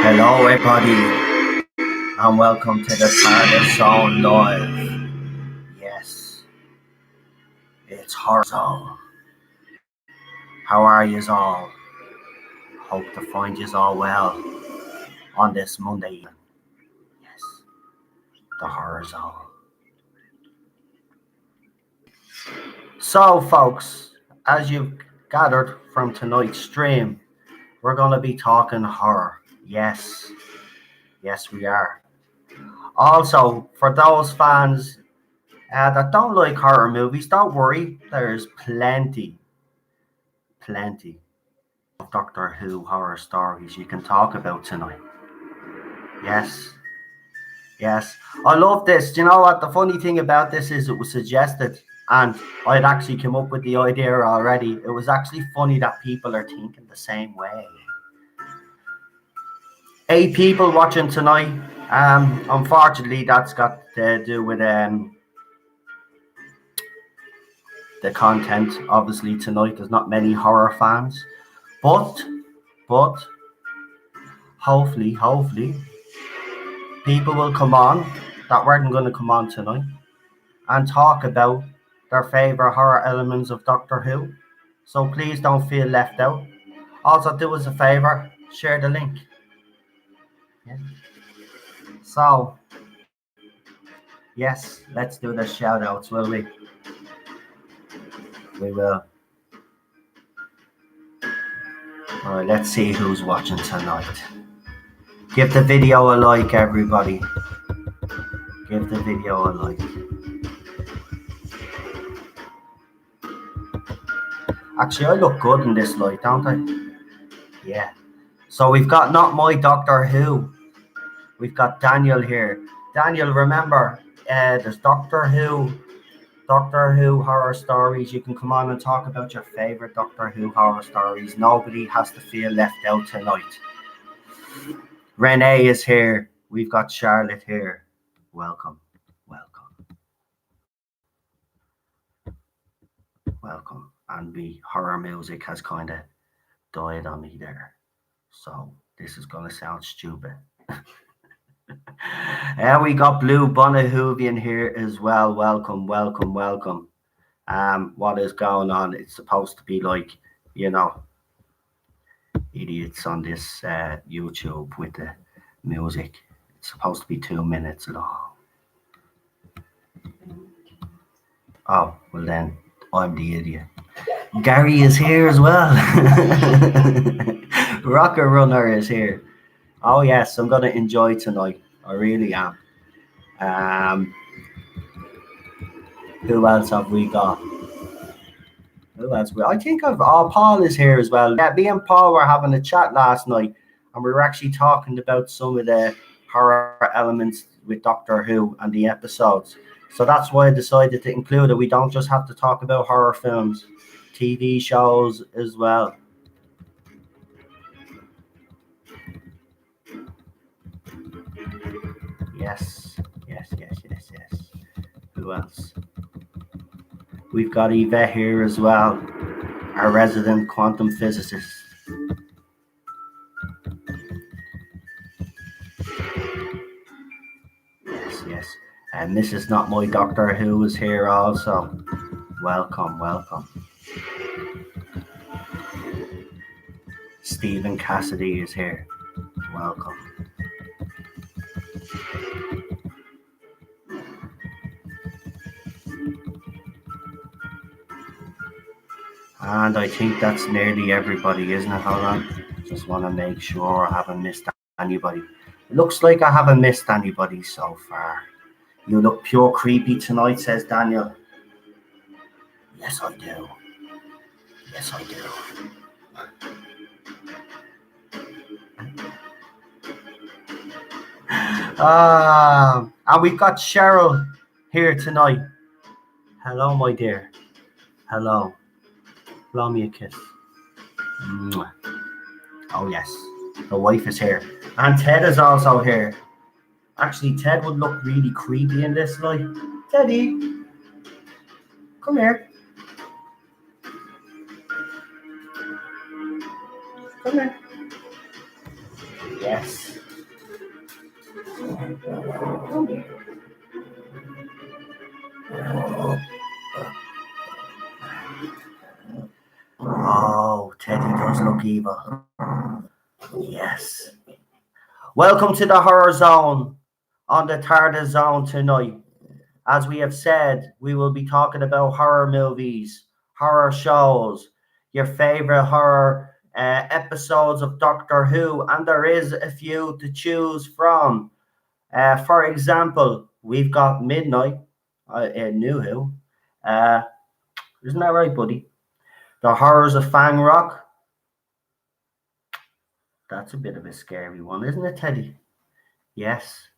Hello, everybody, and welcome to the Tardis Zone Live. Yes, it's Horror Zone. How are yous all? Hope to find yous all well on this Monday evening. Yes, the Horror Zone. So, folks, as you've gathered from tonight's stream, we're going to be talking horror. Yes, we are. Also, for those fans that don't like horror movies, don't worry. There's plenty of Doctor Who horror stories you can talk about tonight. Yes. I love this. Do you know what? The funny thing about this is it was suggested, and I'd actually come up with the idea already. It was actually funny that people are thinking the same way. 8 people watching tonight. Unfortunately, that's got to do with the content. Obviously, tonight there's not many horror fans, but hopefully people will come on that weren't going to come on tonight and talk about their favorite horror elements of Doctor Who. So please don't feel left out. Also, do us a favor, share the link. Yeah. So, yes, let's do the shout outs, will we? We will. Alright, let's see who's watching tonight. Give the video a like, everybody. Give the video a like. Actually, I look good in this light, don't I? Yeah. So we've got Not My Doctor Who. We've got Daniel here. Daniel, remember, there's Doctor Who horror stories. You can come on and talk about your favorite Doctor Who horror stories. Nobody has to feel left out tonight. Renee is here. We've got Charlotte here. Welcome. And the horror music has kind of died on me there. So this is going to sound stupid. And we got Blue Bonahoovian here as well. Welcome. What is going on? It's supposed to be like, idiots on this YouTube with the music. It's supposed to be 2 minutes long. Oh, well then, I'm the idiot. Gary is here as well. Rocker Runner is here. Oh yes, I'm gonna enjoy tonight. I really am. Who else have we got? I think Paul is here as well. Yeah, me and Paul were having a chat last night, and we were actually talking about some of the horror elements with Doctor Who and the episodes. So that's why I decided to include it. We don't just have to talk about horror films, TV shows as well. Yes. Who else? We've got Yvette here as well, our resident quantum physicist. Yes. And this is Not My Doctor Who is here also. Welcome. Stephen Cassidy is here. Welcome. And I think that's nearly everybody, isn't it? Hold on. Just want to make sure I haven't missed anybody. It looks like I haven't missed anybody so far. You look pure creepy tonight, says Daniel. Yes, I do. And we've got Cheryl here tonight. Hello, my dear. Hello. Blow me a kiss. Mwah. Oh, yes. The wife is here. And Ted is also here. Actually, Ted would look really creepy in this light. Teddy, come here. Yes. Oh, Teddy does look evil. Yes. Welcome to the Horror Zone on the Tardis Zone tonight. As we have said, we will be talking about horror movies, horror shows, your favorite horror episodes of Doctor Who, and there is a few to choose from. For example, we've got Midnight in New Who. Isn't that right, buddy? The Horrors of Fang Rock. That's a bit of a scary one, isn't it, Teddy? Yes.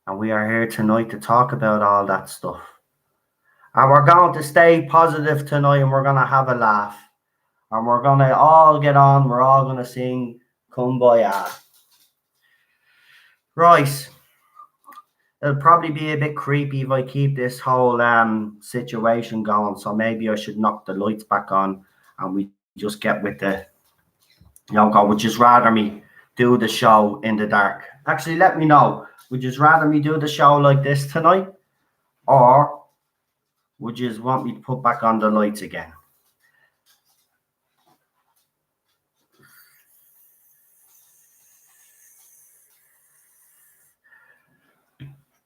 And we are here tonight to talk about all that stuff. And we're going to stay positive tonight and we're going to have a laugh. And we're going to all get on. We're all going to sing Kumbaya. Right. It'll probably be a bit creepy if I keep this whole situation going. So maybe I should knock the lights back on and we just get with the, God, would you rather me do the show in the dark? Actually, let me know. Would you rather me do the show like this tonight? Or would you want me to put back on the lights again?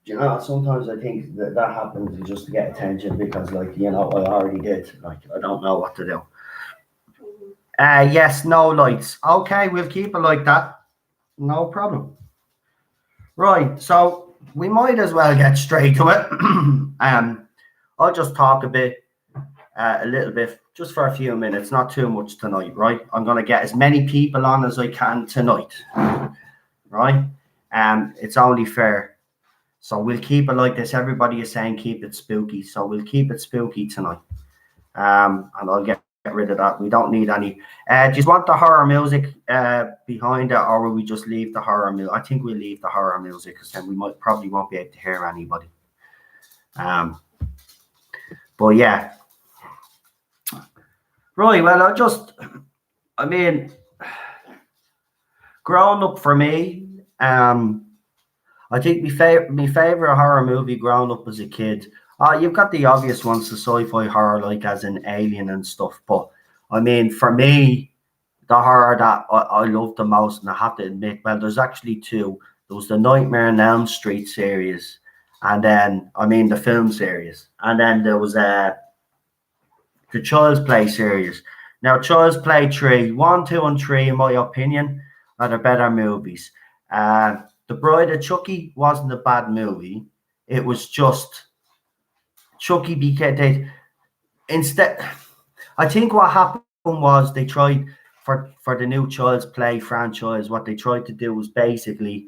You know, sometimes I think that happens just to get attention because, I already did. I don't know what to do. Yes, no lights. Okay, we'll keep it like that. No problem. Right, so we might as well get straight to it. I'll just talk a little bit, just for a few minutes, not too much tonight, right? I'm going to get as many people on as I can tonight, right? It's only fair. So we'll keep it like this. Everybody is saying keep it spooky. So we'll keep it spooky tonight. And I'll get rid of that. We don't need any. Do you want the horror music behind it, or will we just leave the horror music? I think we'll leave the horror music because then we probably won't be able to hear anybody. But yeah. Right, well, growing up for me, I think my favorite horror movie growing up as a kid, you've got the obvious ones, the sci-fi horror, like as in Alien and stuff. But I mean, for me, the horror that I love the most, and I have to admit, well, there's actually two. There was the Nightmare on Elm Street series, and then, the film series. And then there was the Child's Play series. Now, Child's Play 3, 1, 2, and 3, in my opinion, are the better movies. The Bride of Chucky wasn't a bad movie. It was just Chucky became I think what happened was they tried for the new Child's Play franchise. What they tried to do was basically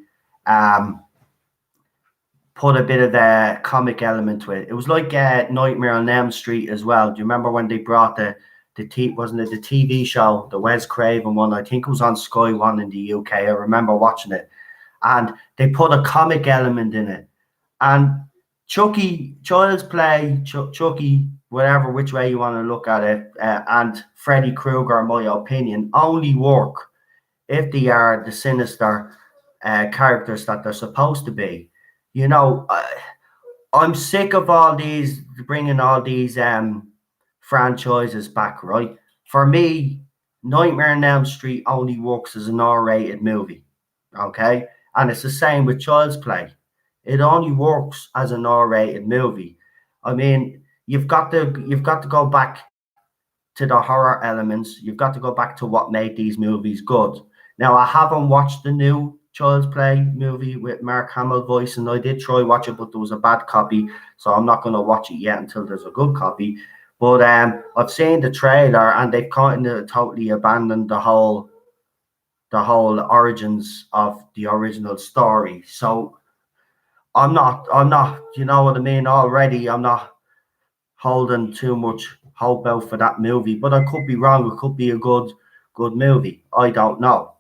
put a bit of the comic element to it. It was like Nightmare on Elm Street as well. Do you remember when they brought wasn't it the TV show, the Wes Craven one? I think it was on Sky One in the UK. I remember watching it, and they put a comic element in it. And Chucky, Child's Play, Chucky, whatever, which way you want to look at it, and Freddy Krueger, in my opinion, only work if they are the sinister characters that they're supposed to be. I'm sick of bringing all these franchises back, right? For me, Nightmare on Elm Street only works as an R-rated movie, okay? And it's the same with Child's Play. It only works as an R-rated movie. I mean, you've got to go back to the horror elements. You've got to go back to what made these movies good. Now, I haven't watched the new Child's Play movie with Mark Hamill voice, and I did try watch it, but there was a bad copy, so I'm not going to watch it yet until there's a good copy. But I've seen the trailer, and they've kind of totally abandoned the whole origins of the original story. So I'm not, you know what I mean? Already, I'm not holding too much hope out for that movie, but I could be wrong. It could be a good movie. I don't know.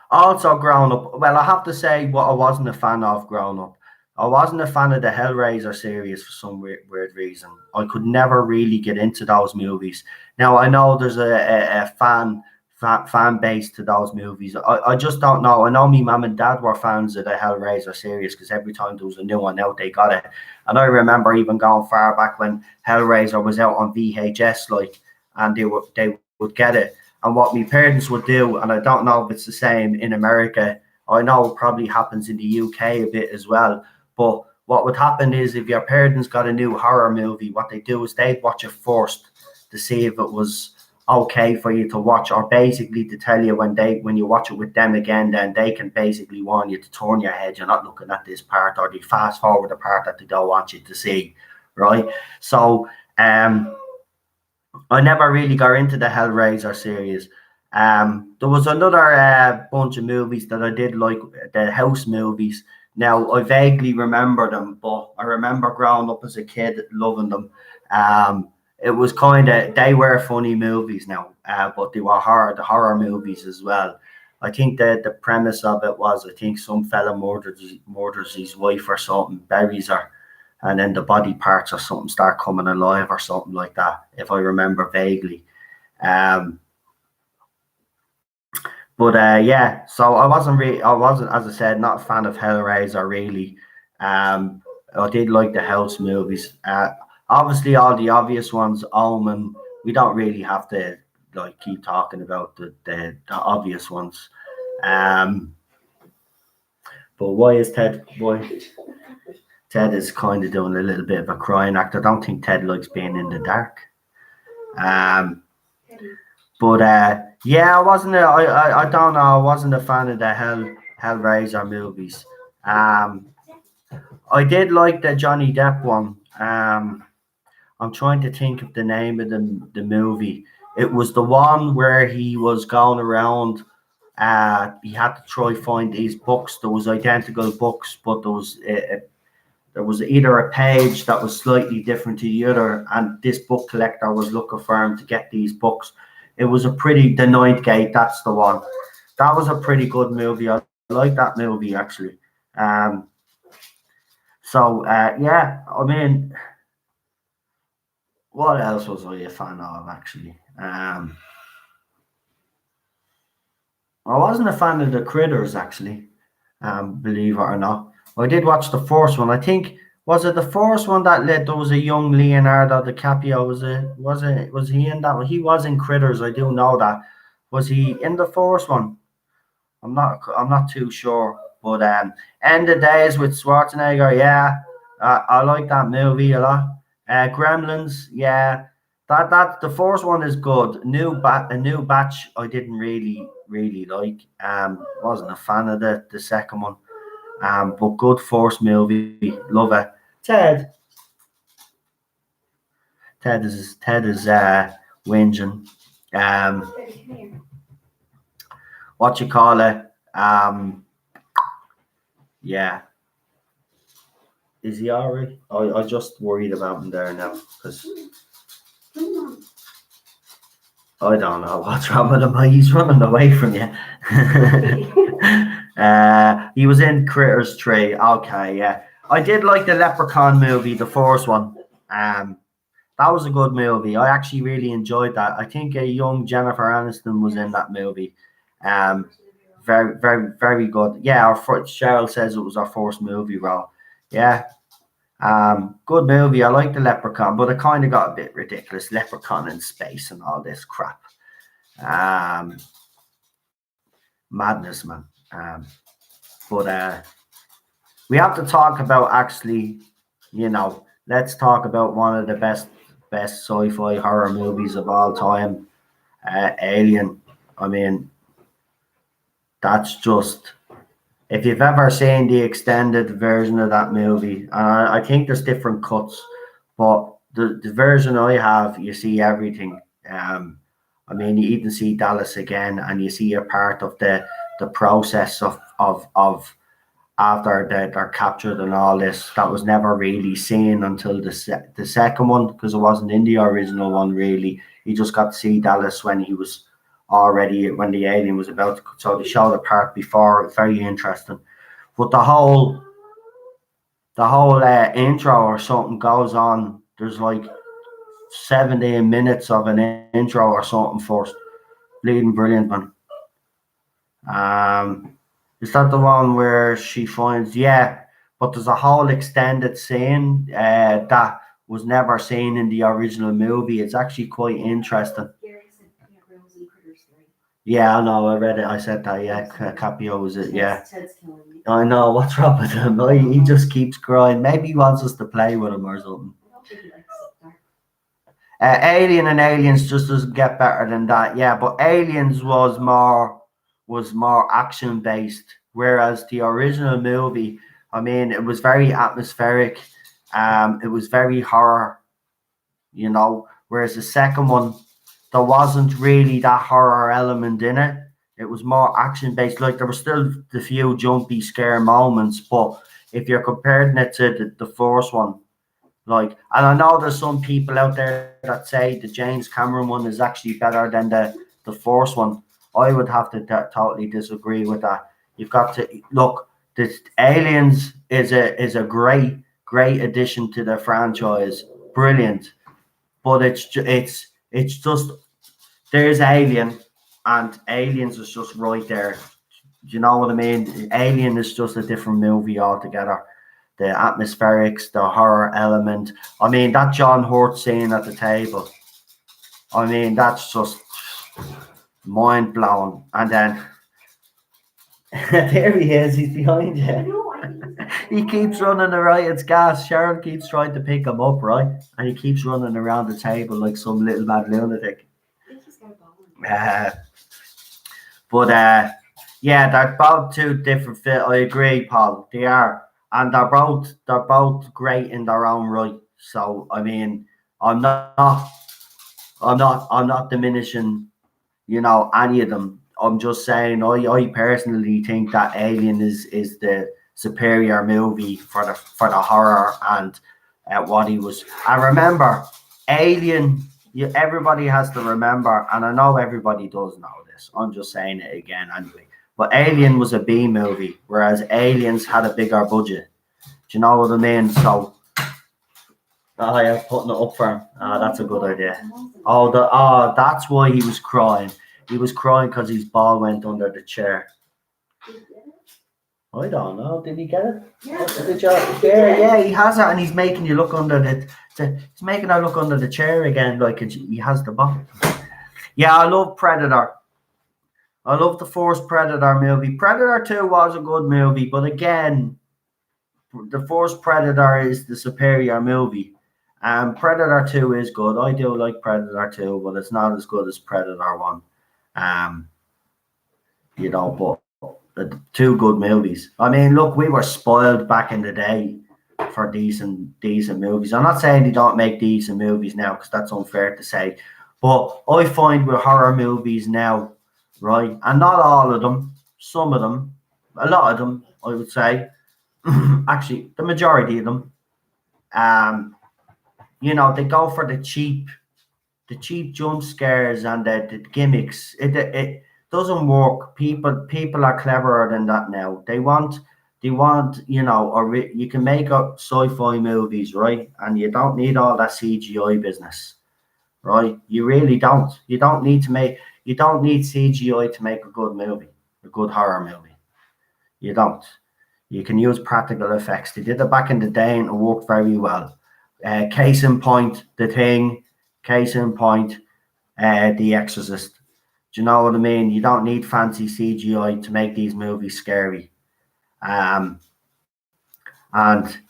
Also, growing up, well, I have to say what I wasn't a fan of growing up. I wasn't a fan of the Hellraiser series for some weird reason. I could never really get into those movies. Now, I know there's a fan fan base to those movies. I just don't know. I know me mum and dad were fans of the Hellraiser series because every time there was a new one out, they got it. And I remember even going far back when Hellraiser was out on VHS, like, and they would get it. And what my parents would do, and I don't know if it's the same in America. I know it probably happens in the UK a bit as well. But what would happen is if your parents got a new horror movie, what they do is they'd watch it first to see if it was okay for you to watch, or basically to tell you when you watch it with them again, then they can basically warn you to turn your head, you're not looking at this part, or they fast forward the part that they don't want you to see, right? So I never really got into the Hellraiser series. There was another bunch of movies that I did like, the house movies. Now I vaguely remember them, but I remember growing up as a kid loving them. It was kind of, they were funny movies now, but they were horror movies as well. I think that the premise of it was, I think some fella murders his wife or something, buries her, and then the body parts or something start coming alive or something like that, if I remember vaguely. Um, yeah, so I wasn't, as I said, not a fan of Hellraiser really. Um, I did like the house movies. Obviously, all the obvious ones, Omen. We don't really have to like keep talking about the obvious ones. Um, but why is Ted? Why Ted is kind of doing a little bit of a crying act. I don't think Ted likes being in the dark. Um, but yeah, I wasn't. I don't know. I wasn't a fan of the Hellraiser movies. Um, I did like the Johnny Depp one. I'm trying to think of the name of the movie. It was the one where he was going around. He had to try find these books. There was identical books, but there was either a page that was slightly different to the other, and this book collector was looking for him to get these books. It was the Ninth Gate. That's the one. That was a pretty good movie. I like that movie actually. Um, yeah, I mean, what else was I a fan of actually? I wasn't a fan of the Critters actually. Believe it or not, I did watch the first one. I think, was it the first one that led? There was a young Leonardo DiCaprio. Was he in that one? He was in Critters. I do know that. Was he in the first one? I'm not too sure. But End of Days with Schwarzenegger, yeah, I like that movie a lot. Gremlins, yeah, that the first one is good. A new batch, I didn't really like. Wasn't a fan of the second one. But good first movie, love it. Ted, Ted is whinging. Um, what you call it? Yeah. Is he alright? I just worried about him there now because I don't know what's wrong with him. He's running away from you. He was in Critters 3. Okay, yeah. I did like the Leprechaun movie, the first one. That was a good movie. I actually really enjoyed that. I think a young Jennifer Aniston was in that movie. Um, very good. Yeah, Cheryl says it was our first movie role. Yeah, good movie. I like the Leprechaun, but it kind of got a bit ridiculous. Leprechaun in space and all this crap. Um, Madness, man. But we have to talk about actually, let's talk about one of the best sci-fi horror movies of all time, Alien. I mean, that's just, if you've ever seen the extended version of that movie, and I think there's different cuts, but the version I have, you see everything. I mean, you even see Dallas again, and you see a part of the process of after they're captured and all this that was never really seen until the second one, because it wasn't in the original one really. You just got to see Dallas when he was already, when the alien was about to, so they showed the part before. Very interesting. But the whole intro or something goes on. There's like 17 minutes of an intro or something first Bleeding brilliant, man. Is that the one where she finds? Yeah, but there's a whole extended scene that was never seen in the original movie. It's actually quite interesting. Yeah, I know. I read it. I said that. Yeah, Capio was it. Yeah. I know. What's wrong with him? He just keeps crying. Maybe he wants us to play with him or something. Alien and Aliens just doesn't get better than that. Yeah, but Aliens was more action based, whereas the original movie, I mean, it was very atmospheric. It was very horror, whereas the second one, there wasn't really that horror element in it. It was more action based. Like there were still the few jumpy scare moments, but if you're comparing it to the first one, like, and I know there's some people out there that say the James Cameron one is actually better than the first one. I would have to totally disagree with that. You've got to look. The Aliens is a great addition to the franchise. Brilliant, but it's just there's Alien, and Aliens is just right there. Do you know what I mean? Alien is just a different movie altogether. The atmospherics, the horror element. I mean, that John Hurt scene at the table. I mean, that's just mind blowing. And then there he is. He's behind you. He keeps running around. It's gas. Sharon keeps trying to pick him up, right? And he keeps running around the table like some little mad lunatic. Yeah, they're both two different fit. I agree, Paul. They are, and they're both great in their own right. So I mean, I'm not diminishing, any of them. I'm just saying, I personally think that Alien is the superior movie for the horror and what he was. I remember Alien. Everybody has to remember, and I know everybody does know this. I'm just saying it again anyway. But Alien was a B movie, whereas Aliens had a bigger budget. Do you know what I mean? So, oh yeah, putting it up for him. That's a good idea. That's why he was crying. He was crying because his ball went under the chair. I don't know. Did he get it? Yeah, he has it, and he's making you look under he's making her look under the chair again, like he has the ball. Yeah, I love Predator. I love the first Predator movie. Predator 2 was a good movie, but again, the first Predator is the superior movie. Predator 2 is good. I do like Predator 2, but it's not as good as Predator 1. But two good movies. I mean, look, we were spoiled back in the day for decent movies. I'm not saying they don't make decent movies now, because that's unfair to say. But I find with horror movies now, right, and not all of them, some of them, a lot of them, I would say, actually, the majority of them, they go for the cheap jump scares and the gimmicks. It doesn't work. People are cleverer than that now. They want or you can make up sci-fi movies, right? And you don't need all that CGI business, right? You really don't. You don't need CGI to make a good movie, a good horror movie. You don't. You can use practical effects. They did it back in the day and it worked very well. Case in point, The Thing. Case in point, The Exorcist. Do you know what I mean? You don't need fancy CGI to make these movies scary. And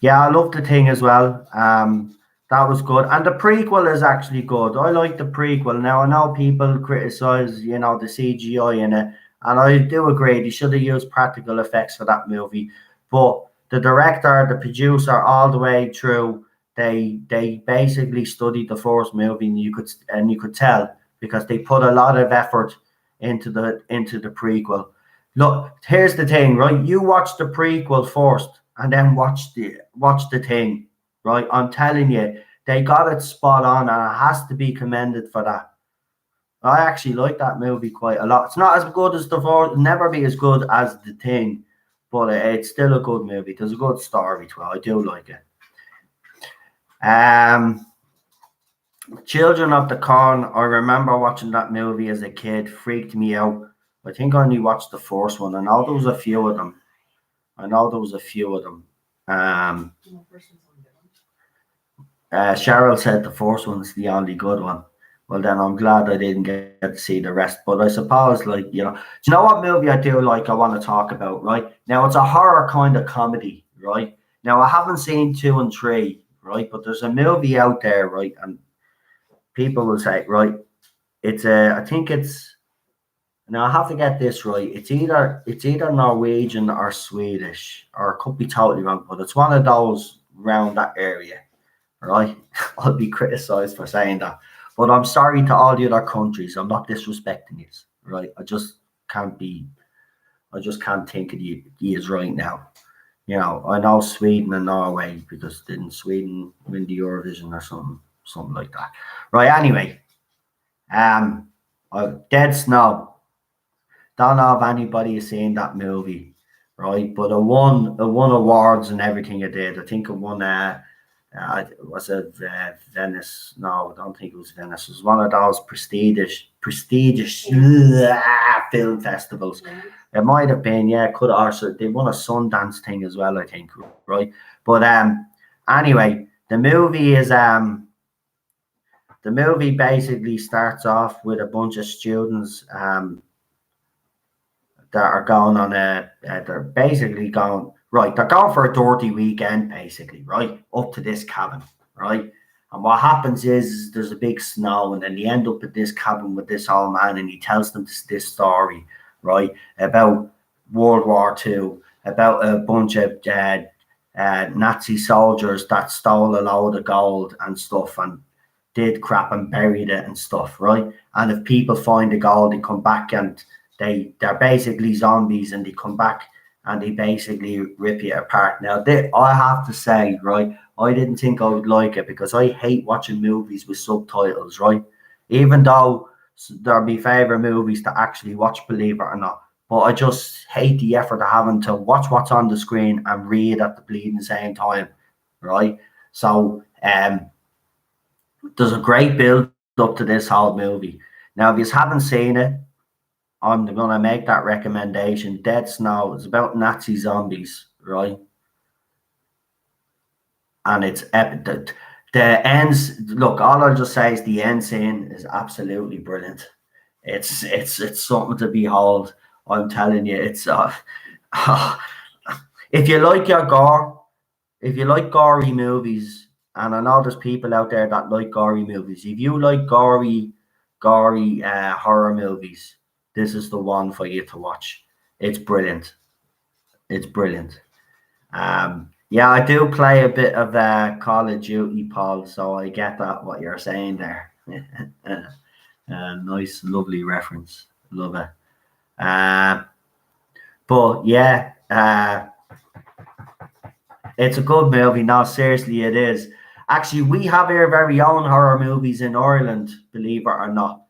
yeah, I love The Thing as well. That was good. And the prequel is actually good. I like the prequel. Now, I know people criticize, the CGI in it. And I do agree, they should have used practical effects for that movie. But the director, the producer, all the way through, they basically studied the first movie, and you could tell, because they put a lot of effort into the prequel. Look, here's the thing, right? You watch the prequel first, and then watch the Thing, right? I'm telling you, they got it spot on, and it has to be commended for that. I actually like that movie quite a lot. It's not as good as the first, never be as good as The Thing, but it's still a good movie. There's a good story to it. I do like it. Children of the Corn. I remember watching that movie as a kid. Freaked me out. I think I only watched the first one. I know there was a few of them. I know there was a few of them. Um, Cheryl said the first one's the only good one. Well, then I'm glad I didn't get to see the rest. But I suppose, do you know what movie I do like? I want to talk about, right? Now, it's a horror kind of comedy, right? Now, I haven't seen two and three, right? But there's a movie out there, right? And people will say, right, I think it's, now I have to get this right. It's either Norwegian or Swedish, or it could be totally wrong, but it's one of those around that area, right? I'll be criticised for saying that. But I'm sorry to all the other countries. I'm not disrespecting you, right? Can't be I just can't think of the years right now. I know Sweden and Norway because didn't Sweden win the Eurovision or something like that. Right, anyway. Um Dead Snow. Don't know if anybody has seen that movie, right? But it won awards and everything it did. I think it won was it Venice? No, I don't think it was Venice. It was one of those prestigious film festivals. It might have been, yeah, could also they won a Sundance thing as well, I think, right? But anyway, the movie basically starts off with a bunch of students that are going on they're basically going, right, they're going for a dirty weekend, basically, right, up to this cabin, right? And what happens is there's a big snow, and then they end up at this cabin with this old man, and he tells them this story, right, about World War II, about a bunch of Nazi soldiers that stole a load of gold and stuff, and did crap and buried it and stuff, right? And if people find the gold, they come back and they're basically zombies, and they come back and they basically rip you apart. Now, I have to say, right, I didn't think I would like it because I hate watching movies with subtitles, right? Even though they're my favorite movies to actually watch, believe it or not. But I just hate the effort of having to watch what's on the screen and read at the bleeding same time, right? So, there's a great build up to this whole movie. Now, if you haven't seen it, I'm going to make that recommendation. Dead Snow is about Nazi zombies, right? And it's epic. The ends. Look, all I'll just say is the end scene is absolutely brilliant. It's something to behold. I'm telling you, it's if you like your gore, if you like gory movies, and I know there's people out there that like gory movies. If you like gory horror movies, this is the one for you to watch. It's brilliant. It's brilliant. Yeah, I do play a bit of Call of Duty, Paul, so I get that what you're saying there. Nice, lovely reference. Love it. Uh, but yeah, it's a good movie. No, seriously, it is. Actually, we have our very own horror movies in Ireland, believe it or not.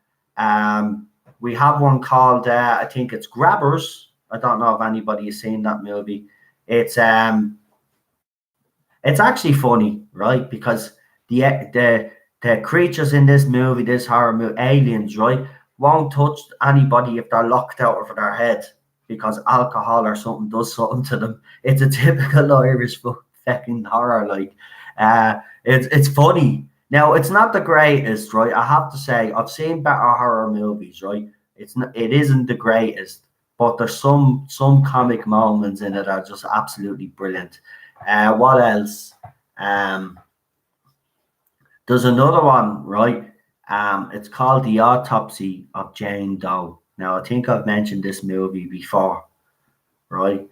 We have one called, I think it's Grabbers. I don't know if anybody has seen that movie. It's um, it's actually funny, right? Because the creatures in this movie, this horror movie, aliens, right, won't touch anybody if they're locked out of their head because alcohol or something does something to them. It's a typical Irish fucking horror, like. It's funny. Now, it's not the greatest, right? I have to say, I've seen better horror movies, right? It isn't the greatest, but there's some comic moments in it that are just absolutely brilliant. What else? Um, there's another one, right? It's called The Autopsy of Jane Doe. Now, I think I've mentioned this movie before, right?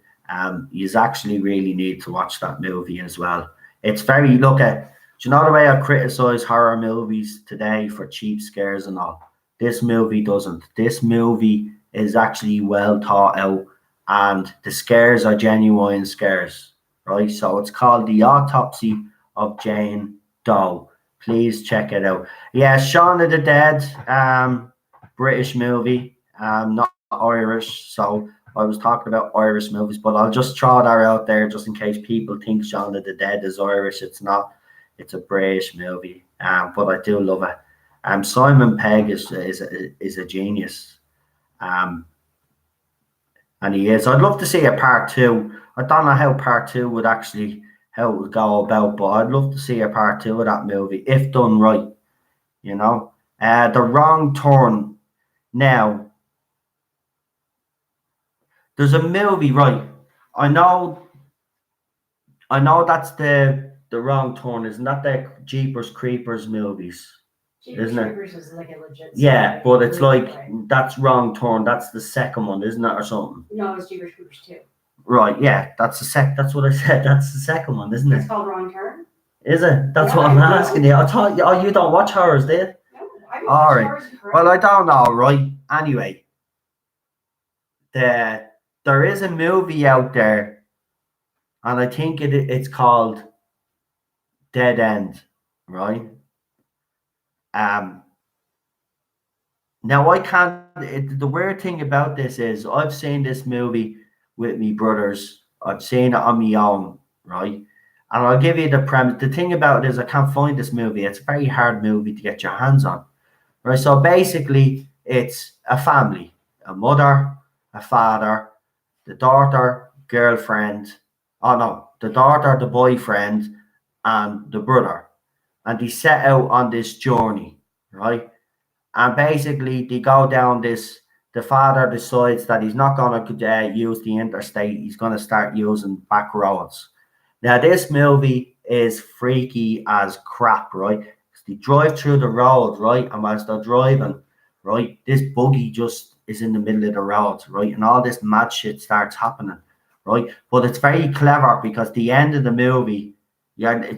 You actually really need to watch that movie as well. It's very look at. Do you know the way I criticize horror movies today for cheap scares and all? This movie doesn't. This movie is actually well thought out, and the scares are genuine scares, right? So it's called The Autopsy of Jane Doe. Please check it out. Yeah, Shaun of the Dead, British movie, not Irish. So I was talking about Irish movies, but I'll just throw that out there just in case people think Shaun of the Dead is Irish. It's not. It's a British movie. but I do love it. Simon Pegg is a genius, and he is. I'd love to see a part two. I don't know how part two would actually how it would go about, but I'd love to see a part two of that movie if done right. You know, The Wrong Turn. Now, there's a movie, right? I know that's the Wrong Turn. Isn't that the Jeepers Creepers movies? Jeepers Isn't it? Creepers is like a legit Yeah, story, but it's really, like right? that's Wrong Turn. That's the second one, isn't it, or something? No, it's Jeepers Creepers 2. Right, yeah, that's That's what I said. That's the second one, isn't It's it? called Wrong Turn? Is it? That's Yeah, what I'm I know. asking you. I thought you don't watch horrors, do you? No, I don't All watch right. horrors forever. Well, I don't know, right? Anyway, there is a movie out there, and I think it's called Dead End, right? Um, Now I can't. The weird thing about this is I've seen this movie with me brothers. I've seen it on my own, right? And I'll give you the premise. The thing about it is I can't find this movie. It's a very hard movie to get your hands on, right? So basically, it's a family: a mother, a father, the daughter, girlfriend. Oh no, the daughter, the boyfriend, and the brother, and they set out on this journey, right? And basically they go down this. The father decides that he's not going to use the interstate. He's going to start using back roads. Now this movie is freaky as crap, right? They drive through the road, right? And whilst they're driving, right, this buggy just is in the middle of the road, right? And all this mad shit starts happening, right? But it's very clever because the end of the movie, yeah,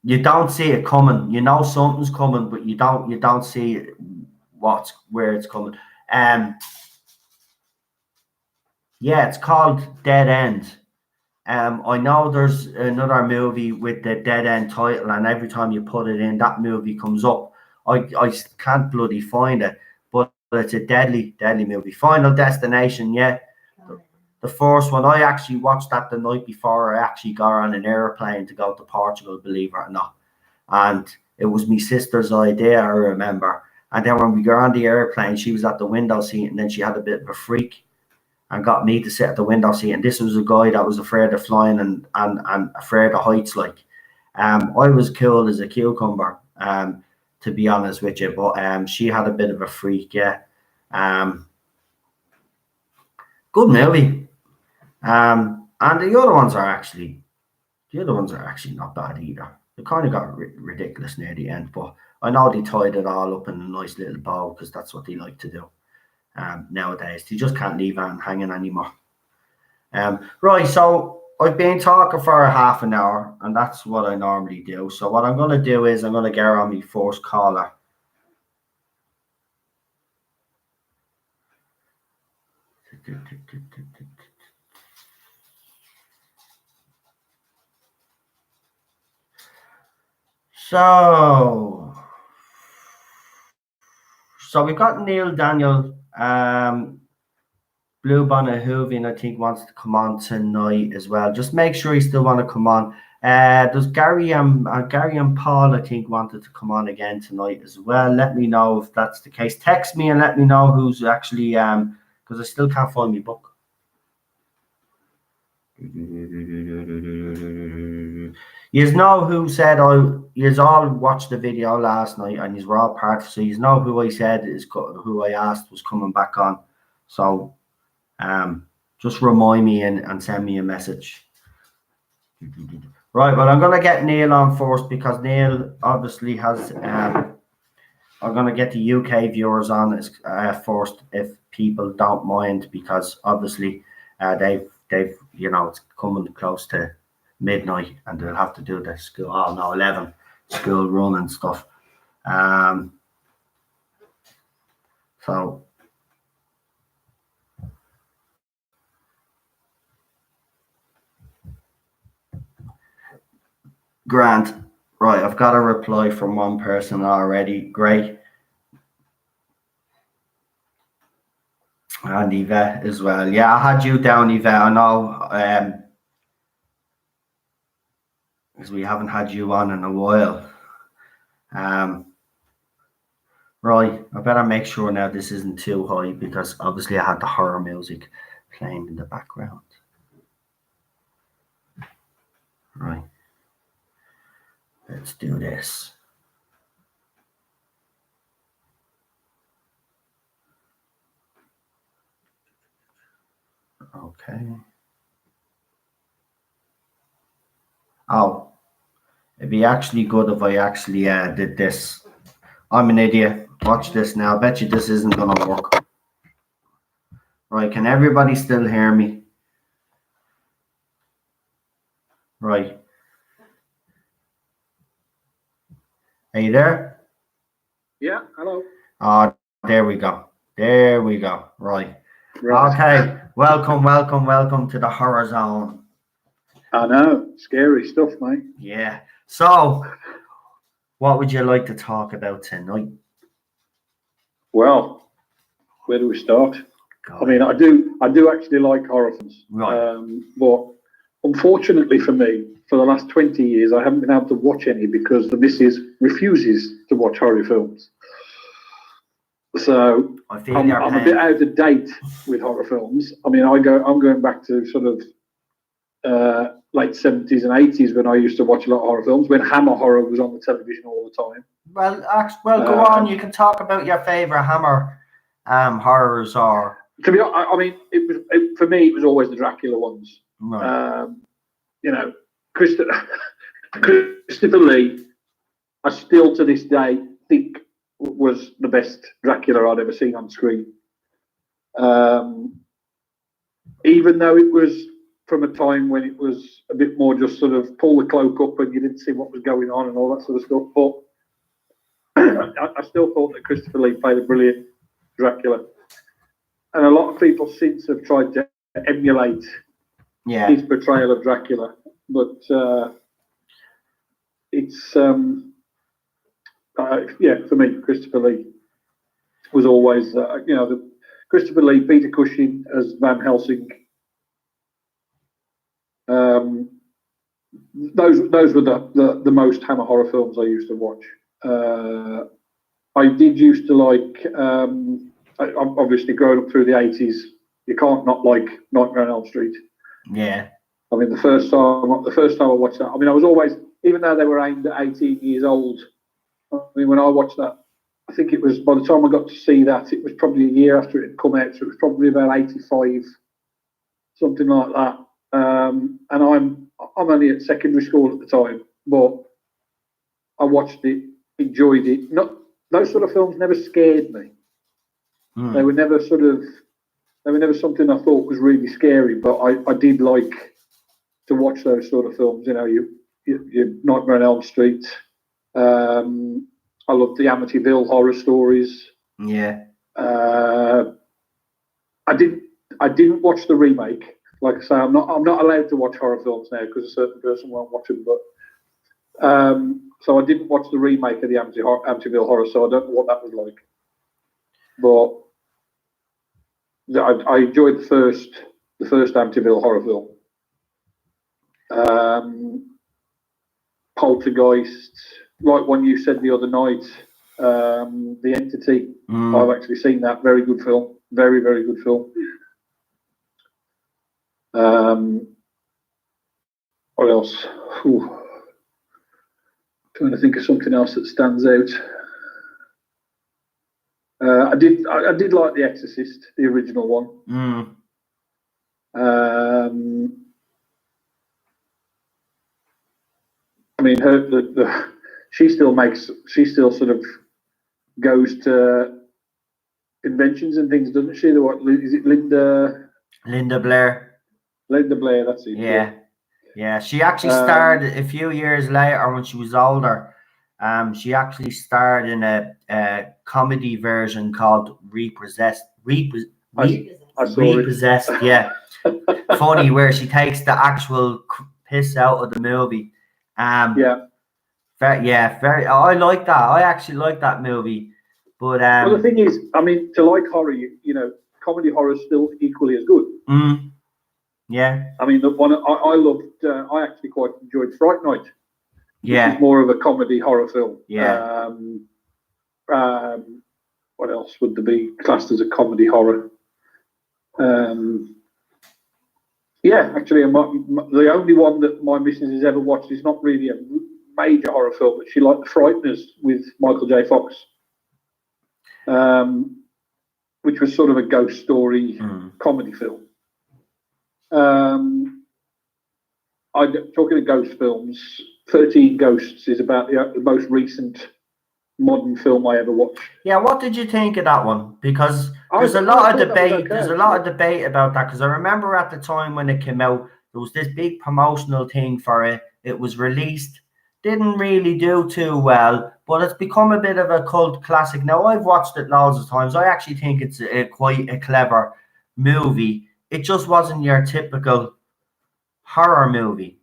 you don't see it coming. You know something's coming, but you don't see where it's coming. Um, yeah, it's called Dead End. I know there's another movie with the Dead End title, and every time you put it in, that movie comes up. I can't bloody find it, but it's a deadly movie. Final Destination, yeah. The first one, I actually watched that the night before I actually got on an airplane to go to Portugal, believe it or not. And it was my sister's idea, I remember. And then when we got on the airplane, she was at the window seat, and then she had a bit of a freak and got me to sit at the window seat. And this was a guy that was afraid of flying and afraid of heights. Like, I was cool as a cucumber, to be honest with you. But she had a bit of a freak, yeah. Good movie. And the other ones are actually not bad either. They kind of got ridiculous near the end, but I know they tied it all up in a nice little bow because that's what they like to do. Nowadays, they just can't leave it hanging anymore. Right, so I've been talking for a half an hour, and that's what I normally do. So what I'm going to do is I'm going to get on my first caller. So we've got Neil Daniel, Blue Bonnet Hoovian, I think, wants to come on tonight as well. Just make sure you still want to come on. Does Gary and Paul, I think, wanted to come on again tonight as well. Let me know if that's the case. Text me and let me know who's actually because I still can't find my book. You know who said you all watched the video last night and you were all part of, so you know who I said is who I asked was coming back on. So just remind me and send me a message. Right, well, I'm going to get Neil on first because Neil obviously has. I'm going to get the UK viewers on first if people don't mind, because obviously they've it's coming close to midnight and they'll have to do the school. Oh no, 11 school run and stuff. So. Grant, right, I've got a reply from one person already. Great. And Yvette as well. Yeah, I had you down, Yvette. I know, because we haven't had you on in a while. Right, I better make sure now this isn't too high because obviously I had the horror music playing in the background. Right, let's do this. Okay. Oh, it'd be actually good if I actually did this. I'm an idiot. Watch this now. I bet you this isn't gonna work. Right, can everybody still hear me? Right. Are you there? Yeah, hello. Oh, there we go. There we go. Right. Right. Okay. Welcome to the horror zone. I know, scary stuff, mate. Yeah. So, what would you like to talk about tonight? Well, where do we start? Go I mean, ahead. I do actually like horror films, Right. but unfortunately for me, for the last 20 years, I haven't been able to watch any because the missus refuses to watch horror films. So I feel I'm your a pain. bit out of date with horror films. I mean, I'm going back to sort of late 70s and 80s when I used to watch a lot of horror films, when Hammer Horror was on the television all the time. Well, go on. You can talk about your favorite Hammer horrors or To be honest, I mean, for me, it was always the Dracula ones. right. You know, Christopher Lee, I still to this day think was the best Dracula I'd ever seen on screen. Even though it was from a time when it was a bit more just sort of pull the cloak up and you didn't see what was going on and all that sort of stuff. But I still thought that Christopher Lee played a brilliant Dracula. And a lot of people since have tried to emulate his portrayal of Dracula, but it's for me, Christopher Lee was always the Christopher Lee, Peter Cushing as Van Helsing. Those were the most Hammer horror films I used to watch. I did used to like. I'm obviously growing up through the 80s. You can't not like Nightmare on Elm Street. Yeah. I mean, the first time I watched that, I mean, I was always, even though they were aimed at 18 years old. I mean, when I watched that, I think it was by the time I got to see that, it was probably a year after it had come out, so it was probably about 85, something like that. And I'm only at secondary school at the time, but I watched it, enjoyed it. Not those sort of films never scared me. They were never something I thought was really scary, but I did like to watch those sort of films. You know, your Nightmare on Elm Street. I loved the Amityville horror stories. Yeah. I didn't watch the remake. Like I say, I'm not allowed to watch horror films now because a certain person won't watch them. But so I didn't watch the remake of the Amityville horror, so I don't know what that was like. But I enjoyed the first Amityville horror film. Poltergeist, like one you said the other night, The Entity. I've actually seen that. Very good film. Very, very good film. What else? Trying to think of something else that stands out. I did like The Exorcist, the original one. I mean, she still sort of goes to conventions and things, doesn't she? Is it Linda? Linda Blair. Linda Blair, that's it. Yeah. She actually starred a few years later when she was older. She actually starred in a comedy version called Repossessed. Repossessed, yeah. Funny, where she takes the actual piss out of the movie. Very. I like that. I actually like that movie. But well, the thing is, I mean, to like horror, you know, comedy horror is still equally as good. Yeah. I mean, the one I loved, I actually quite enjoyed Fright Night. Yeah. which is more of a comedy horror film. Yeah. What else would there be classed as a comedy horror? Yeah, actually, the only one that my missus has ever watched is not really a major horror film, but she liked The Frighteners with Michael J. Fox, which was sort of a ghost story comedy film. Talking of ghost films, 13 Ghosts is about the most recent modern film I ever watched. Yeah, what did you think of that one? Because there's I a lot of thought that was debate. okay, There's a lot of debate about that. Because I remember at the time when it came out, there was this big promotional thing for it. It was released, didn't really do too well, but it's become a bit of a cult classic. Now I've watched it loads of times. I actually think it's quite a clever movie. It just wasn't your typical horror movie,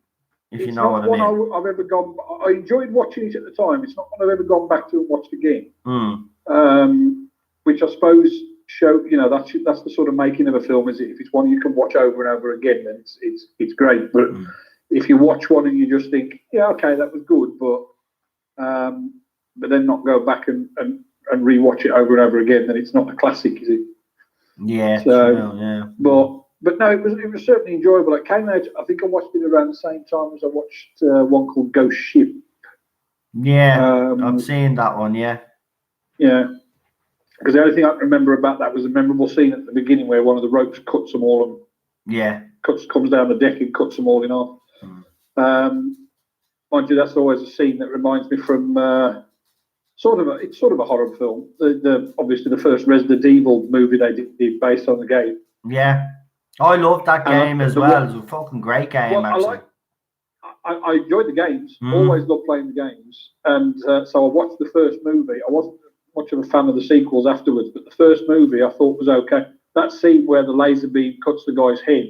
if you know what I mean. It's not one I've ever gone. I enjoyed watching it at the time. It's not one I've ever gone back to and watched again. Which I suppose that's the sort of making of a film. Is it? If it's one you can watch over and over again, then it's great. But if you watch one and you just think, yeah, okay, that was good, but then not go back and rewatch it over and over again, then it's not a classic, is it? Yeah. So, true, yeah. But no, it was certainly enjoyable. It came out. I think I watched it around the same time as I watched one called Ghost Ship. Yeah, I've seen that one. Yeah. Yeah. Because the only thing I can remember about that was a memorable scene at the beginning where one of the ropes cuts them all and comes down the deck and cuts them all in half. Mind you, that's always a scene that reminds me from it's sort of a horror film. Obviously the first Resident Evil movie they did based on the game. Yeah, I loved that game as well. It was a fucking great game. Actually, I enjoyed the games. Always loved playing the games, and so I watched the first movie. I wasn't much of a fan of the sequels afterwards, but the first movie I thought was okay. That scene where the laser beam cuts the guy's head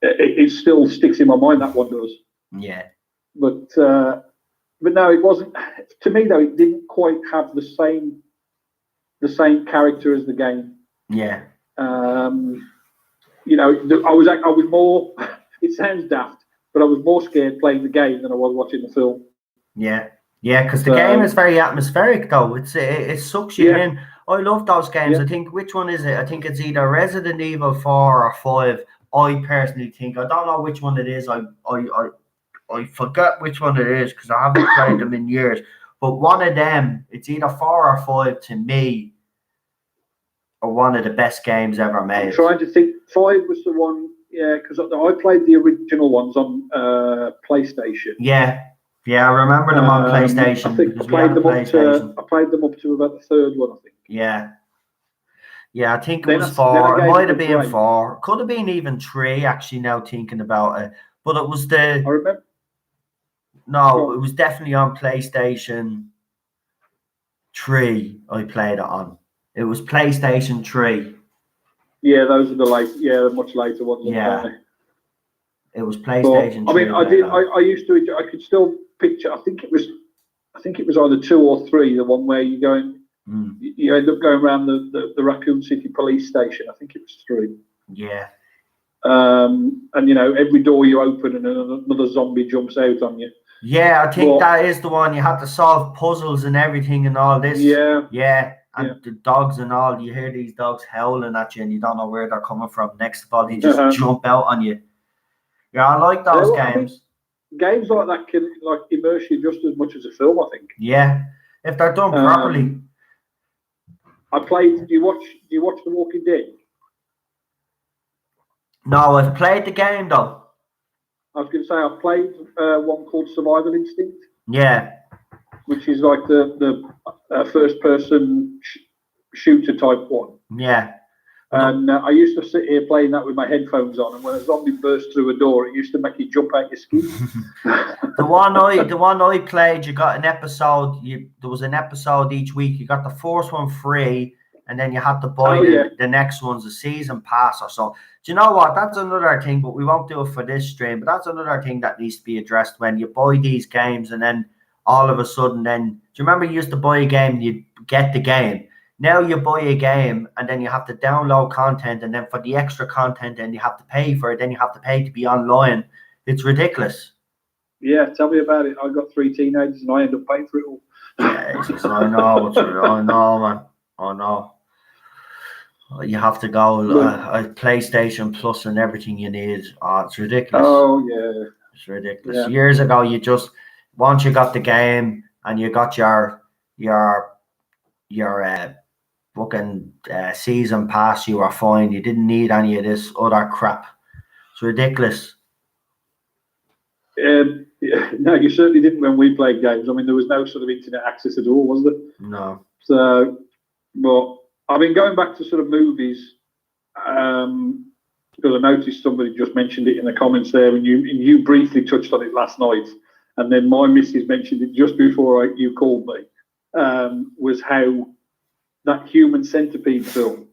it still sticks in my mind. That one does. Yeah. But no, it wasn't. To me though, it didn't quite have the same character as the game. Yeah. I was more. It sounds daft, but I was more scared playing the game than I was watching the film. Yeah. Yeah, because the game is very atmospheric, though. It sucks you in. I love those games. I think, which one is it? I think it's either Resident Evil 4 or 5. I personally think. I don't know which one it is. I forget which one it is because I haven't played them in years. But one of them, it's either 4 or 5 to me, are one of the best games ever made. I'm trying to think. 5 was the one, because I played the original ones on PlayStation. Yeah. Yeah, I remember them on PlayStation. I think I played them up to about the third one, I think. Yeah. Yeah, I think it was 4. It might have been 4. Could have been even 3, actually, now thinking about it. But it was I remember. No, it was definitely on PlayStation 3 I played it on. It was PlayStation 3. Yeah, those are the much later ones. Yeah. It was PlayStation 3. I mean, I used to enjoy, I could still picture, I think it was either 2 or 3, the one where you you end up going around the Raccoon City police station. I think it was 3. Yeah. And every door you open and another zombie jumps out on you. Yeah, I think that is the one. You had to solve puzzles and everything and all this. Yeah. Yeah. And the dogs and all, you hear these dogs howling at you and you don't know where they're coming from. Next of all, they just jump out on you. Yeah, I like those games. Games like that can immerse you just as much as a film, I think. Yeah, if they're done properly. Do you watch The Walking Dead? No, I've played the game though. I was going to say I played one called Survival Instinct. Yeah. Which is like the first-person shooter type one. Yeah. And I used to sit here playing that with my headphones on, and when a zombie burst through a door, it used to make you jump out your skin. The one I played, you got an episode. There was an episode each week. You got the first one free, and then you had to buy the next one's a season pass or so. Do you know what? That's another thing, but we won't do it for this stream. But that's another thing that needs to be addressed when you buy these games, and then all of a sudden, do you remember you used to buy a game and you get the game? Now you buy a game and then you have to download content, and then for the extra content, then you have to pay for it. Then you have to pay to be online. It's ridiculous. Yeah, tell me about it. I got 3 teenagers and I end up paying for it all. Jesus, I know. I know, man. I know. You have to go PlayStation Plus and everything you need. Oh, it's ridiculous. Oh yeah, it's ridiculous. Yeah. Years ago, you just once you got the game and you got your fucking season pass, you were fine. You didn't need any of this other crap. It's ridiculous. Yeah, no, you certainly didn't when we played games. I mean, there was no sort of internet access at all, was there? No. So, but I mean, going back to sort of movies, because I noticed somebody just mentioned it in the comments there, and you briefly touched on it last night, and then my missus mentioned it just before you called me, was how that Human Centipede film,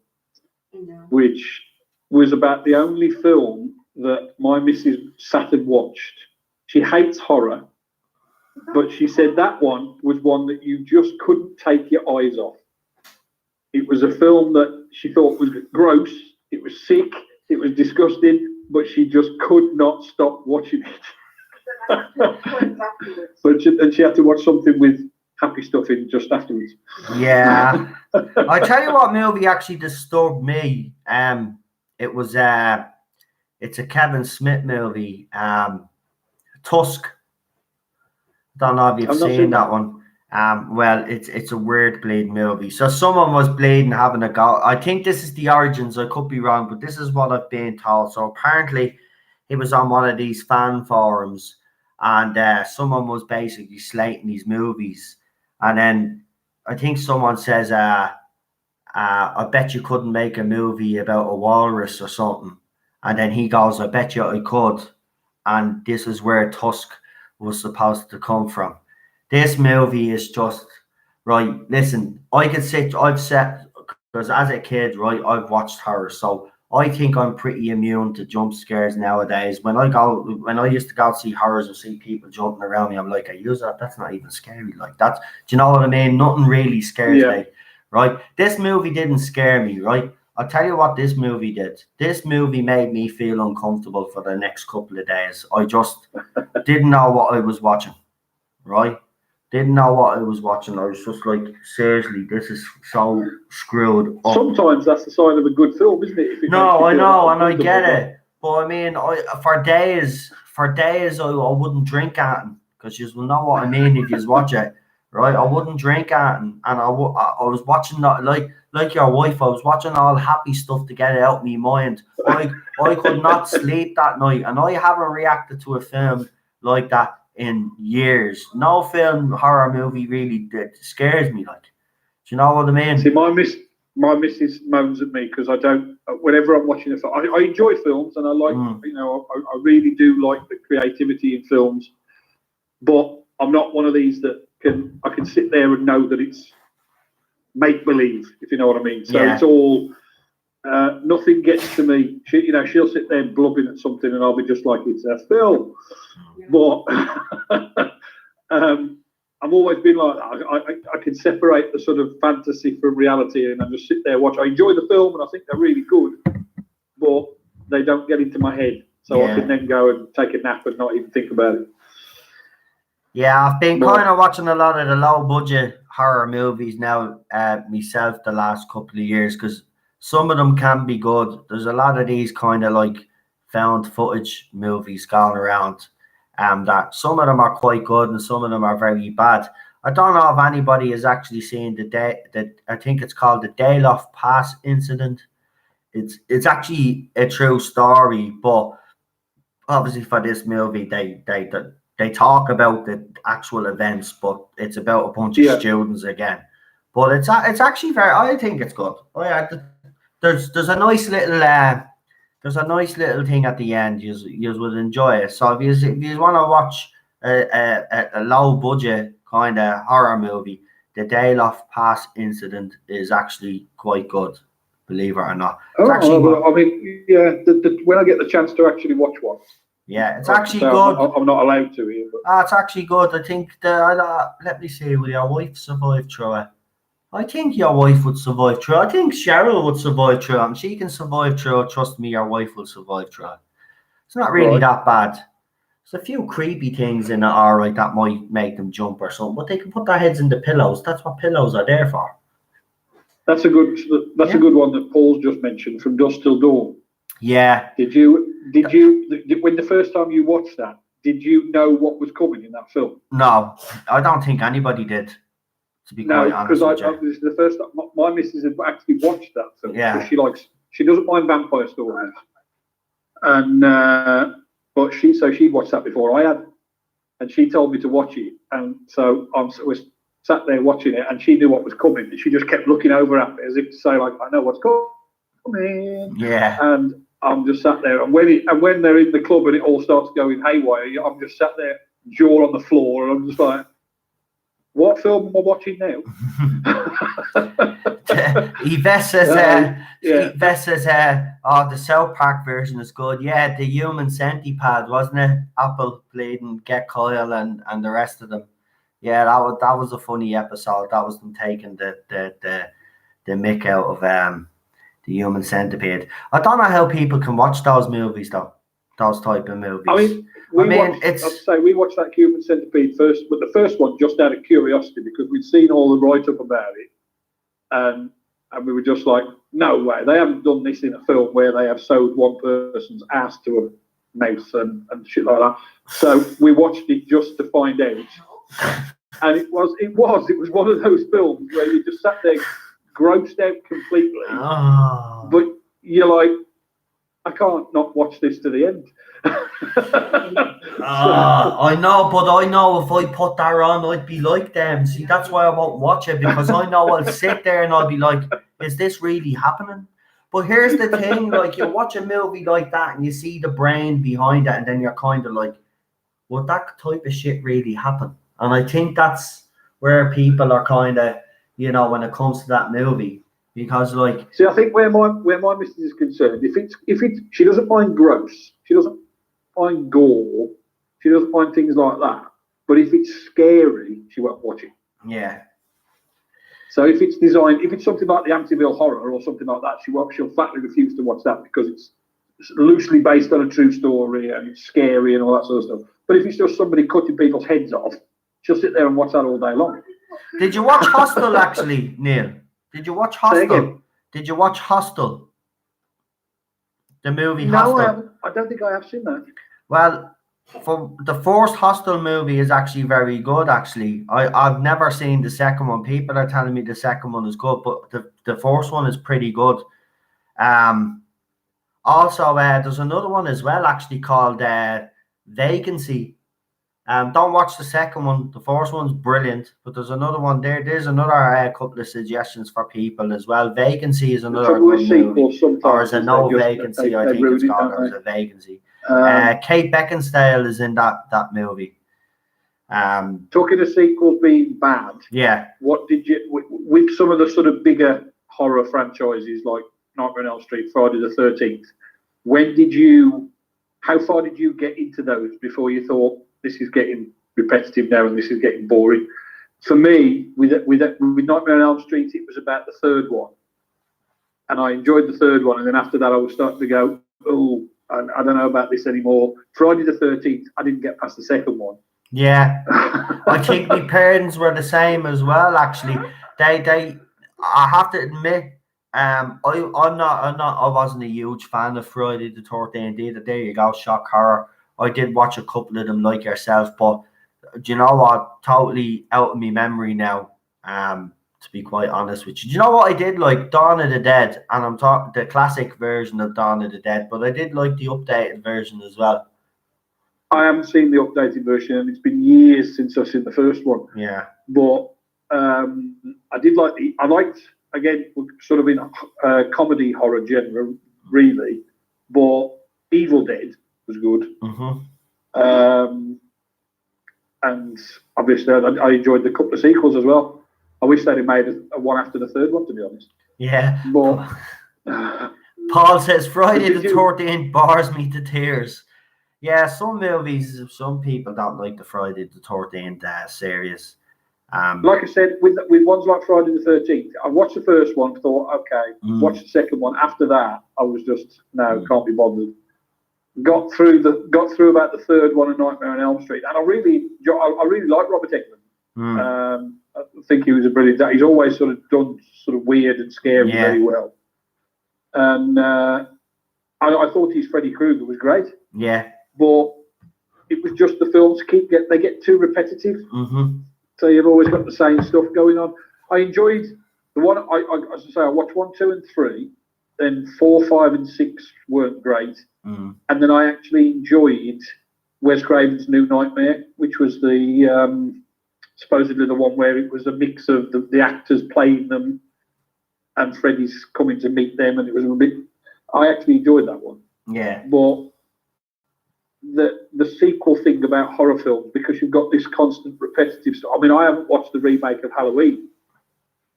which was about the only film that my missus sat and watched. She hates horror, but she said that one was one that you just couldn't take your eyes off. It was a film that she thought was gross, it was sick, it was disgusting, but she just could not stop watching it. But she had to watch something with happy stuff in just afterwards. Yeah. I tell you what movie actually disturbed me. It was it's a Kevin Smith movie. Tusk. Don't know if you've seen that one. Well, it's a weird bleed movie. So someone was bleeding, having a go. I think this is the origins. I could be wrong, but this is what I've been told. So apparently, he was on one of these fan forums, and someone was basically slating these movies. And then I think someone says, "I bet you couldn't make a movie about a walrus or something." And then he goes, "I bet you I could." And this is where Tusk was supposed to come from. This movie is just right. Listen, I've said, because as a kid, right, I've watched horror, so I think I'm pretty immune to jump scares nowadays. When I used to go see horrors and see people jumping around me, I'm like, that's not even scary. Like that's, do you know what I mean? Nothing really scares me, right? This movie didn't scare me, right? I'll tell you what this movie did. This movie made me feel uncomfortable for the next couple of days. I just didn't know what I was watching, right? Didn't know what I was watching. I was just like, seriously, this is so screwed up. Sometimes that's the sign of a good film, isn't it? No, I know, and I get it. But I mean, for days, I wouldn't drink at it, because you will know what I mean if you watch it, right? I wouldn't drink at it, and I was watching that like your wife. I was watching all happy stuff to get it out of my mind. I could not sleep that night, and I haven't reacted to a film like that in years. No film, horror movie really scares me. Like, do you know what I mean? See, my missus moans at me because I don't. Whenever I'm watching a film, I enjoy films and I like, I really do like the creativity in films. But I'm not one of these that I can sit there and know that it's make believe, if you know what I mean. So it's all nothing gets to me. She'll sit there blubbing at something, and I'll be just like, it's a film. But I've always been like that. I can separate the sort of fantasy from reality, and I just sit there watch. I enjoy the film, and I think they're really good, but they don't get into my head, so I can then go and take a nap and not even think about it. Yeah, I've been kind of watching a lot of the low budget horror movies now myself the last couple of years, because some of them can be good. There's a lot of these kind of like found footage movies going around, that some of them are quite good and some of them are very bad. I don't know if anybody has actually seen I think it's called the Dayloff Pass incident. It's actually a true story, but obviously for this movie they talk about the actual events, but it's about a bunch of students again. But it's actually I think it's good. There's a nice little thing at the end. You would enjoy it. So if you want to watch a low budget kind of horror movie, the Dayloff Pass incident is actually quite good, believe it or not. When I get the chance to actually watch one. Yeah, it's actually good. I'm not allowed to here, but it's actually good. I think let me see, will your wife survive through it? I think your wife would survive through it. I think Cheryl would survive through it, and she can survive through it. Trust me, your wife will survive through it. It's not really that bad. There's a few creepy things in it, all right, that might make them jump or something, but they can put their heads in the pillows. That's what pillows are there for. That's a good. That's Yeah. a good one that Paul's just mentioned. From Dusk Till Dawn. Yeah. Did you when the first time you watched that? Did you know what was coming in that film? No, I don't think anybody did, to be No, quite honest because with you. this is the first time my missus had actually watched that film. Yeah. Because she doesn't mind vampire stories, and but she'd watched that before I had, and she told me to watch it, and so I was sat there watching it, and she knew what was coming, and she just kept looking over at me as if to say, like, I know what's coming. Yeah. And I'm just sat there, and when they're in the club and it all starts going haywire, I'm just sat there, jaw on the floor, and I'm just like, what film am I watching now? Yves says, oh, the South Park version is good. Yeah, the Human Centipede, wasn't it? Apple, Bladen, Get Kyle, and the rest of them. Yeah, that was a funny episode. That was them taking the mick out of the Human Centipede. I don't know how people can watch those movies though. Those type of movies. We watched that Human Centipede first, but the first one just out of curiosity because we'd seen all the write up about it, and we were just like, no way, they haven't done this in a film where they have sewed one person's ass to a mouth and shit like that. So we watched it just to find out, and it was one of those films where you just sat there grossed out completely, but you're like, I can't not watch this to the end. I know, but I know if I put that on, I'd be like them. See, that's why I won't watch it, because I know I'll sit there and I'll be like, is this really happening? But here's the thing, like, you watch a movie like that and you see the brain behind it, and then you're kind of like, would that type of shit really happen? And I think that's where people are kind of, when it comes to that movie. Because, like, see, I think where my missus is concerned, if it's she doesn't mind gross, she doesn't mind gore, she doesn't mind things like that. But if it's scary, she won't watch it. Yeah. So if it's designed, if it's something like the Amityville Horror or something like that, she'll flatly refuse to watch that because it's loosely based on a true story and it's scary and all that sort of stuff. But if it's just somebody cutting people's heads off, she'll sit there and watch that all day long. Did you watch Hostel, actually, Neil? Did you watch Hostel? Did you watch Hostel? The movie Hostel? No, I haven't. I don't think I have seen that. Well, for the first Hostel movie is actually very good, actually. I've never seen the second one. People are telling me the second one is good, but the first one is pretty good. Also, there's another one as well, actually, called Vacancy. Don't watch the second one. The first one's brilliant, but there's another one there. There's another couple of suggestions for people as well. Vacancy is another good movie. Or is it No Vacancy? I think it's called, or is it Vacancy? Kate Beckinsale is in that movie. Talking of sequels being bad, yeah. What did you with some of the sort of bigger horror franchises like Nightmare on Elm Street, Friday the 13th? How far did you get into those before you thought, this is getting repetitive now and this is getting boring? For me, with Nightmare on Elm Street, it was about the third one. And I enjoyed the third one. And then after that, I was starting to go, oh, I don't know about this anymore. Friday the 13th, I didn't get past the second one. Yeah. I think my parents were the same as well, actually. I have to admit, I wasn't a huge fan of Friday the 13th either. There you go, shock horror. I did watch a couple of them like yourself, but do you know what? Totally out of my memory now, to be quite honest with you. Do you know what I did like? Dawn of the Dead, and I'm talking the classic version of Dawn of the Dead, but I did like the updated version as well. I haven't seen the updated version, and it's been years since I've seen the first one. Yeah. But I liked, again, sort of in comedy horror genre, really, but Evil Dead was good. Mm-hmm. And obviously I enjoyed the couple of sequels as well. I wish they'd have made a one after the third one, to be honest. Yeah. But Paul says Friday the 13th bars me to tears. Yeah, some movies, some people don't like the Friday the 13th series. Like I said, with ones like Friday the 13th, I watched the first one, thought, okay, watch the second one. After that, I was just, no, can't be bothered. got through about the third one, A Nightmare on Elm Street, and I really like Robert Englund. I think he was a brilliant. He's always sort of done sort of weird and scary very well, and I thought his Freddy Krueger was great. Yeah, but it was just the films they get too repetitive. Mm-hmm. So you've always got the same stuff going on. I enjoyed the one. As I say, I watched 1, 2, and 3. Then 4, 5, and 6 weren't great, and then I actually enjoyed Wes Craven's New Nightmare, which was the supposedly the one where it was a mix of the actors playing them and Freddy's coming to meet them, and it was a bit. I actually enjoyed that one. Yeah, but the sequel thing about horror films, because you've got this constant repetitive stuff. I mean, I haven't watched the remake of Halloween,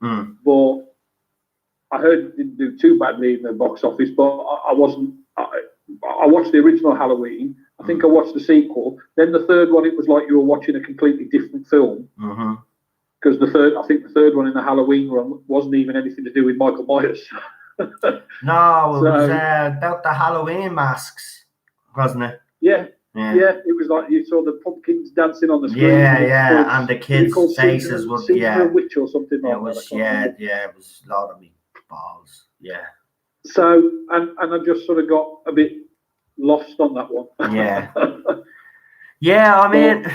but I heard it didn't do too badly in the box office. But I wasn't. I watched the original Halloween. I think I watched the sequel. Then the third one, it was like you were watching a completely different film. Because I think the third one in the Halloween run wasn't even anything to do with Michael Myers. No, it was about the Halloween masks, wasn't it? Yeah, it was like you saw the pumpkins dancing on the screen. Yeah, and the kids' faces were a witch or something like it was, that. it was a lot of me balls. Yeah. So and I just sort of got a bit lost on that one. Yeah. Yeah, I mean,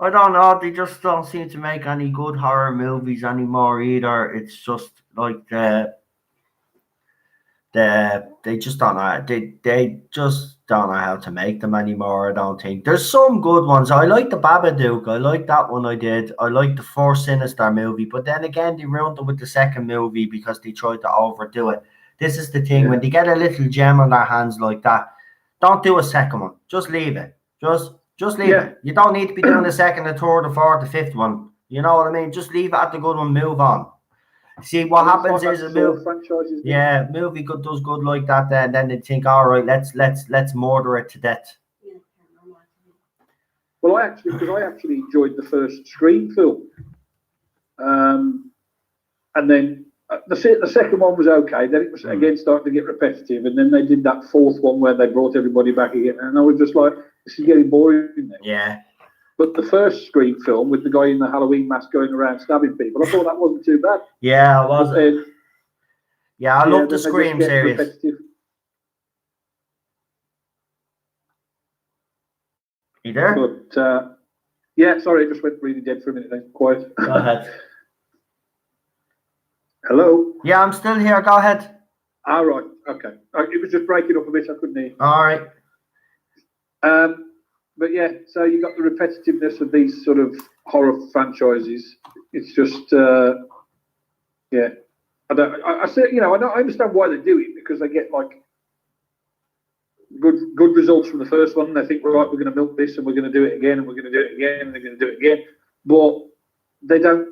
I don't know. They just don't seem to make any good horror movies anymore either. It's just like they just don't know. They just don't know how to make them anymore. I don't think there's some good ones. I like the Babadook. I like that one. I did. I like the Four Sinister movie, but then again, they ruined it with the second movie because they tried to overdo it. This is the thing when they get a little gem on their hands like that. Don't do a second one. Just leave it. Just leave it. You don't need to be doing the second, the third, the fourth, the fifth one. You know what I mean? Just leave it at the good one. Move on. See what happens is a movie. Movie does good like that. Then they think, all right, let's murder it to death. Well, I actually enjoyed the first Scream film, and then the second one was okay. Then it was again starting to get repetitive, and then they did that fourth one where they brought everybody back again, and I was just like, this is getting boring now. Yeah. But the first Scream film with the guy in the Halloween mask going around stabbing people, I thought that wasn't too bad. Yeah, it was. I love the Scream series. Repetitive. You there? But sorry, it just went really dead for a minute then. Quiet. Go ahead. Hello? Yeah, I'm still here. Go ahead. All right. Okay. It was just breaking up a bit. I couldn't hear. All right. But yeah, so you got the repetitiveness of these sort of horror franchises. It's just, I understand why they do it, because they get like good results from the first one, and they think, right, we're going to milk this, and we're going to do it again, and we're going to do it again, and they're going to do it again. But they don't.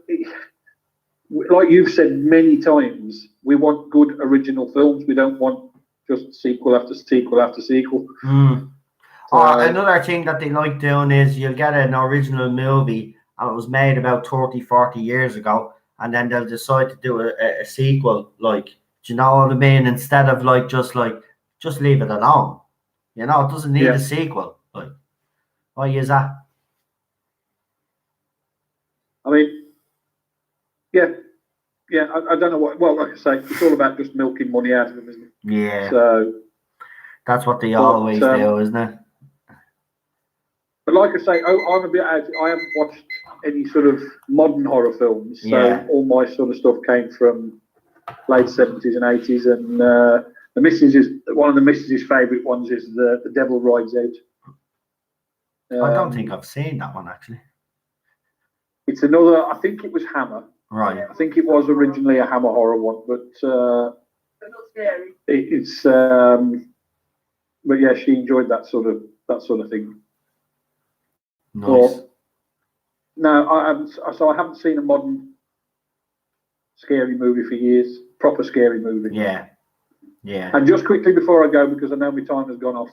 Like you've said many times, we want good original films. We don't want just sequel after sequel after sequel. Another thing that they like doing is you'll get an original movie and it was made about 30, 40 years ago, and then they'll decide to do a sequel. Like, do you know what I mean? Instead of just leave it alone. You know, it doesn't need a sequel. Like, why is that? I mean, I don't know what. Well, like I say, it's all about just milking money out of them, isn't it? Yeah. So that's what they always do, isn't it? But like I say, I'm a bit out. I haven't watched any sort of modern horror films, so all my sort of stuff came from late 70s and 80s. And one of the missus's favourite ones is the Devil Rides Out. I don't think I've seen that one actually. It's another. I think it was Hammer. Right. I think it was originally a Hammer horror one, but They're not scary. It's. But yeah, she enjoyed that sort of thing. Nice. But, no, I haven't. So I haven't seen a modern scary movie for years. Proper scary movie. Yeah. And just quickly before I go, because I know my time has gone off.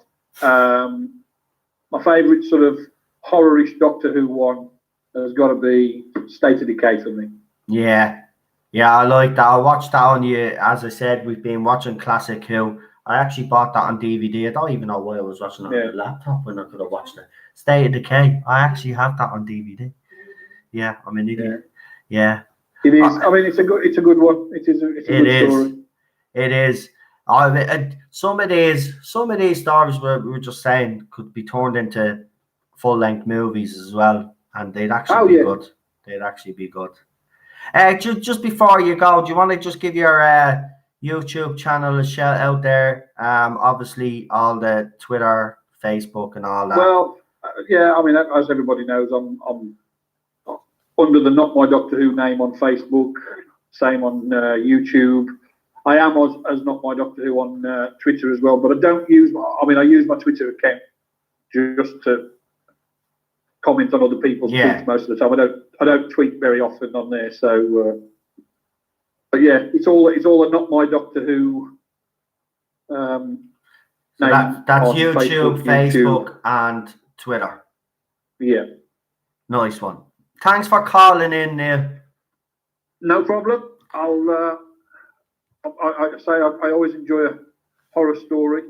My favourite sort of horror-ish Doctor Who one has got to be State of Decay for me. Yeah, I like that. I watched that on you. As I said, we've been watching Classic Who. I actually bought that on DVD. I don't even know why I was watching it on the laptop when I could have watched it. State of Decay. I actually have that on DVD. Yeah, I'm an idiot. Yeah. It is. I mean, it's a good one. It's a good story. It is. Some of these stories we were just saying could be turned into full-length movies as well, and they'd actually be good. They'd actually be good. Just before you go, do you want to just give your YouTube channel a shout out there? Obviously all the Twitter, Facebook, and all that. Well, yeah. I mean, as everybody knows, I'm under the Not My Doctor Who name on Facebook. Same on YouTube. I am as Not My Doctor Who on Twitter as well, but I don't use. I use my Twitter account just to comment on other people's tweets most of the time. I don't tweet very often on there. So, but yeah, it's all a Not My Doctor Who. So that's YouTube, Facebook, and Twitter. Yeah, nice one. Thanks for calling in, Neil. No problem. I always enjoy a horror story.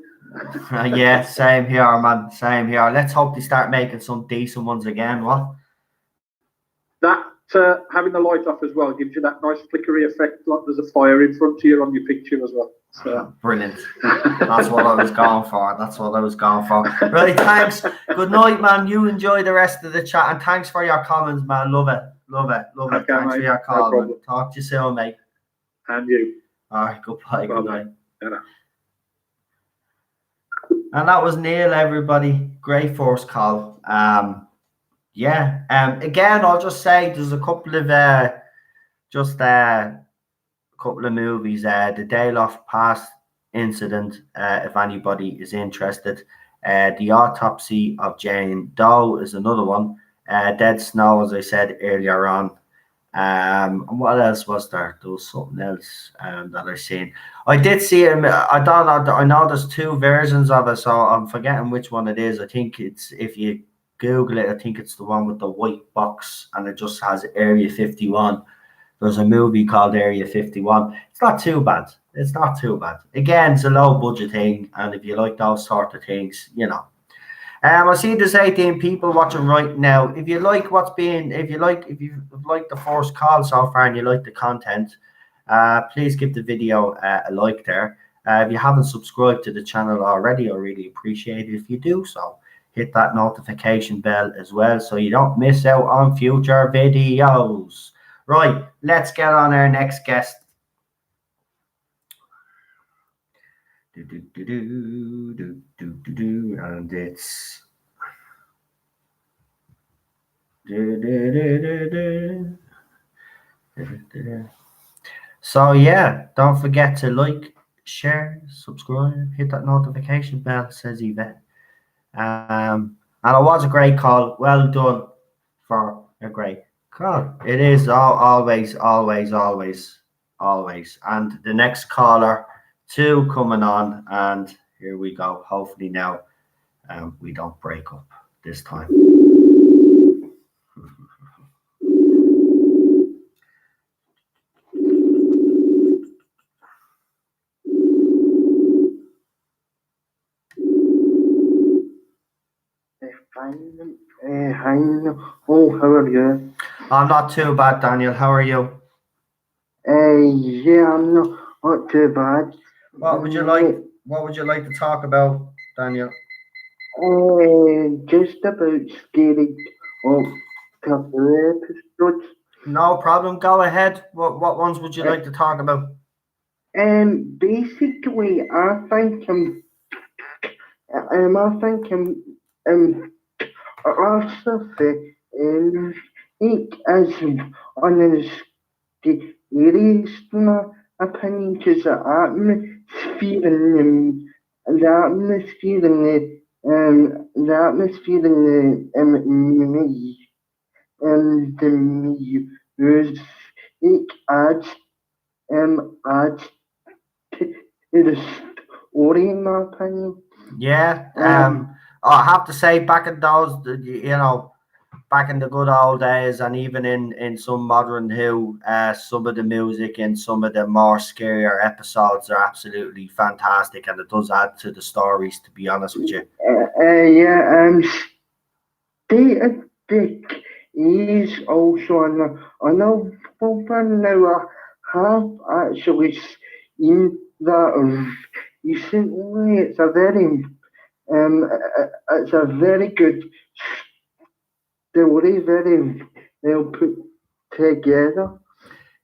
Yeah, same here, man. Same here. Let's hope they start making some decent ones again. What? That having the light off as well gives you that nice flickery effect, like there's a fire in front of you on your picture as well. So. Brilliant. That's what I was going for. Right, thanks. Good night, man. You enjoy the rest of the chat, and thanks for your comments, man. Love it. Okay, thanks mate. For your call. No talk to you soon, mate. And you. All right, goodbye. Good night. Yeah. And that was Neil, everybody. Great first call. Again, I'll just say there's a couple of movies. The Dayloff Pass incident, if anybody is interested. The Autopsy of Jane Doe is another one. Dead Snow, as I said earlier on. And what else was there? There was something else that I seen. I did see him. I don't know. I know there's two versions of it, so I'm forgetting which one it is. I think it's, if you Google it, I think it's the one with the white box and it just has Area 51. There's a movie called Area 51. It's not too bad. Again, it's a low budget thing, and if you like those sort of things, you know. I see there's 18 people watching right now. If you like if you've liked the first call so far and you like the content, please give the video a like there. If you haven't subscribed to the channel already, I really appreciate it if you do so. Hit that notification bell as well so you don't miss out on future videos. Right, let's get on our next guest. And it's so yeah, don't forget to like, share, subscribe, hit that notification bell, says Yvette. And it was a great call. Well done for a great call. It is always. And the next caller 2 coming on, and here we go. Hopefully now we don't break up this time. Hi. Oh, how are you? I'm not too bad, Daniel. How are you? Yeah, I'm not too bad. What would you like to talk about, Daniel? Just about scary couple episodes. No problem. Go ahead. What ones would you like to talk about? Basically, I think philosophy as on the scariest opinion, because the atmosphere in the music adds to the story, in my opinion. Yeah. I have to say, back in those, back in the good old days, and even in some modern Who, some of the music in some of the more scarier episodes are absolutely fantastic, and it does add to the stories, to be honest with you. State of Dick is also on a one now. I have actually seen that recently. It's a very good story, very well put together.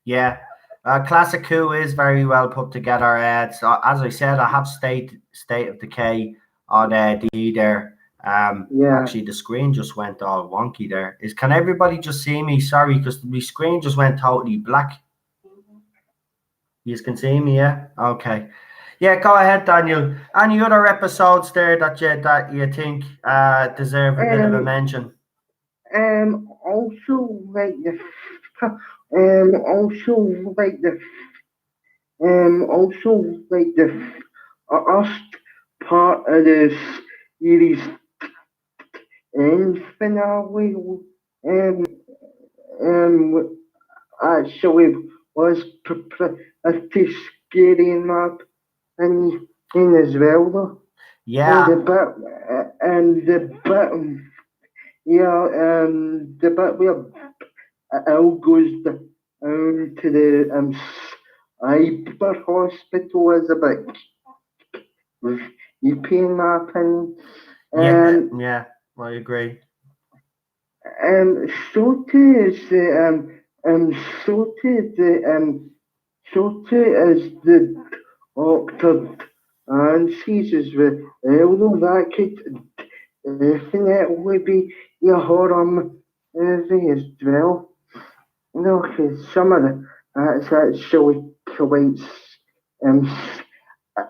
Yeah, Classic Who is very well put together. So as I said, I have State of Decay on DVD there. Yeah. Actually, the screen just went all wonky there. Can everybody just see me? Sorry, because my screen just went totally black. You can see me, yeah? Okay. Yeah, go ahead, Daniel. Any other episodes there that you think deserve a bit of a mention? Also like also like the first part of the series and finale. Um, actually was pretty scary in my opinion as well though. Yeah. And the bit the bit where Al goes down to the cyber hospital is a bit creepy in my opinion. Yeah, I agree. So too is so too so too is the doctor and sees as well. Although that could definitely be your horror movie as well. No, because some of the that's actually quite um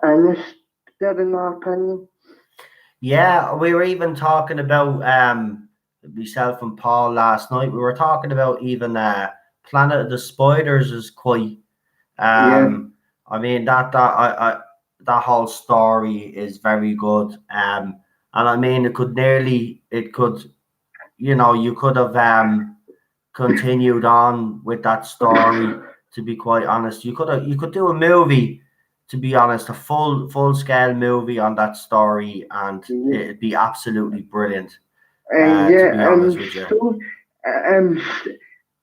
sinister in my opinion. Yeah, we were even talking about myself and Paul last night. We were talking about even Planet of the Spiders is quite I mean that whole story is very good. And I mean you could you could have continued on with that story, to be quite honest. You could do a movie, to be honest, a full scale movie on that story, and it'd be absolutely brilliant. And To be honest with you. so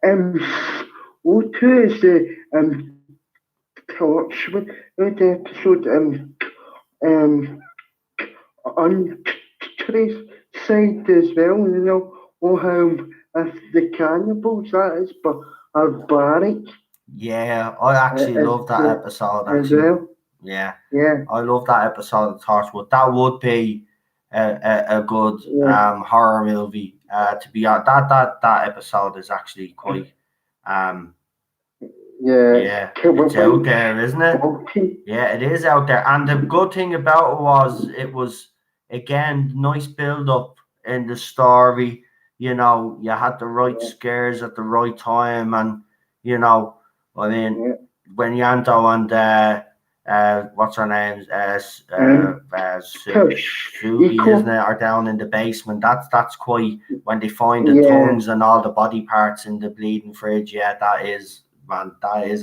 um what is the torch with the episode um on Trace side as well, or how if the cannibals that is but are barbaric Yeah, I actually love that episode as actually. well. Yeah. Yeah. I love that episode of Torchwood. That would be a good horror movie. To be honest, that episode is actually quite it's out there, isn't it? Yeah, it is out there. And the good thing about it was again nice build up in the story. You had the right scares at the right time, and I mean when Yanto and what's her name? Sugi, isn't it? Are down in the basement. That's quite when they find the tongues and all the body parts in the bleeding fridge. Yeah, that is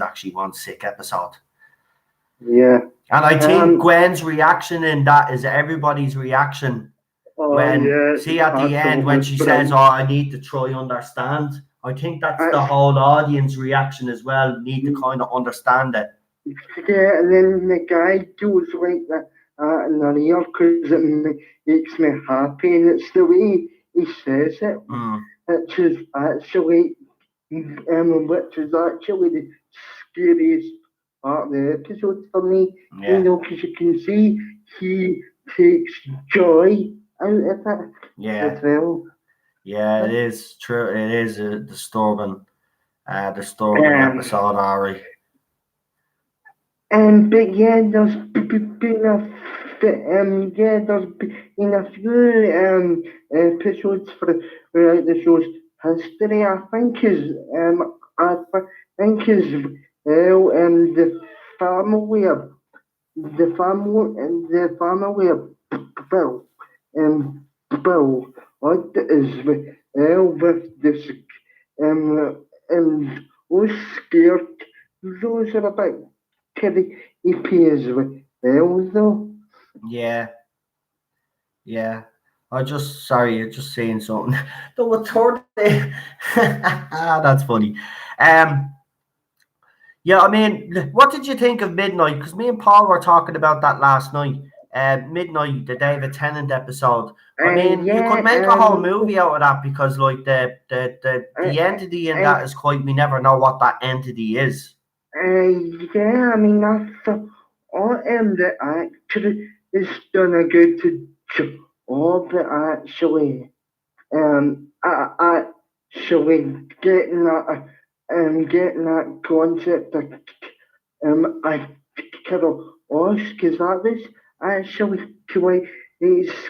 actually one sick episode. Yeah. And I think Gwen's reaction in that is everybody's reaction. See at the end when she says, "Oh, I need to try understand." I think that's the whole audience reaction as well. Need to kind of understand it. Yeah, and then the guy goes like that in the ear because it makes me happy, and it's the way he says it, which is actually the scariest part of the episode for me. Because you can see he takes joy out of it. Yeah. As well. Yeah, it is true. It is a disturbing episode, Ari. But yeah, there's been a few episodes throughout the show's history. I think is well, the family of Bill Bill what is with this and was scared. Those are a bit creepy as well, though. Yeah, yeah. Sorry, you're just saying something. The third day. That's funny. Um, yeah, I mean, what did you think of Midnight? Because me and Paul were talking about that last night. Midnight, the David Tennant episode. I mean, you could Yeah, make a whole movie out of that because, like, the entity in that is quite. We never know what that entity is. yeah, I mean, that's the the actor has done a good job at actually, actually getting that concept I kind of lost because that was actually quite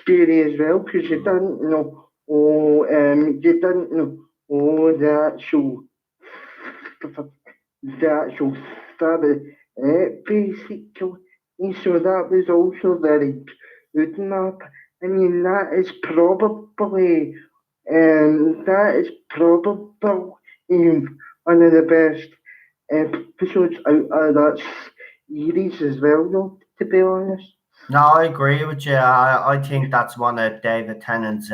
scary as well because you didn't know, you didn't know, the actual story, basically. So that was also very good enough. I mean, that is probably one of the best episodes out of that series as well, though, to be honest. No, I agree with you. I think that's one of David Tennant's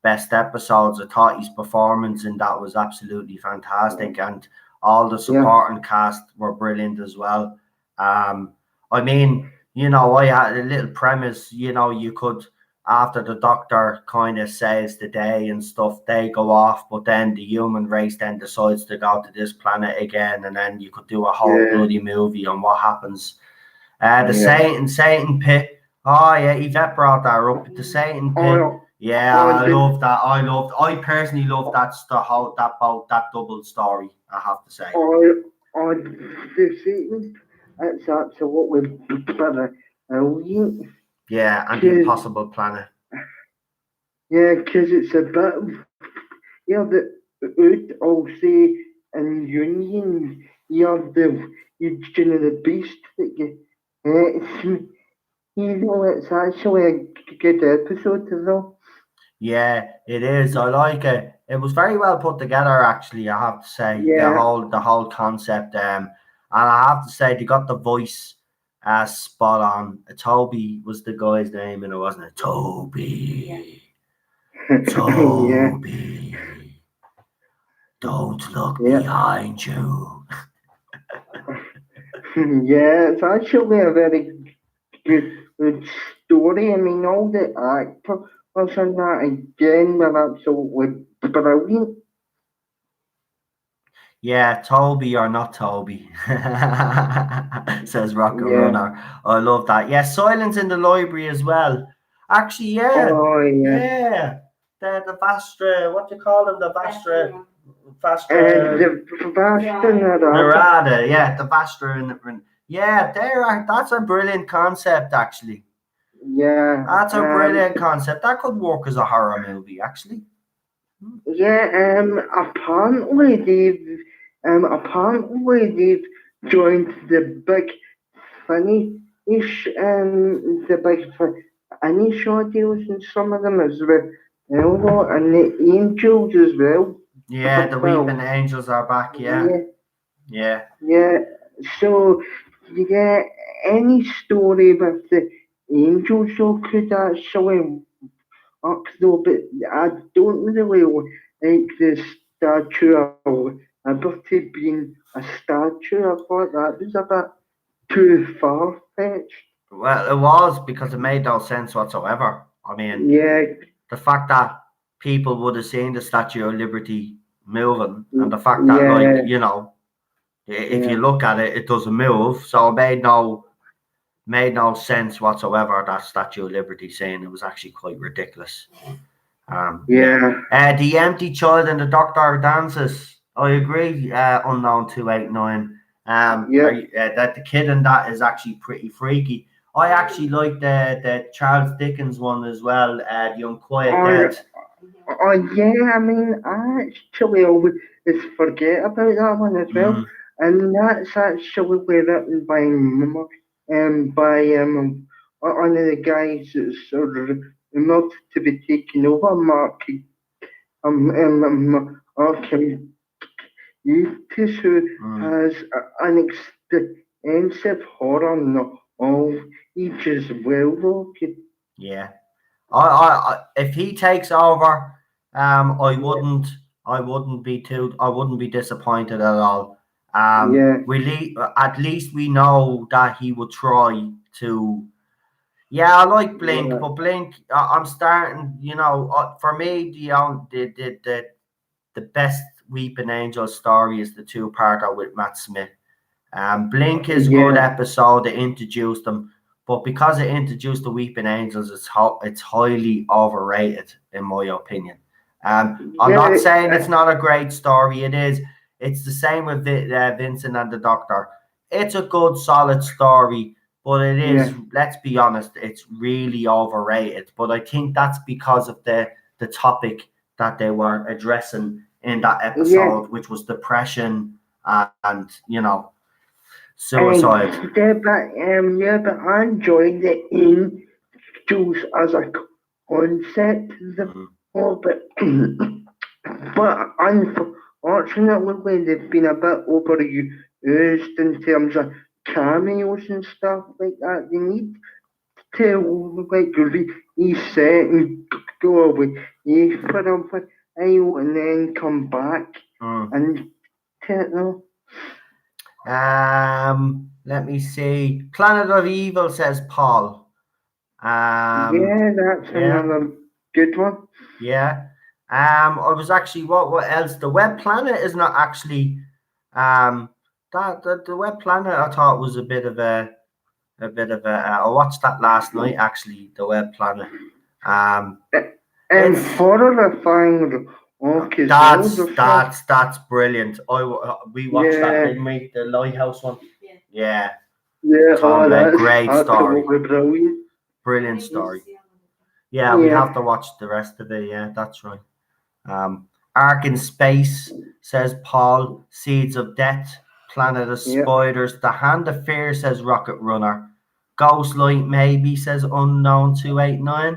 best episodes. I thought his performance in that was absolutely fantastic, and all the Yeah, supporting cast were brilliant as well. I mean, I had a little premise. You could, after the Doctor kind of saves the day and stuff, they go off, but then the human race then decides to go to this planet again, and then you could do a whole yeah, bloody movie on what happens. The yeah. Satan pit. Oh yeah, Yvette brought that up. The Satan pit. Oh, Yeah, oh, I love that. I personally love that whole that double story. I have to say. the Satan, it's absolutely brilliant. Yeah, and the Cause, Impossible Planet. yeah, because it's a bit of, the out, I'll say, in Union, the beast that it's, it's actually a good episode, though. Yeah, it is. I like it. It was very well put together, actually. I have to say Yeah, the whole concept. And I have to say they got the voice spot on. Toby was the guy's name, and it wasn't it. Toby. yeah, Toby, don't look yeah. behind you. Yeah, it's actually a very good story. I mean, all the actors in that again were absolutely brilliant. Yeah, Toby or not Toby, says Rocket Yeah. Runner. I love that. Yeah, Silence in the Library as well. Actually, yeah, Oh, yeah. yeah. The Vastra, what do you call them? The Vastra And the Bastion Narada. Narada. Yeah, the Vastra yeah, that's a brilliant concept, actually. Yeah. That's a brilliant concept. That could work as a horror movie, actually. Yeah. Apparently they've joined the big funny ish the big funny show deals and some of them as well, and the angels as well. Yeah, the Weeping Well, Angels are back. Yeah, yeah, yeah, yeah. So yeah, any story with the angel show could actually work though, but I don't really like the statue of liberty being a statue. I thought that was a bit too far fetched. well, it was because it made no sense whatsoever. I mean, Yeah, the fact that people would have seen the Statue of Liberty moving, and the fact that, like, yeah, if yeah, you look at it, it doesn't move. So it made no sense whatsoever. That Statue of Liberty saying it was actually quite ridiculous. Yeah. yeah, The Empty Child and the Doctor Dances. I agree. Unknown 289. yeah. That the kid in that is actually pretty freaky. I actually like the Charles Dickens one as well. The Unquiet Oh, Dead. yeah. I mean, I actually always forget about that one as well, Mm, and that's actually written by one of the guys that's sort of enough to be taken over, Mark Okay, this has an extensive horror knowledge as well, okay. Yeah. If he takes over, I wouldn't be disappointed at all. Yeah, At least we know that he would try to. Yeah, I like Blink, yeah, but Blink, I'm starting. For me, the best Weeping Angel story is the two-parter with Matt Smith. Blink is a good yeah, episode. It introduced them, but because it introduced the Weeping Angels, it's highly overrated in my opinion. I'm not yeah, saying it's not a great story. It is. It's the same with Vincent and the Doctor. It's a good, solid story, but it is. yeah, Let's be honest. It's really overrated. But I think that's because of the topic that they were addressing in that yeah. episode, which was depression and And suicide. but I enjoyed the Angels as a concept, Mm. but but unfortunately they've been a bit overused in terms of cameos and stuff like that. They need to like reset and go away for a while and then come back Mm. and you know, Let me see. Planet of Evil says Paul. yeah, that's Yeah, another good one. yeah. I was actually what else? The Web Planet is not actually that the Web Planet I thought was a bit of a. I watched that last night actually. The Web Planet. Um, And it's horrifying as well. that's The first, that's that's brilliant. We watched that, yeah, didn't we? The Lighthouse one. Yeah, yeah, Tom Blake, that's great story, absolutely brilliant. brilliant story. Yeah, we have Yeah, to watch the rest of it. Yeah, that's right. Ark in Space says Paul. Seeds of Death. Planet of yeah. Spiders. The Hand of Fear says Rocket Runner. Ghostlight maybe says Unknown 289.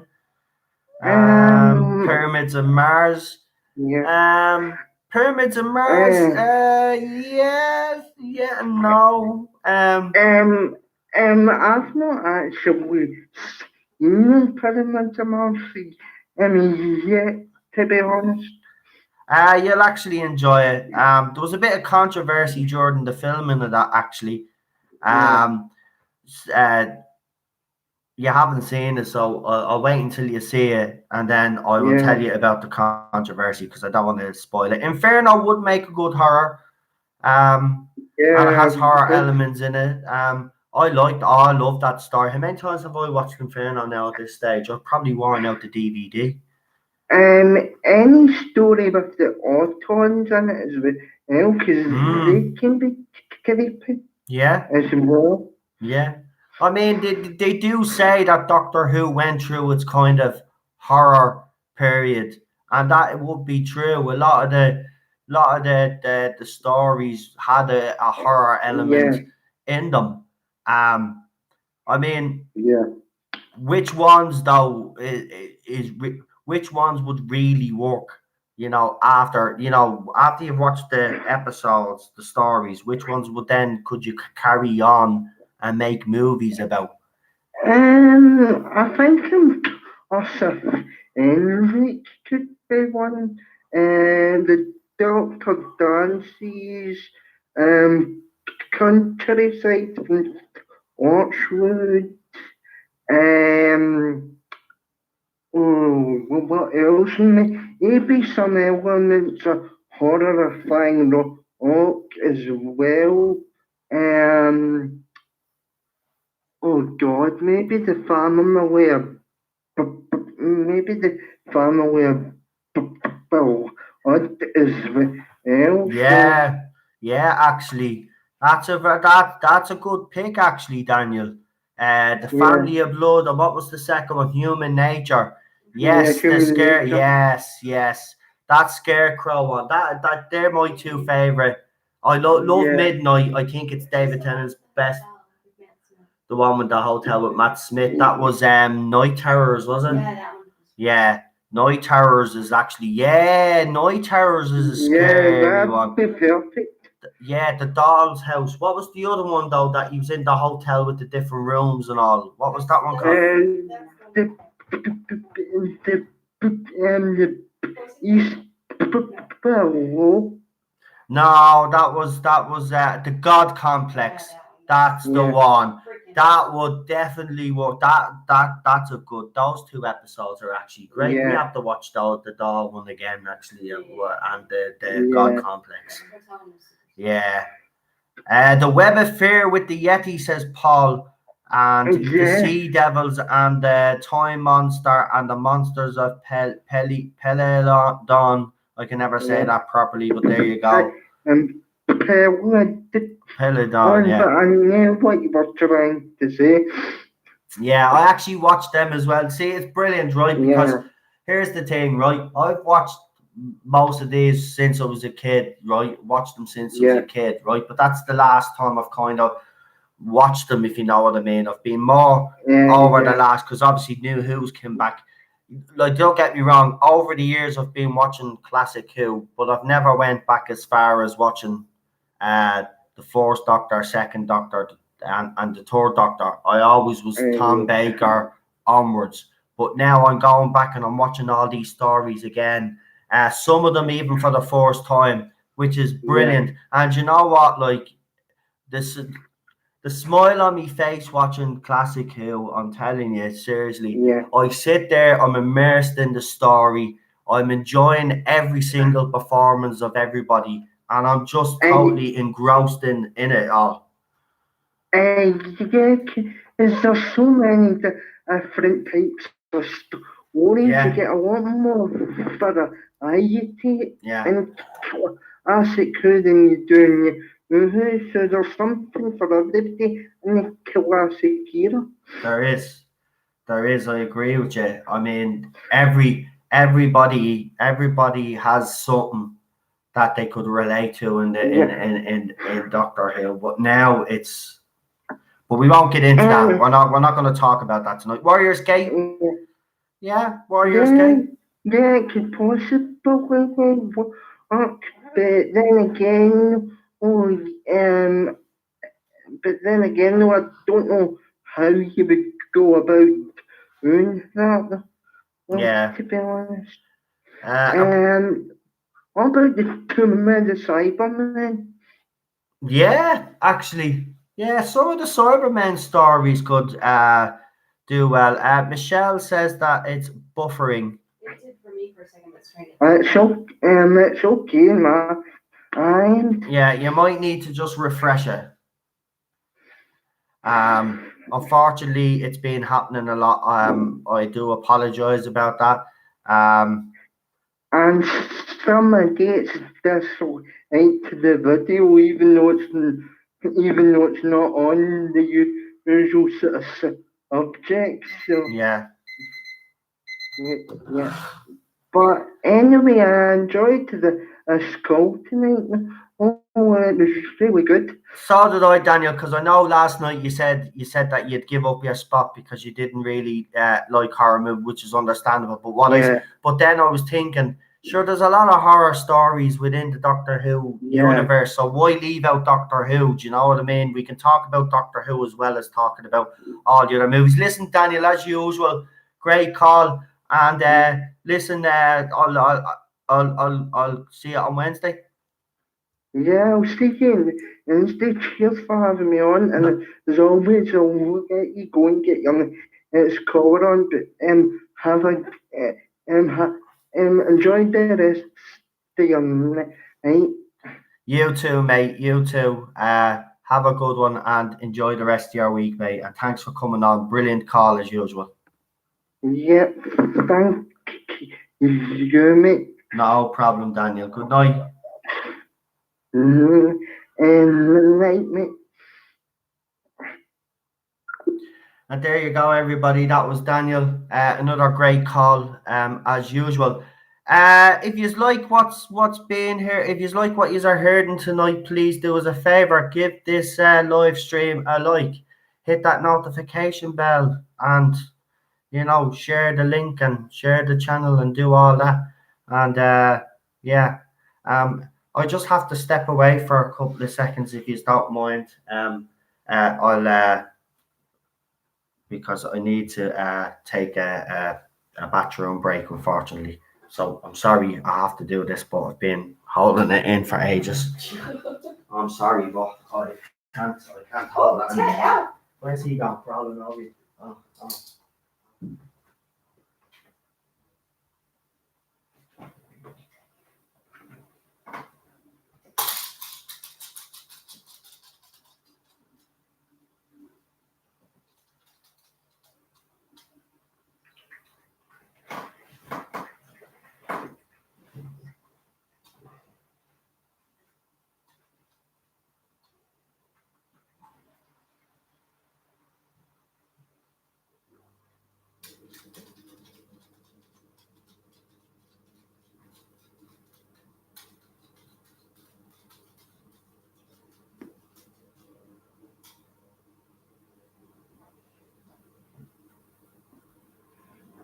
Um, Pyramids of Mars. yeah. Pyramids of Mars. Uh, Yeah, yeah, no. I've not actually seen Pyramids of Mercy, yet, to be honest. You'll actually enjoy it. There was a bit of controversy during the filming of that. Actually, Yeah, um, uh, you haven't seen it, so I'll wait until you see it, and then I will yeah, tell you about the controversy because I don't want to spoil it. Inferno would make a good horror. And it yeah, has horror good. elements in it. I love that story. How many times have I watched Inferno now at this stage? I've probably worn out the DVD. Any story with the autons in it as well, because they Mm, can be creepy yeah, as well. yeah. I mean, they do say that Doctor Who went through its kind of horror period, and that it would be true. A lot of the stories had a horror element Yeah, in them. Um, I mean, yeah. which ones though which ones would really work, after you've watched the episodes, the stories, which ones would then could you carry on and make movies about? I think also Enric could be one. And the Dr. Dancy's um, countryside from Orchwood. Um, what else? Maybe some elements of horrifying rock as well. Um, oh God, maybe the family of maybe the family of Bill Hunt as well. So Yeah, yeah, actually, that's a good pick, actually, Daniel. The yeah, Family of Blood, and what was the second one? Human Nature. yeah, Yes, the human scare. nature. Yes, yes, that Scarecrow one. That they're my two favorite. I love Yeah, Midnight. I think it's David Tennant's best. The one with the hotel with Matt Smith. That was Night Terrors, was it? Yeah, Night Terrors is actually, Night Terrors is a scary one. that'd be perfect. Yeah, the Doll's House. What was the other one though that he was in the hotel with the different rooms and all? What was that one called? The East Barrow. No, that was the God Complex. That's the Yeah. one. That would definitely work. That's a good. Those two episodes are actually great. We Yeah. have to watch the doll one again actually, and the Yeah. God Complex. Yeah. The Web of Fear with the Yeti, says Paul, and the Yeah. Sea Devils and the Time Monster and the Monsters of Peladon. I can never say Yeah. that properly, but there you go. Peladon, Peladon, yeah. I know what you were trying to say. Yeah, I actually watched them as well. See, it's brilliant, right? Because Yeah. here's the thing, right? I've watched most of these since I was a kid, right? Watched them since I was a kid, right? But that's the last time I've kind of watched them, if you know what I mean. I've been more over the last, because obviously New Who's came back. Like, don't get me wrong, over the years I've been watching classic Who, but I've never went back as far as watching the first Doctor, second Doctor, and the third Doctor. I always was Tom Baker onwards, but now I'm going back and I'm watching all these stories again. Some of them even for the first time, which is brilliant. And you know what? Like, this, the smile on my face watching classic Who, I'm telling you, seriously. I sit there, I'm immersed in the story. I'm enjoying every single performance of everybody, and I'm just totally engrossed in it all. There's so many different types of stories. You get a lot more variety in classic Who than you do in Who. So there's something for everybody in the classic era. There is. I agree with you. I mean, everybody has something that they could relate to in Doctor Who. But now but we won't get into that. We're not going to talk about that tonight. Warriors Gate. Yeah, Warriors Gate. Yeah, it could possibly work, but then again, though, I don't know how you would go about doing that. To be honest. What about the Tournament of Cybermen? Yeah, actually. Yeah, some of the Cybermen stories could do well. Michelle says that it's buffering. It did for me for a second, but It's okay, man. Yeah, you might need to just refresh it. Unfortunately, it's been happening a lot. I do apologize about that. And someone gets this into the video, even though it's not on the usual sort of subjects. So yeah. But anyway, I enjoyed the skull tonight. It was really good. So did I, Daniel, because I know last night you said that you'd give up your spot because you didn't really like horror movies, which is understandable. But but then I was thinking, sure, there's a lot of horror stories within the Doctor Who universe, so why leave out Doctor Who? Do you know what I mean? We can talk about Doctor Who as well as talking about all the other movies. Listen, Daniel, as usual, great call, and listen, I'll see you on Wednesday. Yeah, I'll see you Wednesday. Cheers for having me on, and as always, I'll get you go and get your collar on, but have a enjoy the rest of your night. You too, mate. You too. Have a good one and enjoy the rest of your week, mate. And thanks for coming on. Brilliant call as usual. Yep. Thank you, mate. No problem, Daniel. Good night. Night, mate. And there you go, everybody. That was Daniel. Another great call, as usual. If you like what's been here, if you like what you are hearing tonight, please do us a favor, give this live stream a like, hit that notification bell, and share the link and share the channel and do all that. And yeah, I just have to step away for a couple of seconds if you don't mind. I'll because I need to take a bathroom break, unfortunately. So I'm sorry I have to do this, but I've been holding it in for ages. I'm sorry, but I can't hold that anymore. Where's he gone? Crawling over you. Oh.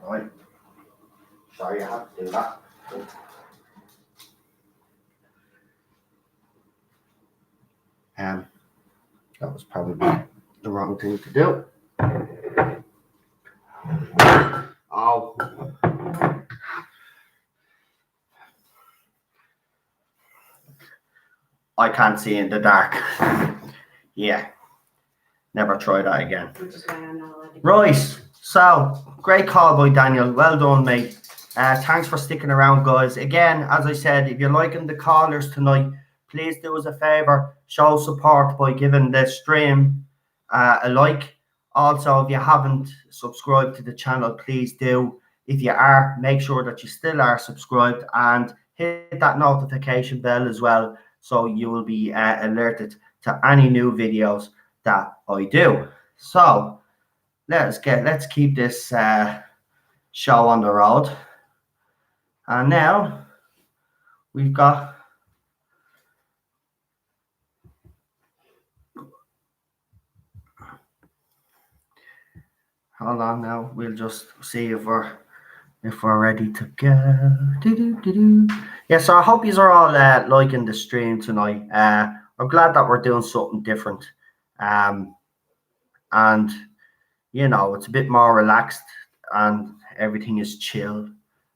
Right. Sorry I have to do that. That was probably the wrong thing to do. Oh. I can't see in the dark. Yeah. Never try that again. Which is why I'm not allowed to. Right. So, great call by Daniel. Well done, mate. Thanks for sticking around, guys. Again, as I said, if you're liking the callers tonight, please do us a favor, show support by giving the stream a like. Also, if you haven't subscribed to the channel, please do. If you are, make sure that you still are subscribed and hit that notification bell as well, so you will be alerted to any new videos that I do. So let's keep this show on the road. And now we've got hold on now, we'll just see if we're ready to go. Yeah, so I hope you are all liking the stream tonight. I'm glad that we're doing something different. And it's a bit more relaxed and everything is chill.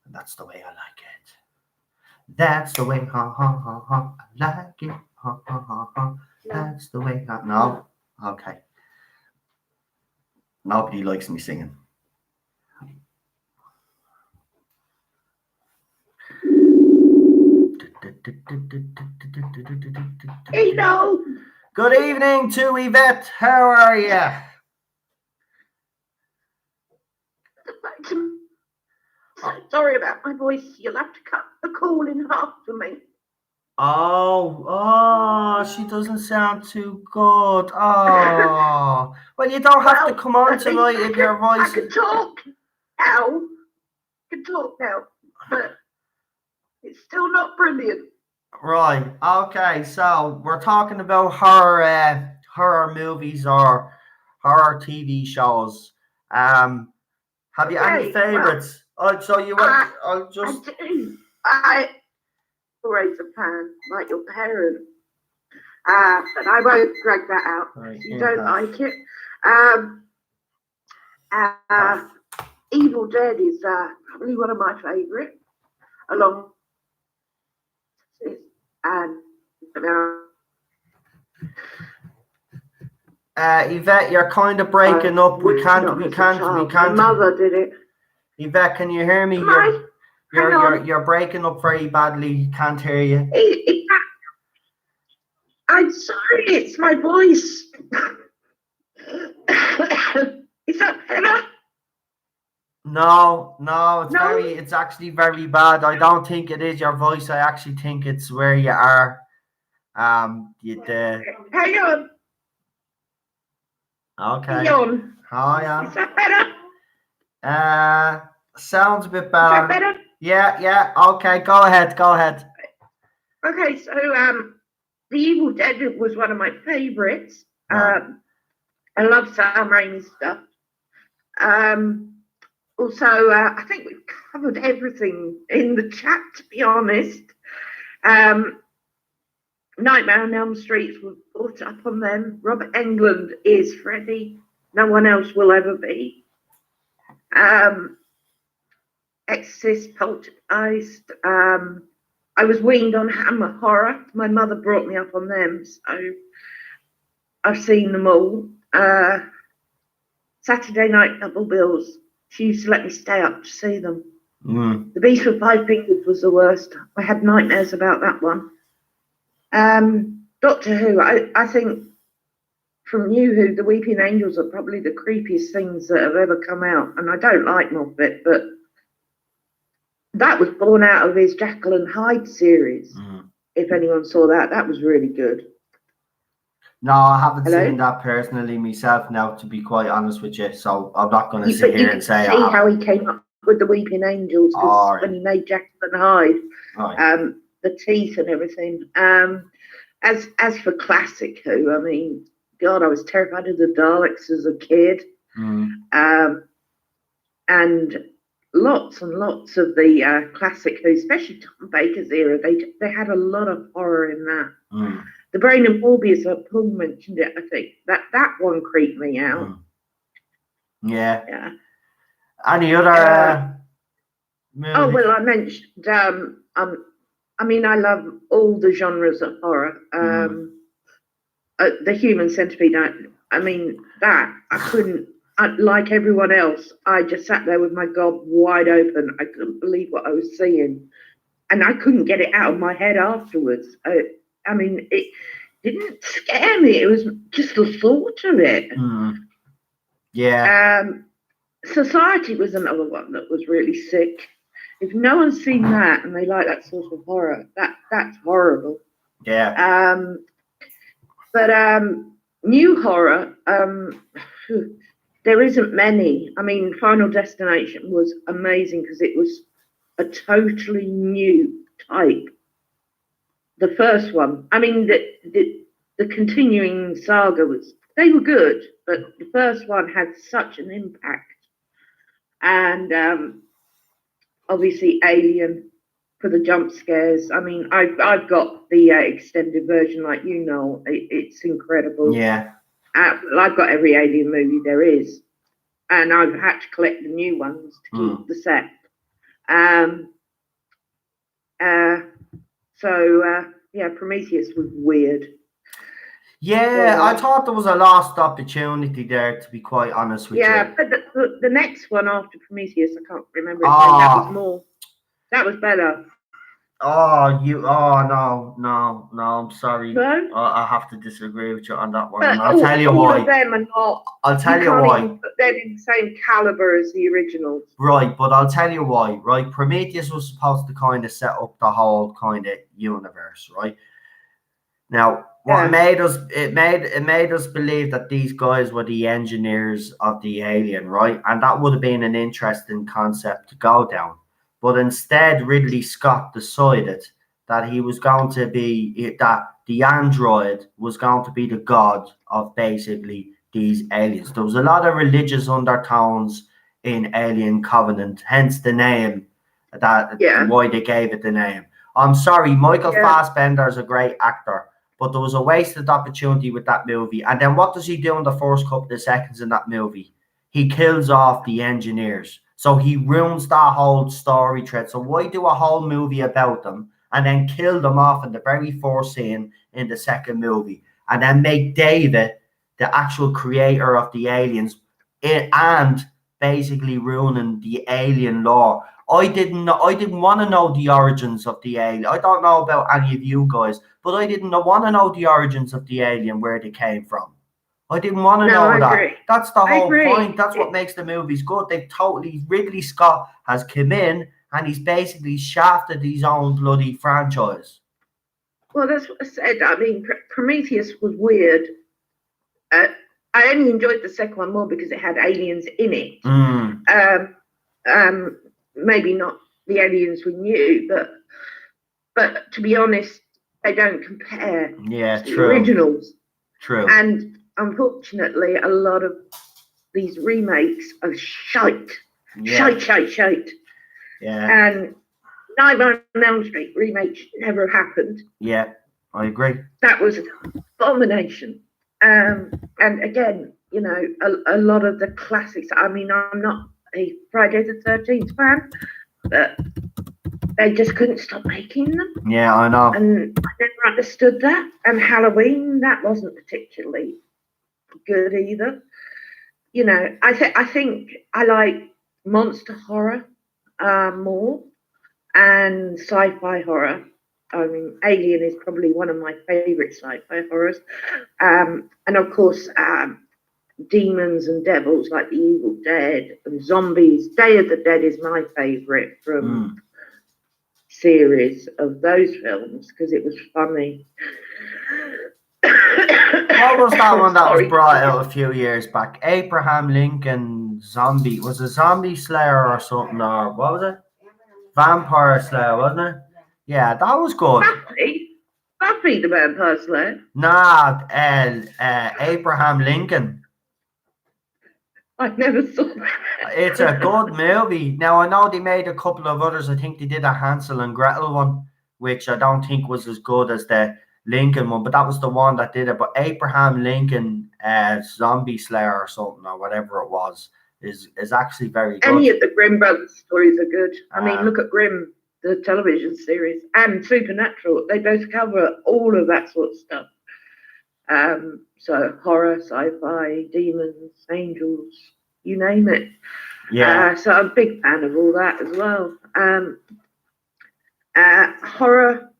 And that's the way I like it. That's the way, I like it. That's the way. No, okay. Nobody likes me singing. Hello. Good evening to Yvette. How are you? Sorry about my voice. You'll have to cut the call in half for me. Oh, she doesn't sound too good. Oh, well, you don't have to come on tonight if your voice. I can talk now. But it's still not brilliant. Right. Okay. So we're talking about horror movies or horror TV shows. Have you any favorites? So you want? I'll just. I always a fan, like your parents. But I won't drag that out. Right, You don't like it. Evil Dead is probably one of my favourites. Along and Yvette, you're kind of breaking up. We can't. My mother did it. Yvette, can you hear me? You're breaking up very badly. Can't hear you. I'm sorry, it's my voice. Is that better? No, it's actually very bad. I don't think it is your voice. I actually think it's where you are. Hang on. Okay. Hang on. Hi, Is that better? Sounds a bit Is better. that better? Yeah. Okay, go ahead. Okay, so The Evil Dead was one of my favorites. I love Sam Raimi stuff. Also, I think we've covered everything in the chat, to be honest. Nightmare on Elm Street, we've brought up on them. Robert Englund is Freddy. No one else will ever be. Exorcist, Poltergeist. I was weaned on Hammer Horror. My mother brought me up on them, so I've seen them all. Saturday Night Double Bills. She used to let me stay up to see them. The Beast with Five Fingers was the worst. I had nightmares about that one. Doctor Who, I think from New Who, the Weeping Angels are probably the creepiest things that have ever come out. And I don't like Moffat, but that was born out of his Jekyll and Hyde series. If anyone saw that, that was really good. No, I haven't seen that personally myself now, to be quite honest with you. So I'm not going to sit here and say see how he came up with the Weeping Angels when he made Jekyll and Hyde, the teeth and everything. As for classic Who, I mean, God, I was terrified of the Daleks as a kid, and lots and lots of the classic Who, especially Tom Baker's era. They had a lot of horror in that. The Brain and Morbius, Paul mentioned it. I think that one creeped me out. Yeah. Any other? Oh well, I mentioned. I mean, I love all the genres of horror. The Human Centipede. I mean, that I couldn't. Like everyone else, I just sat there with my gob wide open. I couldn't believe what I was seeing, and I couldn't get it out of my head afterwards. I mean, it didn't scare me. It was just the thought of it. Yeah. Society was another one that was really sick. If no one's seen that and they like that sort of horror, that's horrible. Yeah. But new horror, there isn't many. I mean, Final Destination was amazing because it was a totally new type. The first one, I mean, the continuing saga they were good, but the first one had such an impact. And obviously Alien for the jump scares. I mean, I've got the extended version, like you know, it's incredible. Yeah. I've got every Alien movie there is, and I've had to collect the new ones to keep the set. Yeah, Prometheus was weird. Yeah, I thought there was a lost opportunity there, to be quite honest with you. Yeah, but the next one after Prometheus, I can't remember his name. That was more. That was better. No, I'm sorry. No? I have to disagree with you on that one. But And I'll tell you all why. Of them are not. I'll tell you can't why. even put them in the same caliber as the originals. Right, but I'll tell you why. Right, Prometheus was supposed to kind of set up the whole kind of universe, right? Now, what made us believe that these guys were the engineers of the alien, right? And that would have been an interesting concept to go down. But instead, Ridley Scott decided that he was going to be, that the android was going to be the god of basically these aliens. There was a lot of religious undertones in Alien Covenant, hence the name, why they gave it the name. I'm sorry, Michael Fassbender is a great actor, but there was a wasted opportunity with that movie. And then what does he do in the first couple of seconds in that movie? He kills off the engineers. So he ruins that whole story thread. So why do a whole movie about them and then kill them off in the very first scene in the second movie, and then make David the actual creator of the aliens and basically ruining the alien lore? I didn't want to know the origins of the alien. I don't know about any of you guys, but I didn't want to know the origins of the alien, where they came from. I didn't want to know that. Agree. That's the whole point. That's what makes the movies good. Ridley Scott has come in and he's basically shafted his own bloody franchise. Well, that's what I said. I mean, Prometheus was weird. I only enjoyed the second one more because it had aliens in it. Maybe not the aliens we knew, but to be honest, they don't compare to the originals. True. And unfortunately, a lot of these remakes are shite. Shite. Yeah. And Nightmare on Elm Street remake never happened. Yeah, I agree. That was an abomination. And again, you know, a lot of the classics. I mean, I'm not a Friday the 13th fan, but they just couldn't stop making them. Yeah, I know. And I never understood that. And Halloween, that wasn't particularly good either. You know, I think I like monster horror more and sci-fi horror. I mean, Alien is probably one of my favourite sci-fi horrors. And of course, demons and devils like The Evil Dead and zombies. Day of the Dead is my favourite from series of those films because it was funny. What was that one that was brought out a few years back? Abraham Lincoln Zombie. Was it Zombie Slayer or something? Or what was it? Vampire Slayer, wasn't it? Yeah, that was good. Buffy the Vampire Slayer? Nah, Abraham Lincoln. I never saw that. It's a good movie. Now, I know they made a couple of others. I think they did a Hansel and Gretel one, which I don't think was as good as the Lincoln one, but that was the one that did it. But Abraham Lincoln Zombie Slayer or something, or whatever it was, is actually very good. Any of the Grimm Brothers stories are good. I mean, look at Grimm, the television series, and Supernatural. They both cover all of that sort of stuff. So horror, sci-fi, demons, angels, you name it. Yeah. So I'm a big fan of all that as well.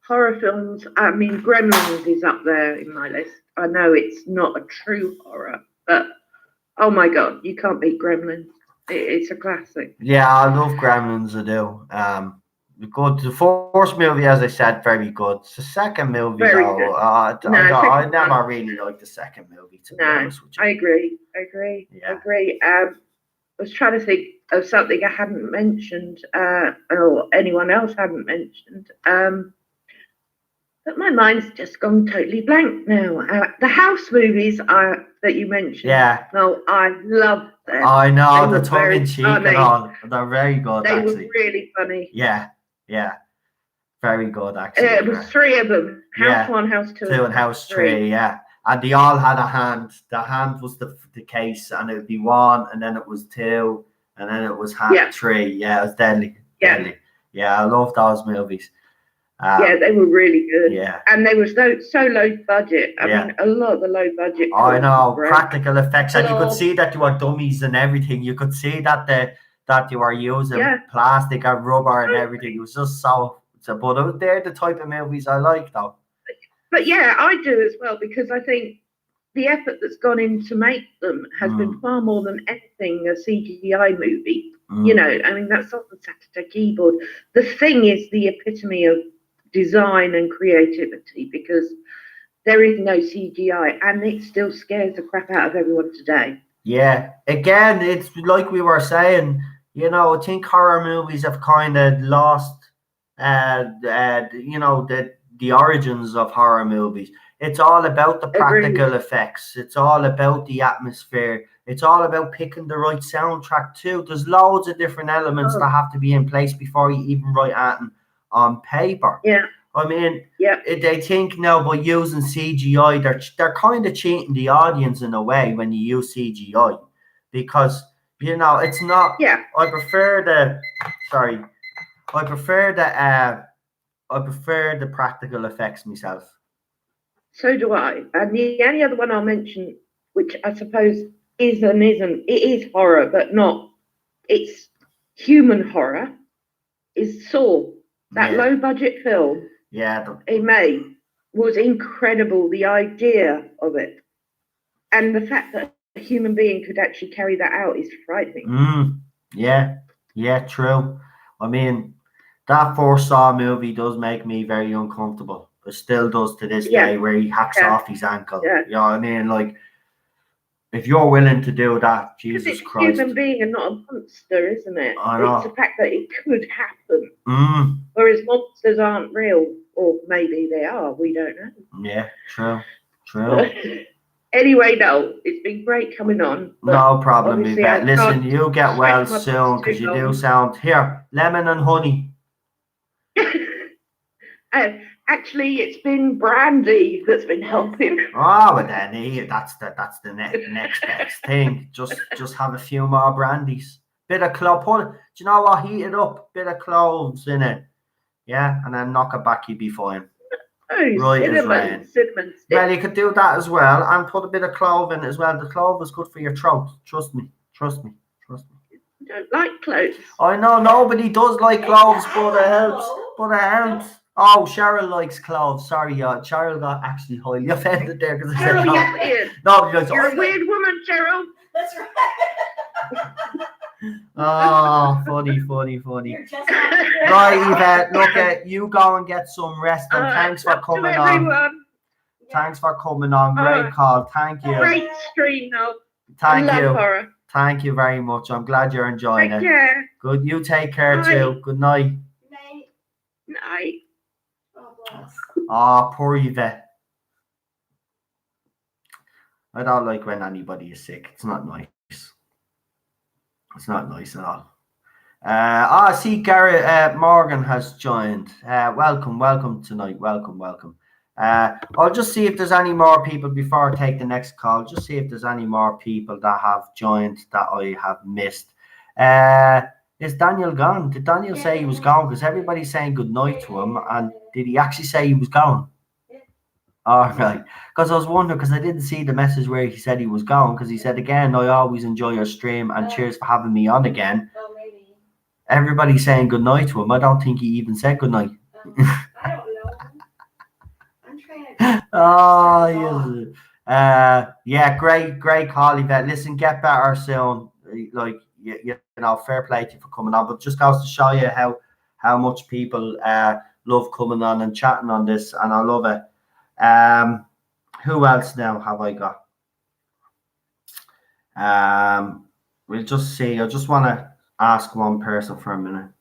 Horror films. I mean, Gremlins is up there in my list. I know it's not a true horror, but oh my god, you can't beat Gremlins. It's a classic. Yeah, I love Gremlins. I do. Good. The first movie, as I said, very good. The second movie, Very though, good. I never really liked the second movie. To be honest with you. I agree. Yeah. I agree. I was trying to think of something I hadn't mentioned, or anyone else hadn't mentioned. But my mind's just gone totally blank now. The House movies that you mentioned. Yeah. No, I love them. I know, They the were tongue in very cheek and funny. all. They're very good, They actually. were really funny. Yeah. Very good, actually. It was three of them. House 1, House 2, and House 3, yeah. And they all had a hand. The hand was the case, and it would be 1, and then it was 2, and then it was 3. Yeah, it was deadly. Deadly. Yeah, I love those movies. Yeah, they were really good. Yeah. And they were so low budget. I mean, a lot of the low budget. I know, practical effects. And you could see that they were dummies and everything. You could see that they were using plastic and rubber and everything. It was just but they're the type of movies I like, though. But yeah, I do as well, because I think the effort that's gone in to make them has been far more than anything a CGI movie. You know, I mean, that's not the Saturday keyboard. The Thing is the epitome of design and creativity, because there is no CGI and it still scares the crap out of everyone today. Yeah, again, it's like we were saying, you know, I think horror movies have kind of lost you know, the origins of horror movies. It's all about the practical effects. It's all about the atmosphere. It's all about picking the right soundtrack too. There's loads of different elements that have to be in place before you even write anything on paper. Yeah. I mean, they think now by using CGI, they're kind of cheating the audience in a way when you use CGI, because, you know, it's not. Yeah. I prefer the practical effects myself. So do I. And the only other one I'll mention, which I suppose is and isn't, it is horror, but not. It's human horror. Is Saw, that low budget film. Yeah. He made was incredible. The idea of it, and the fact that a human being could actually carry that out is frightening. Yeah, true. I mean, that first Saw movie does make me very uncomfortable. It still does to this day, where he hacks off his ankle. Yeah. You know what I mean? Like, if you're willing to do that, Jesus Christ. It's a human being and not a monster, isn't it? I know. It's the fact that it could happen. Whereas monsters aren't real, or maybe they are. We don't know. Yeah, true. Anyway, no, it's been great coming on. No problem, obviously Yvette. I Listen, can't you get well stretch my soon voice because too you do long. sound here. Lemon and honey. Actually, it's been brandy that's been helping. Oh, but then that's the next best thing. Just have a few more brandies. Bit of clove. Do you know what? Heat it up. Bit of cloves in it. Yeah, and then knock it back. You'd be fine. Oh, Right as rain. cinnamon sticks. Well, you could do that as well, and put a bit of clove in as well. The clove is good for your throat. Trust me. Trust me. Trust me. I don't like cloves. I know nobody does like cloves, but it helps. But it helps. Oh, Cheryl likes cloves. Sorry, Cheryl got actually highly offended there because I said Cheryl, no. you're weird. Nobody likes. You're a weird woman, Cheryl. That's right. Oh, funny. You're just not Right, Yvette, look at you go and get some rest and thanks for Up to coming on. everyone. Thanks for coming on. Great call. Thank you. Great stream, though. Thank I you. love horror. Thank you very much. I'm glad you're enjoying Take it. care. Good. You take care Bye. too. Good night. Night. Night. Oh, bless. Oh, poor Yvette. I don't like when anybody is sick. It's not nice. It's not nice at all. I see Garrett Morgan has joined. Welcome tonight. Welcome. I'll just see if there's any more people before I take the next call. Just see if there's any more people that have joined that I have missed. Is Daniel gone? Did Daniel say he was gone? Because everybody's saying good night to him. And did he actually say he was gone? All right. Because I was wondering, because I didn't see the message where he said he was gone. Because he said, again, I always enjoy your stream and cheers for having me on again. Oh, maybe. Everybody's saying good night to him. I don't think he even said good night. I don't know. I'm trying to. Oh, yes. Yeah, great call, Yvette. Listen, get better soon. Like, you know, fair play to you for coming on. But just goes to show you how much people love coming on and chatting on this, and I love it. Who else now have I got? We'll just see. I just want to ask one person for a minute.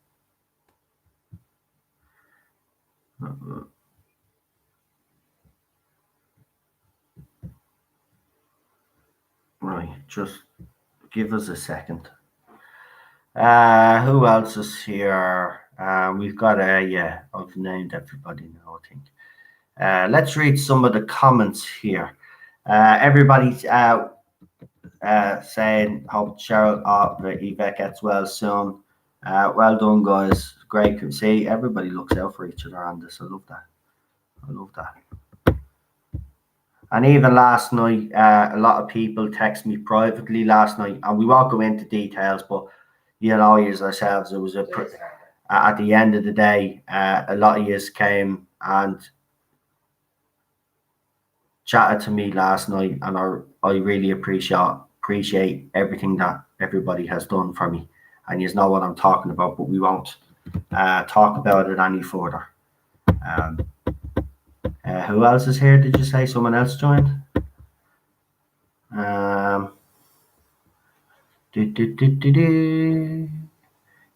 Right, just give us a second. Who else is here? We've got I've named everybody now, I think. Let's read some of the comments here. Everybody's saying, hope Cheryl Yvette gets well soon. Well done, guys. Great to see. Everybody looks out for each other on this. I love that. And even last night, a lot of people text me privately last night, and we won't go into details, but you know, as ourselves, it was at the end of the day, a lot of yous came and chatted to me last night, and I really appreciate everything that everybody has done for me. And you know what I'm talking about, but we won't talk about it any further. Who else is here? Did you say someone else joined?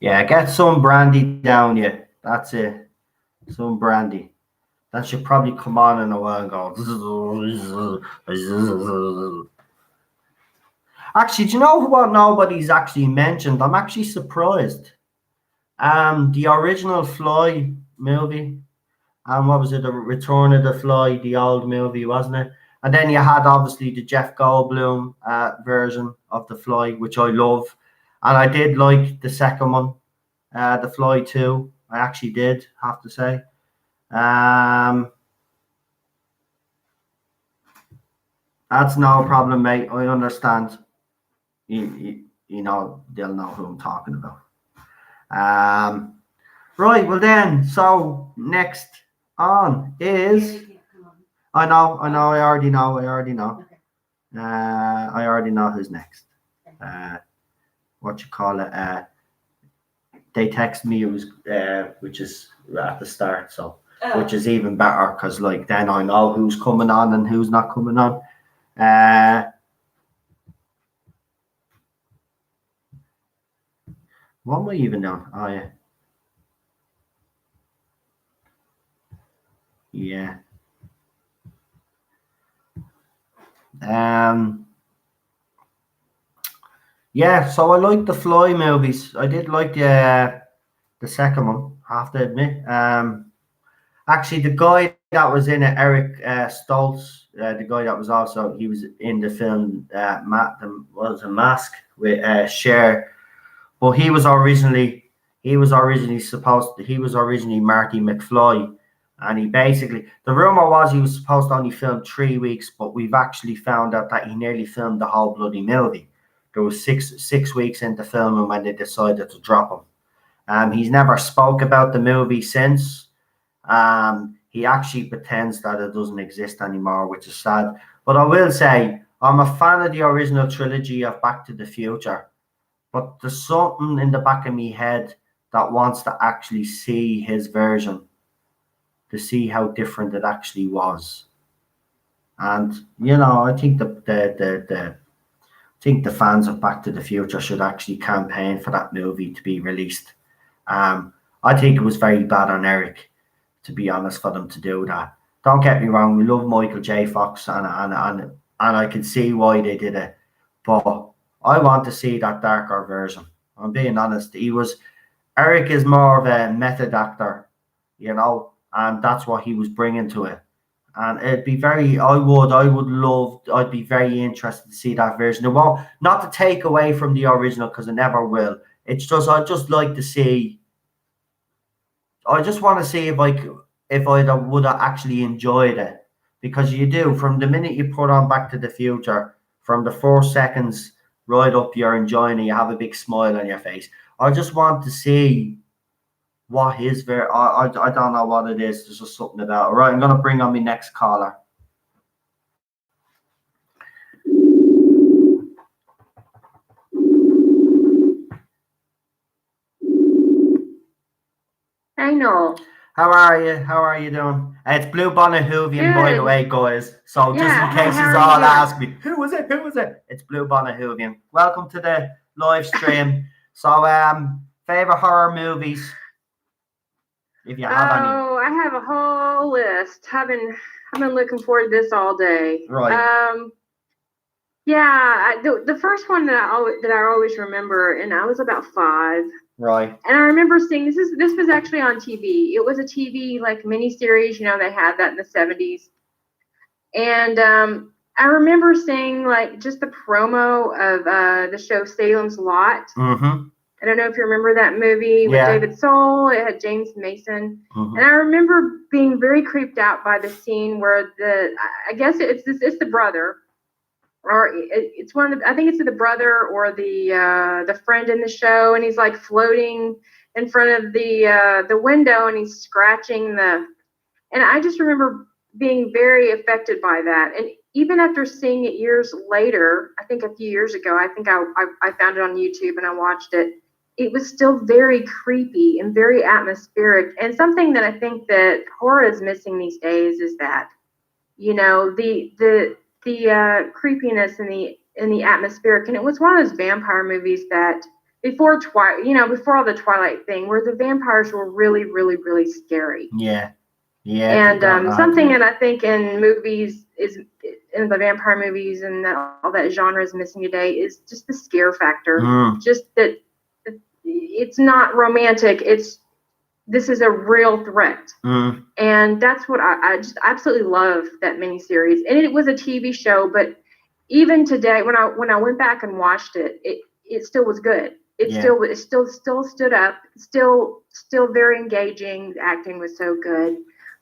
Yeah, get some brandy down you. That's it. Some brandy. That should probably come on in a while and go. Actually, do you know what nobody's actually mentioned? I'm actually surprised. The original Fly movie. What was it? The Return of the Fly, the old movie, wasn't it? And then you had obviously the Jeff Goldblum version of The Fly, which I love. And I did like the second one, The Fly 2. I actually did, have to say. That's no problem, mate. I understand. You know, they'll know who I'm talking about. Right, well then, so next on is... I know, I already know. Okay. I already know who's next. What you call it? They text me, it was which is at the start, so which is even better because like then I know who's coming on and who's not coming on. What am I even doing? Oh yeah. Yeah. Yeah, so I like the Fly movies. I did like the second one, have to admit. Actually, the guy that was in it, Eric Stoltz, the guy that was also he was in the film was a Mask with Cher, but he was originally Marty McFly, and he basically the rumor was he was supposed to only film 3 weeks, but we've actually found out that he nearly filmed the whole bloody movie. There was six weeks into filming when they decided to drop him. He's never spoke about the movie since. He actually pretends that it doesn't exist anymore, which is sad. But I will say, I'm a fan of the original trilogy of Back to the Future. But there's something in the back of me head that wants to actually see his version, to see how different it actually was. And I think the fans of Back to the Future should actually campaign for that movie to be released. I think it was very bad on Eric, to be honest, for them to do that. Don't get me wrong, we love Michael J. Fox, and I can see why they did it, but I want to see that darker version. I'm being honest. Eric is more of a method actor, and that's what he was bringing to it. And it'd be I'd be very interested to see that version. It won't, not to take away from the original, because it never will. It's just, I'd just like to see, I just want to see if I would have actually enjoyed it, because you do from the minute you put on Back to the Future, from the 4 seconds right up, you're enjoying it. You have a big smile on your face. I just want to see what his I don't know what it is. There's just something about it. All right, I'm gonna bring on my next caller. Hey, Noel. How are you? How are you doing? It's Blue Bonnet Hoovian, by the way, guys. So just in case you all ask me, who was it? Who was it? It's Blue Bonnet Hoovian. Welcome to the live stream. So, favorite horror movies, if you have any. Oh, I have a whole list. I've been looking forward to this all day. Right. Yeah, the first one that I always remember, and I was about 5. Right. And I remember seeing this was actually on TV. It was a TV like miniseries. They had that in the 70s. And I remember seeing like just the promo of the show Salem's Lot. Mm-hmm. I don't know if you remember that movie with David Soul. It had James Mason. Mm-hmm. And I remember being very creeped out by the scene where I guess it's the brother, or it's one of the, I think it's the brother or the friend in the show, and he's like floating in front of the window, and he's scratching and I just remember being very affected by that. And even after seeing it years later, I think a few years ago, I think I found it on YouTube and I watched it. It was still very creepy and very atmospheric. And something that I think that horror is missing these days is that, the creepiness and the atmospheric. And it was one of those vampire movies that before all the Twilight thing, where the vampires were really, really, really scary. Yeah. And something that I think in movies is in the vampire movies and all that genre is missing today is just the scare factor. Just that it's not romantic. This is a real threat. And that's what I just absolutely love, that miniseries. And it was a TV show, but even today, when I went back and watched it, it still was good. It still stood up, still very engaging. The acting was so good.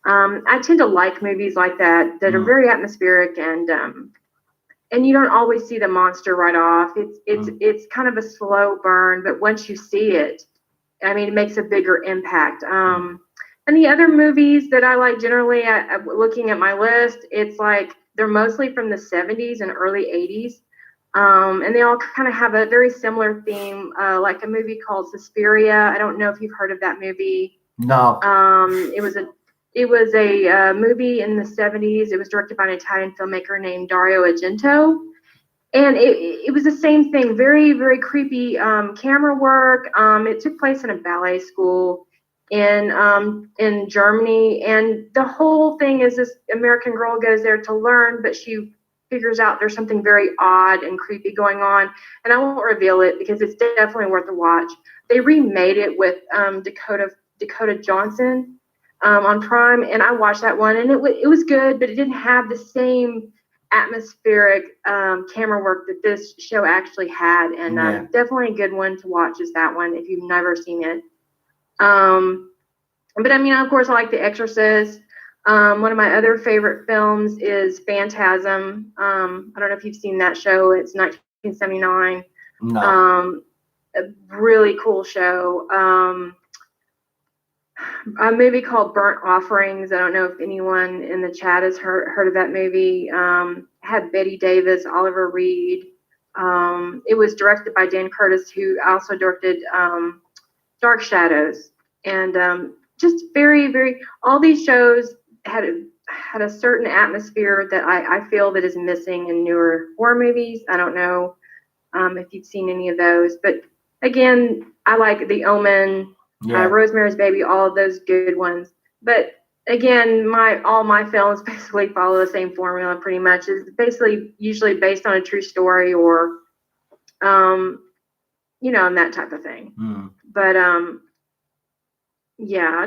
I tend to like movies like that are very atmospheric, and you don't always see the monster right off. It's kind of a slow burn, but once you see it, I mean, it makes a bigger impact. And the other movies that I like generally, looking at my list, it's like they're mostly from the 70s and early 80s. And they all kind of have a very similar theme, like a movie called Suspiria. I don't know if you've heard of that movie. No. It was a movie in the 70s. It was directed by an Italian filmmaker named Dario Argento. And it was the same thing, very, very creepy camera work. It took place in a ballet school in Germany. And the whole thing is this American girl goes there to learn, but she figures out there's something very odd and creepy going on. And I won't reveal it because it's definitely worth a watch. They remade it with Dakota Johnson on Prime, and I watched that one, and it was good, but it didn't have the same atmospheric camera work that this show actually had. And definitely a good one to watch is that one if you've never seen it. But I mean, of course, I like The Exorcist. One of my other favorite films is Phantasm. I don't know if you've seen that show. It's 1979. No. A really cool show. A movie called Burnt Offerings. I don't know if anyone in the chat has heard of that movie. Had Betty Davis, Oliver Reed. It was directed by Dan Curtis, who also directed Dark Shadows. And just very, very, all these shows had a certain atmosphere that I feel that is missing in newer horror movies. I don't know if you've seen any of those, but again, I like The Omen, Rosemary's Baby, all of those good ones. But again, all my films basically follow the same formula pretty much. It's basically usually based on a true story or, and that type of thing. But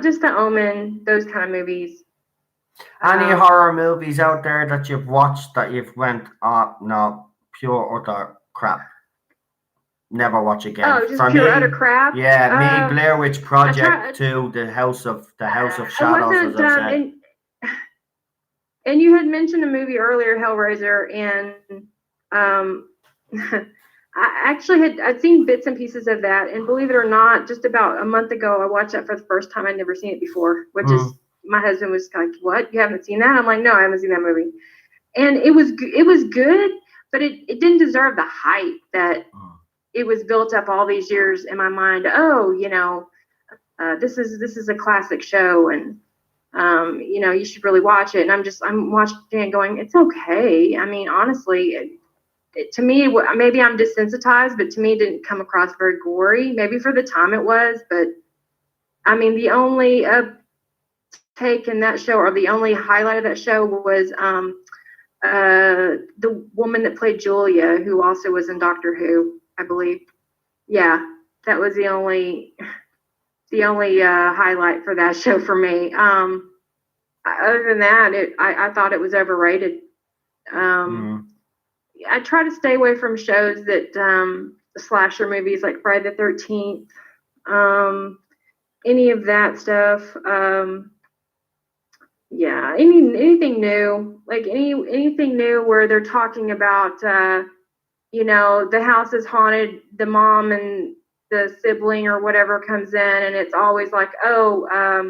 just The Omen, those kind of movies. Any horror movies out there that you've watched that you've went, oh, no, pure utter crap. Never watch again. Oh, just pure utter crap? Yeah, me, Blair Witch Project 2, The House of Shadows, as I said. And you had mentioned a movie earlier, Hellraiser, and I'd seen bits and pieces of that, and believe it or not, just about a month ago, I watched that for the first time. I'd never seen it before, which is, my husband was like, "What? You haven't seen that?" I'm like, "No, I haven't seen that movie." And it was good, but it didn't deserve the hype that it was built up all these years in my mind. Oh, this is a classic show, and you should really watch it. And I'm watching it going, it's okay. I mean, honestly, to me, maybe I'm desensitized, but to me, it didn't come across very gory. Maybe for the time it was, but I mean, the only take in that show, or the only highlight of that show, was the woman that played Julia, who also was in Doctor Who, I believe. Yeah, that was the only highlight for that show for me. Other than that, I thought it was overrated. I try to stay away from shows that slasher movies like Friday the 13th, any of that stuff. Anything new, like anything new where they're talking about, the house is haunted, the mom and the sibling or whatever comes in, and it's always like, by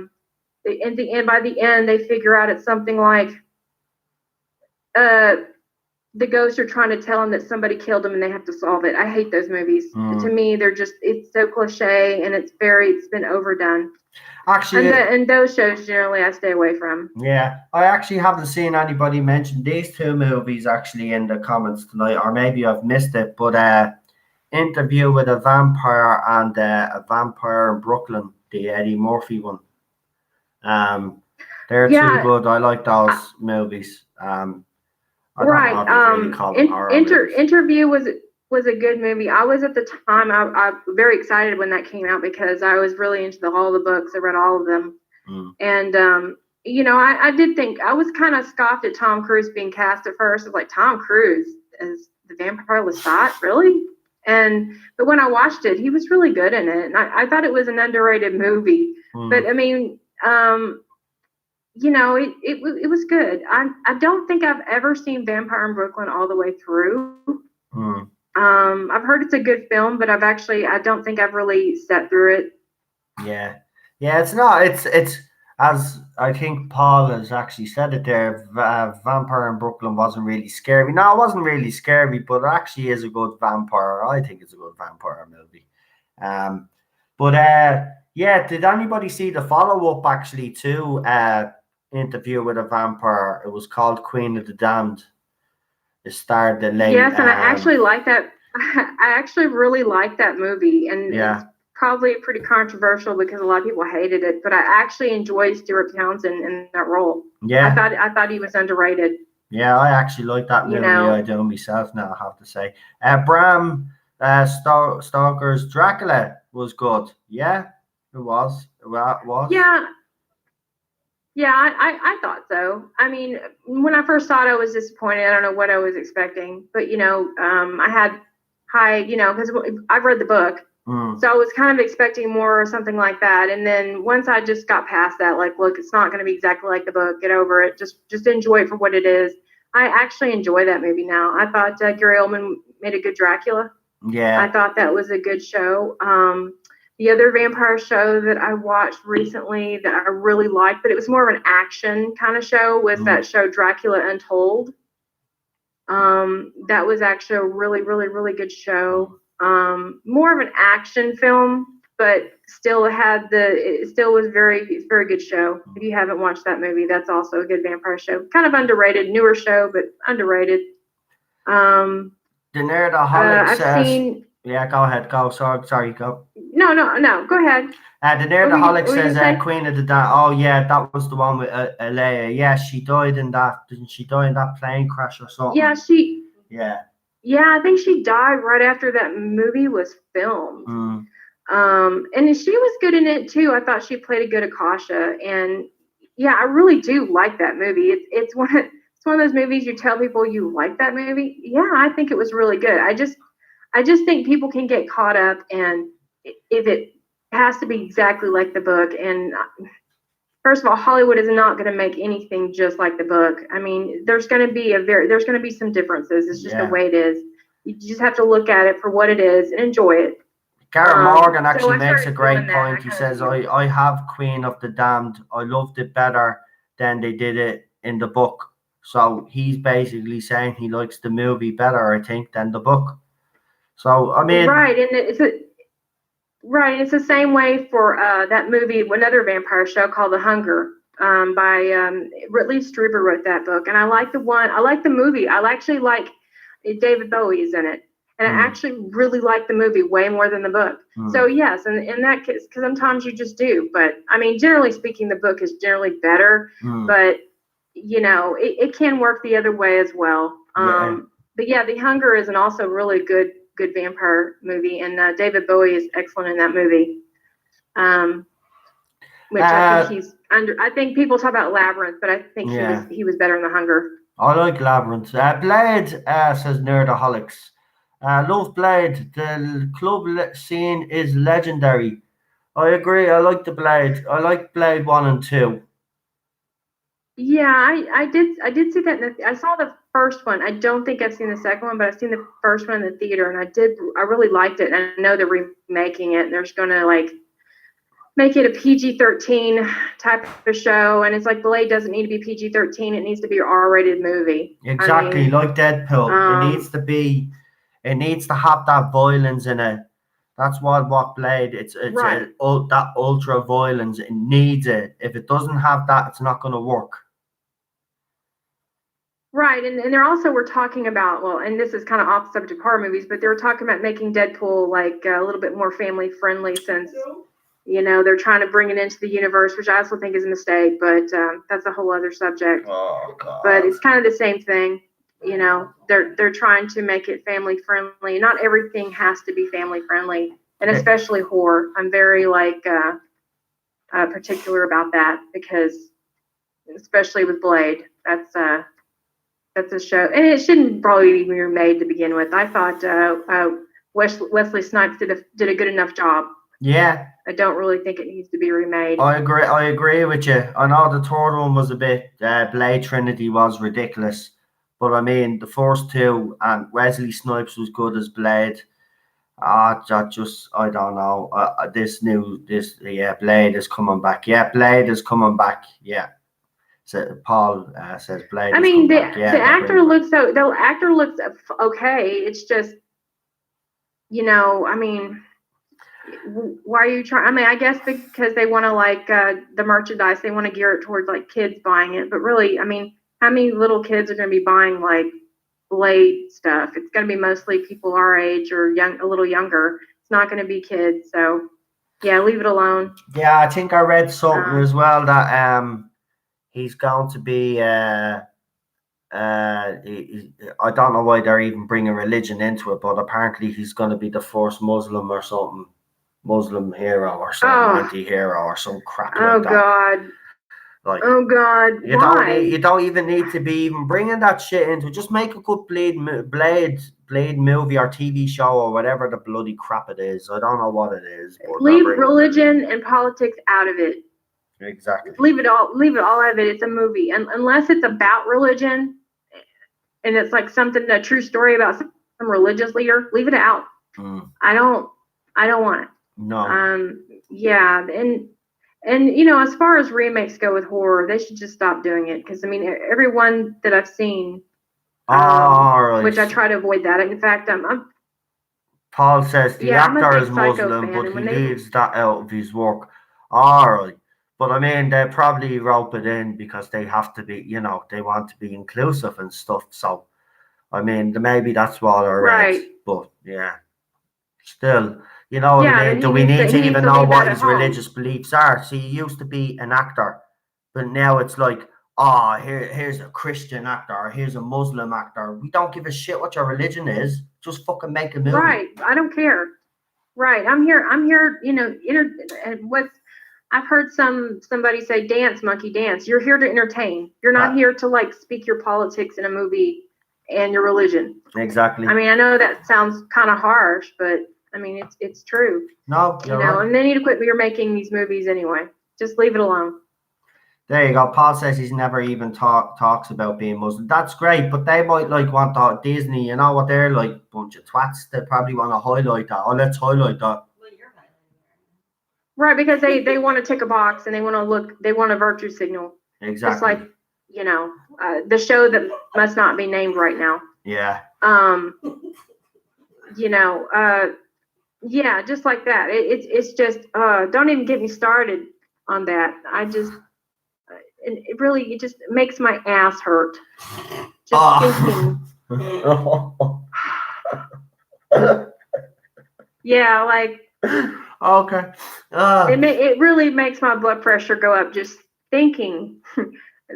the end, they figure out it's something like, the ghosts are trying to tell them that somebody killed them and they have to solve it. I hate those movies. To me, it's so cliche and it's been overdone. Actually, and those shows generally I stay away from. Yeah, I actually haven't seen anybody mention these two movies actually in the comments tonight, or maybe I've missed it. But Interview with a Vampire and A Vampire in Brooklyn, the Eddie Murphy one. They're too good. I like those movies. Interview was a good movie. I was at the time, I was very excited when that came out because I was really into all the books. I read all of them. And, I did think, I was kind of scoffed at Tom Cruise being cast at first. I was like, Tom Cruise as the Vampire Lestat? Really? But when I watched it, he was really good in it. And I thought it was an underrated movie. But I mean, it was good. I don't think I've ever seen Vampire in Brooklyn all the way through. I've heard it's a good film, but I don't think I've really sat through it. Yeah, it's not. It's as I think Paul has actually said it there. Vampire in Brooklyn wasn't really scary. No, it wasn't really scary, but it actually is a good vampire. I think it's a good vampire movie. Did anybody see the follow-up actually to Interview with a Vampire? It was called Queen of the Damned. It starred the late. Yes, and I actually like that. I actually really like that movie, and it's probably pretty controversial because a lot of people hated it. But I actually enjoyed Stuart Townsend in that role. Yeah, I thought he was underrated. Yeah, I actually like that You movie. know, I do myself now, I have to say. Bram Stoker's Dracula was good. Yeah, it was. Well, it was. yeah, yeah, I thought so. I mean, when I first saw it, I was disappointed. I don't know what I was expecting, but I had high, because I've read the book, so I was kind of expecting more or something like that. And then once I just got past that, like, look, it's not going to be exactly like the book. Get over it. Just enjoy it for what it is. I actually enjoy that movie now. I thought Gary Oldman made a good Dracula. Yeah. I thought that was a good show. The other vampire show that I watched recently that I really liked, but it was more of an action kind of show, was that show Dracula Untold. That was actually a really, really, really good show. More of an action film, but still it still was it's a very good show. If you haven't watched that movie, that's also a good vampire show. Kind of underrated, newer show, but underrated. The Nerdaholic I've says. seen. Yeah, go ahead. Go. Sorry, go. No. Go ahead. The Nerdaholic What were you says gonna say? Queen of the Damned. Oh, yeah, that was the one with Alea. Yeah, she died in that. Didn't she die in that plane crash or something? Yeah, Yeah, I think she died right after that movie was filmed. And she was good in it too. I thought she played a good Akasha, and yeah, I really do like that movie. It's one of those movies you tell people you like that movie. Yeah, I think it was really good. I just think people can get caught up, and if it has to be exactly like the book. And first of all, Hollywood is not going to make anything just like the book. I mean, there's going to be some differences. It's just the way it is. You just have to look at it for what it is and enjoy it. Gareth Morgan actually makes a great doing that. point. He says, I have Queen of the Damned. I loved it better than they did it in the book. So he's basically saying he likes the movie better, I think, than the book. So, I mean... Right, and it's the same way for that movie, another vampire show called The Hunger, by Ridley Strieber wrote that book. And I like the movie. I actually like David Bowie is in it. And I actually really like the movie way more than the book. So yes, and in that case, because sometimes you just do. But I mean, generally speaking, the book is generally better. But it can work the other way as well. But yeah, The Hunger is an also really good vampire movie, and David Bowie is excellent in that movie. Which I think he's under. I think people talk about Labyrinth, but I think he was better in The Hunger. I like Labyrinth. Blade says Nerdaholics. Love Blade. The club scene is legendary. I agree. I like the Blade. I like Blade 1 and 2. Yeah, I did see that. I saw the first one. I don't think I've seen the second one, but I've seen the first one in the theater, and I really liked it. And I know they're remaking it, and they're just gonna like make it a PG-13 type of show. And it's like Blade doesn't need to be PG-13; it needs to be an R-rated movie. Exactly, like Deadpool. It needs to have that violence in it. That's what Blade. It's right. That ultra violence. It needs it. If it doesn't have that, it's not going to work. Right, and they're also we're talking about, well, and this is kind of off the subject of horror movies, but they were talking about making Deadpool like a little bit more family friendly, since they're trying to bring it into the universe, which I also think is a mistake, but that's a whole other subject. Oh God! But it's kind of the same thing. They're trying to make it family friendly. Not everything has to be family friendly, and especially horror. I'm very particular about that, because especially with Blade, that's a show, and it shouldn't probably be remade to begin with. I thought Wesley Snipes did a good enough job. Yeah. I don't really think it needs to be remade. I agree with you. I know the third one was a bit, Blade Trinity was ridiculous. But I mean, the first two, and Wesley Snipes was good as Blade. I don't know. Blade is coming back. Yeah, Blade is coming back. Yeah. So Paul says Blade. I mean, the actor looks okay. It's just, I mean, why are you trying? I mean, I guess because they want to the merchandise, they want to gear it towards like kids buying it. But really, I mean, how many little kids are going to be buying like Blade stuff? It's going to be mostly people our age or a little younger. It's not going to be kids. So yeah, leave it alone. Yeah, I think I read something as well that he's going to be I don't know why they're even bringing religion into it, but apparently he's going to be the first Muslim or something, Muslim hero or some anti-hero or some crap like that. God. Like, oh God, why? You don't even need to be even bringing that shit into it. Just make a good Blade movie or TV show or whatever the bloody crap it is. I don't know what it is. But Leave religion and politics out of it. Exactly. Leave it all out of it. It's a movie, and unless it's about religion, and it's like a true story about some religious leader, leave it out. I don't want it. No. Yeah, and you know, as far as remakes go with horror, they should just stop doing it, because I mean, everyone that I've seen, right. which I try to avoid that. In fact, I'm Paul says the actor is Muslim, but he leaves that out of his work. All right. But I mean, they probably rope it in because they have to be, you know, they want to be inclusive and stuff. So, I mean, maybe that's what I read. But yeah, still, you know what I mean? Do we need to even know what his religious beliefs are? See, he used to be an actor, but now it's like, oh, here's a Christian actor, or here's a Muslim actor. We don't give a shit what your religion is. Just fucking make a movie. Right. I don't care. Right. I'm here, you know, and what's, I've heard somebody say, dance, monkey, dance. You're here to entertain. You're not here to like speak your politics in a movie and your religion. Exactly. I mean, I know that sounds kind of harsh, but I mean, it's true. No, you know, right. And they need to quit making these movies anyway. Just leave it alone. There you go. Paul says he's never even talks about being Muslim. That's great, but they might like want that Disney, you know what they're like, bunch of twats. They probably want to highlight that. Oh, let's highlight that. Right, because they want to tick a box and they want a virtue signal. Exactly. Just like, you know, the show that must not be named right now. Yeah. You know, yeah, just like that. It's just, don't even get me started on that. It just makes my ass hurt. Just thinking. Yeah, like. Okay. It really makes my blood pressure go up just thinking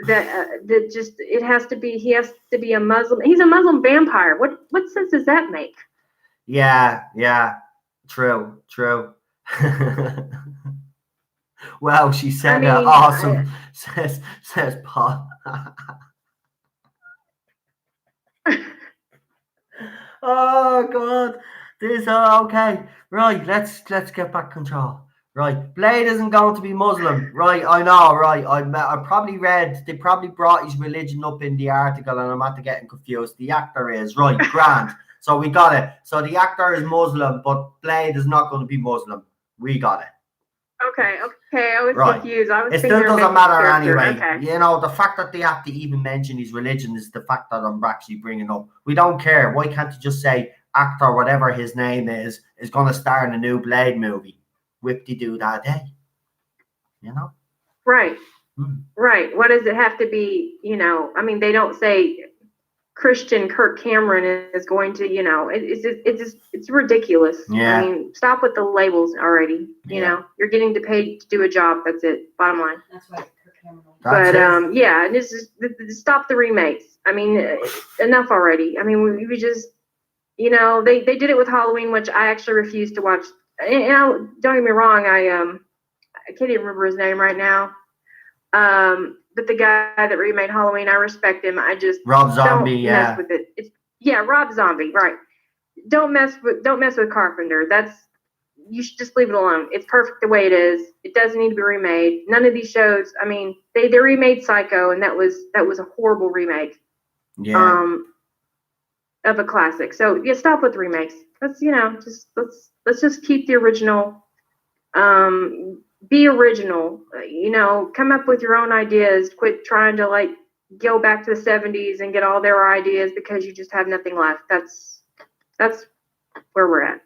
that just he has to be a Muslim. He's a Muslim vampire. What sense does that make? Yeah. True. Well, she said awesome. Says Paul. Oh God. This okay. Right, let's get back control. Right, Blade isn't going to be Muslim. Right, I know. Right, I probably read they probably brought his religion up in the article, and I'm after getting confused. The actor is right, grand. So we got it. So the actor is Muslim, but Blade is not going to be Muslim. We got it. Okay. I was confused. It still doesn't matter anyway. Okay. You know, the fact that they have to even mention his religion is the fact that I'm actually bringing up. We don't care. Why can't you just say actor, whatever his name is going to star in a new Blade movie? Whip-de-doo that day. You know? Right. Right. What does it have to be? You know, I mean, they don't say Christian Kirk Cameron is going to, you know, it's ridiculous. Yeah. I mean, stop with the labels already. You know, you're getting paid to do a job. That's it. Bottom line. That's right. Kirk Cameron. But yeah, this is stop the remakes. I mean, enough already. I mean, we just, you know, they did it with Halloween, which I actually refuse to watch. And don't get me wrong, I can't even remember his name right now. But the guy that remade Halloween, I respect him. I just Rob Zombie, don't mess with it. Rob Zombie, right? Don't mess with Carpenter. You should just leave it alone. It's perfect the way it is. It doesn't need to be remade. None of these shows. I mean, they remade Psycho, and that was a horrible remake. Yeah. Of a classic. So yeah, stop with the remakes. Let's just keep the original. Be original. You know, come up with your own ideas. Quit trying to like go back to the 70s and get all their ideas because you just have nothing left. That's where we're at.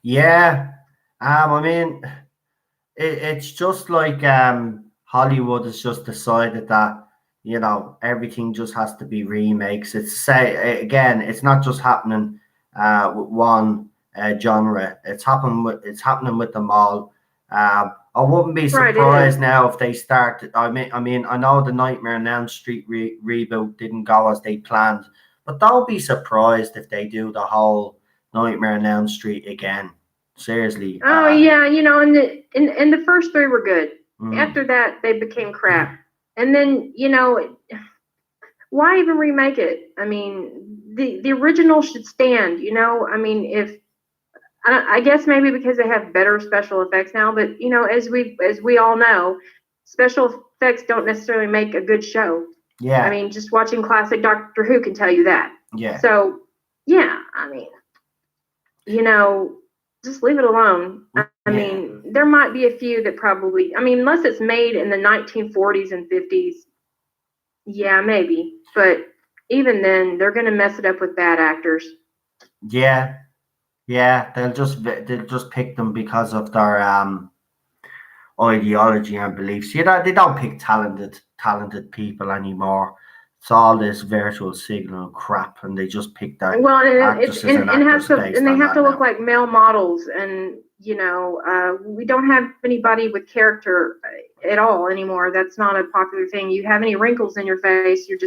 Yeah. I mean, it's just like Hollywood has just decided that, you know, everything just has to be remakes. It's not just happening with one genre. It's happening with them all. I wouldn't be Right, it surprised is. now if they start. I mean, I know the Nightmare on Elm Street reboot didn't go as they planned, but don't be surprised if they do the whole Nightmare on Elm Street again. Seriously. Oh yeah, and the first three were good. Mm. After that, they became crap. And then why even remake it? I mean, the original should stand. I mean, if I guess maybe because they have better special effects now, but as we all know, special effects don't necessarily make a good show. Yeah. I mean, just watching classic Doctor Who can tell you that. Yeah. So yeah, I mean, just leave it alone. I mean, there might be a few that probably, I mean, unless it's made in the 1940s and 50s, yeah, maybe. But even then, they're going to mess it up with bad actors. Yeah. Yeah, they'll just pick them because of their ideology and beliefs. They don't pick talented people anymore. It's all this virtual signal crap, and they just pick their actresses and actors based they on have that to look now. like male models, and we don't have anybody with character at all anymore. That's not a popular thing. You have any wrinkles in your face, you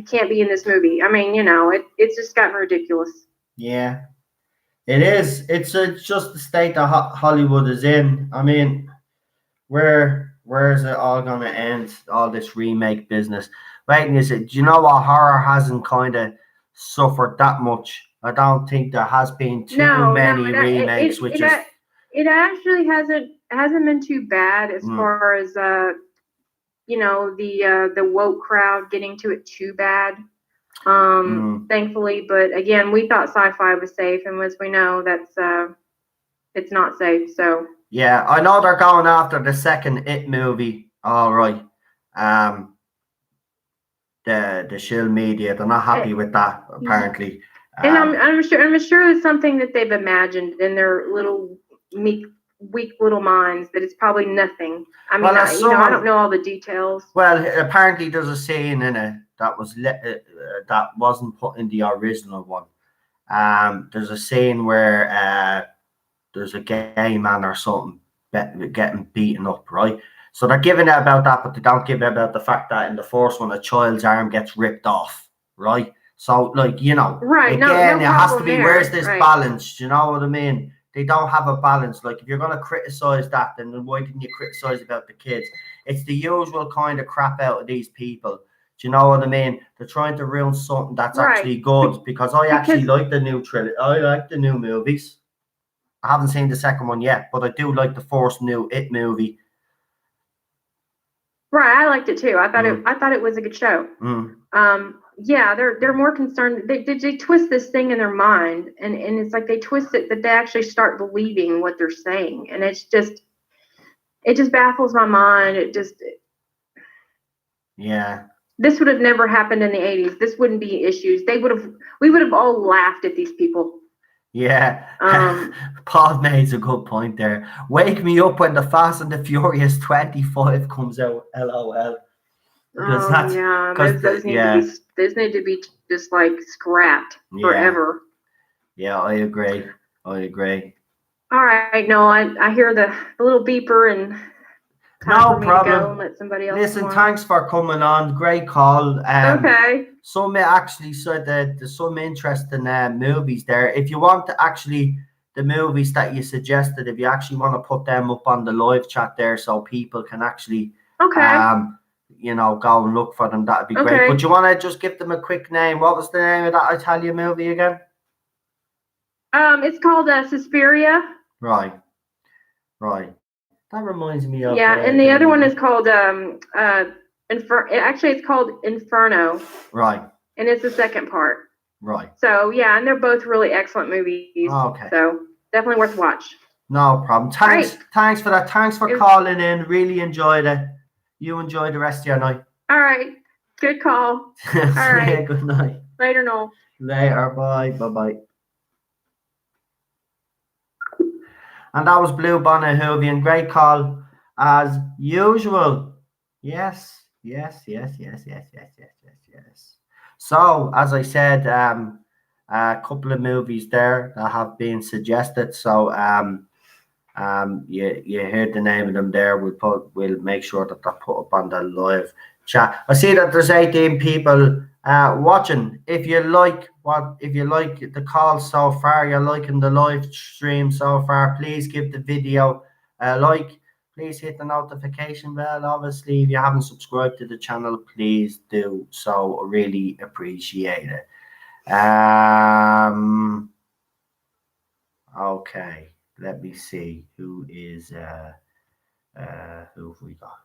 can't be in this movie. I mean, it's just gotten ridiculous. Yeah, it is. It's just the state that Hollywood is in. I mean, where is it all going to end? All this remake business. Wait, is it? Do you know what? Horror hasn't kind of suffered that much. I don't think there has been too many remakes, it actually hasn't been too bad as far as the woke crowd getting to it too bad. Thankfully, but again, we thought sci-fi was safe, and as we know, that's it's not safe. So yeah, I know they're going after the second It movie. All right, the shill media, they're not happy with that apparently. And I'm sure it's something that they've imagined in their little weak little minds, that it's probably nothing. I mean, I don't know all the details. Well, apparently there's a scene in it that was that wasn't put in the original one. There's a scene where there's a gay man or something getting beaten up, right? So they're giving it about that, but they don't give it about the fact that in the first one a child's arm gets ripped off, right? So, like, right? Again, no it has to be there. where's this Right. balance? Do you know what I mean? They don't have a balance. Like, if you're going to criticize that, then why didn't you criticize about the kids? It's the usual kind of crap out of these people. Do you know what I mean? They're trying to ruin something that's actually good, because I actually like the new trilogy. I like the new movies. I haven't seen the second one yet, but I do like the first new It movie. Right, I liked it too. I thought it was a good show. Yeah, they're more concerned. They twist this thing in their mind, and it's like they twist it that they actually start believing what they're saying, and it just baffles my mind. Yeah. This would have never happened in the 80s. This wouldn't be issues. We would have all laughed at these people. Yeah. Paul made a good point there. Wake me up when the Fast and the Furious 25 comes out. LOL. Those need to be just like scrapped forever. Yeah, I agree. All right, no, I hear the little beeper, and no problem. Go and let somebody else. Listen, thanks for coming on. Great call. Okay. Some actually said that there's some interesting movies there. If you want to actually, the movies that you suggested, if you actually want to put them up on the live chat there so people can actually go and look for them, that'd be great. But you want to just give them a quick name? What was the name of that Italian movie again? It's called Suspiria. Right. That reminds me of and the other one is called Actually, it's called Inferno. Right. And it's the second part. Right. So yeah, and they're both really excellent movies. Okay. So definitely worth watch. No problem. Thanks for that. Thanks for calling in. Really enjoyed it. You enjoy the rest of your night. All right. Good call. All right. Good night. Later, Noel. Later. Bye. Bye. And that was Blue Bonnet Hoovian. Great call as usual. Yes. So, as I said, a couple of movies there that have been suggested. So, You heard the name of them there. We'll make sure that they're put up on the live chat. I see that there's 18 people watching. If you like the call so far, you're liking the live stream so far, please give the video a like. Please hit the notification bell. Obviously, if you haven't subscribed to the channel, please do so. I really appreciate it. Okay, let me see who is who have we got?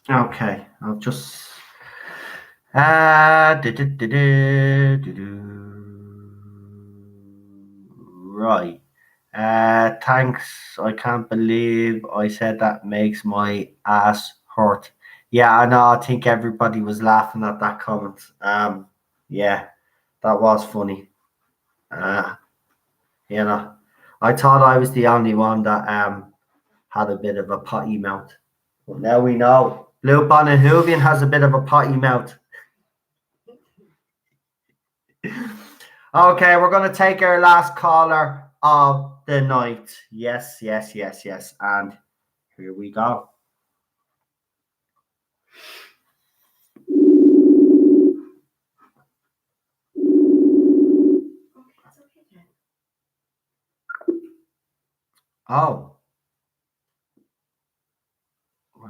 Okay, I'll just right. Thanks. I can't believe I said that makes my ass hurt. Yeah, I know. I think everybody was laughing at that comment. Yeah, that was funny. You know, I thought I was the only one that had a bit of a potty mouth. But now we know. Blue Bonnet Hoovian has a bit of a potty mouth. Okay, we're going to take our last caller of the night. Yes. And here we go. Oh.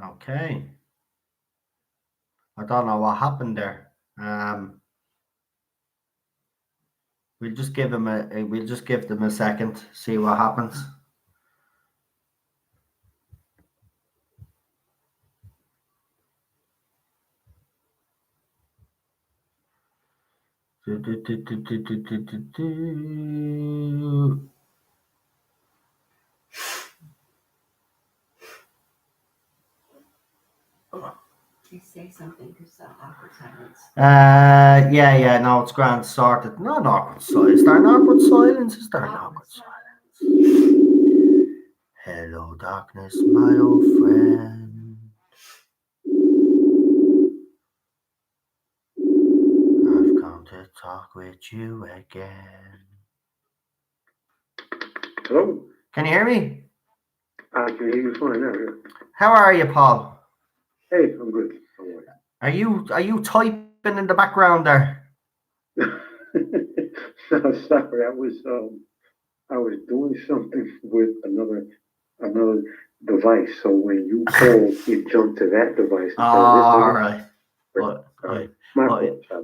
Okay. I don't know what happened there. We'll just give them a second, see what happens. You say something because the awkward silence. Yeah, no, it's grand sorted. Not awkward silence. Is there an awkward silence? Is there an awkward silence? Hello, darkness, my old friend. I've come to talk with you again. Hello? Can you hear me? I can hear you fine now, yeah. How are you, Paul? Hey, I'm good. Are you typing in the background there? No, sorry, I was doing something with another device. So when you called, it jumped to that device. All right.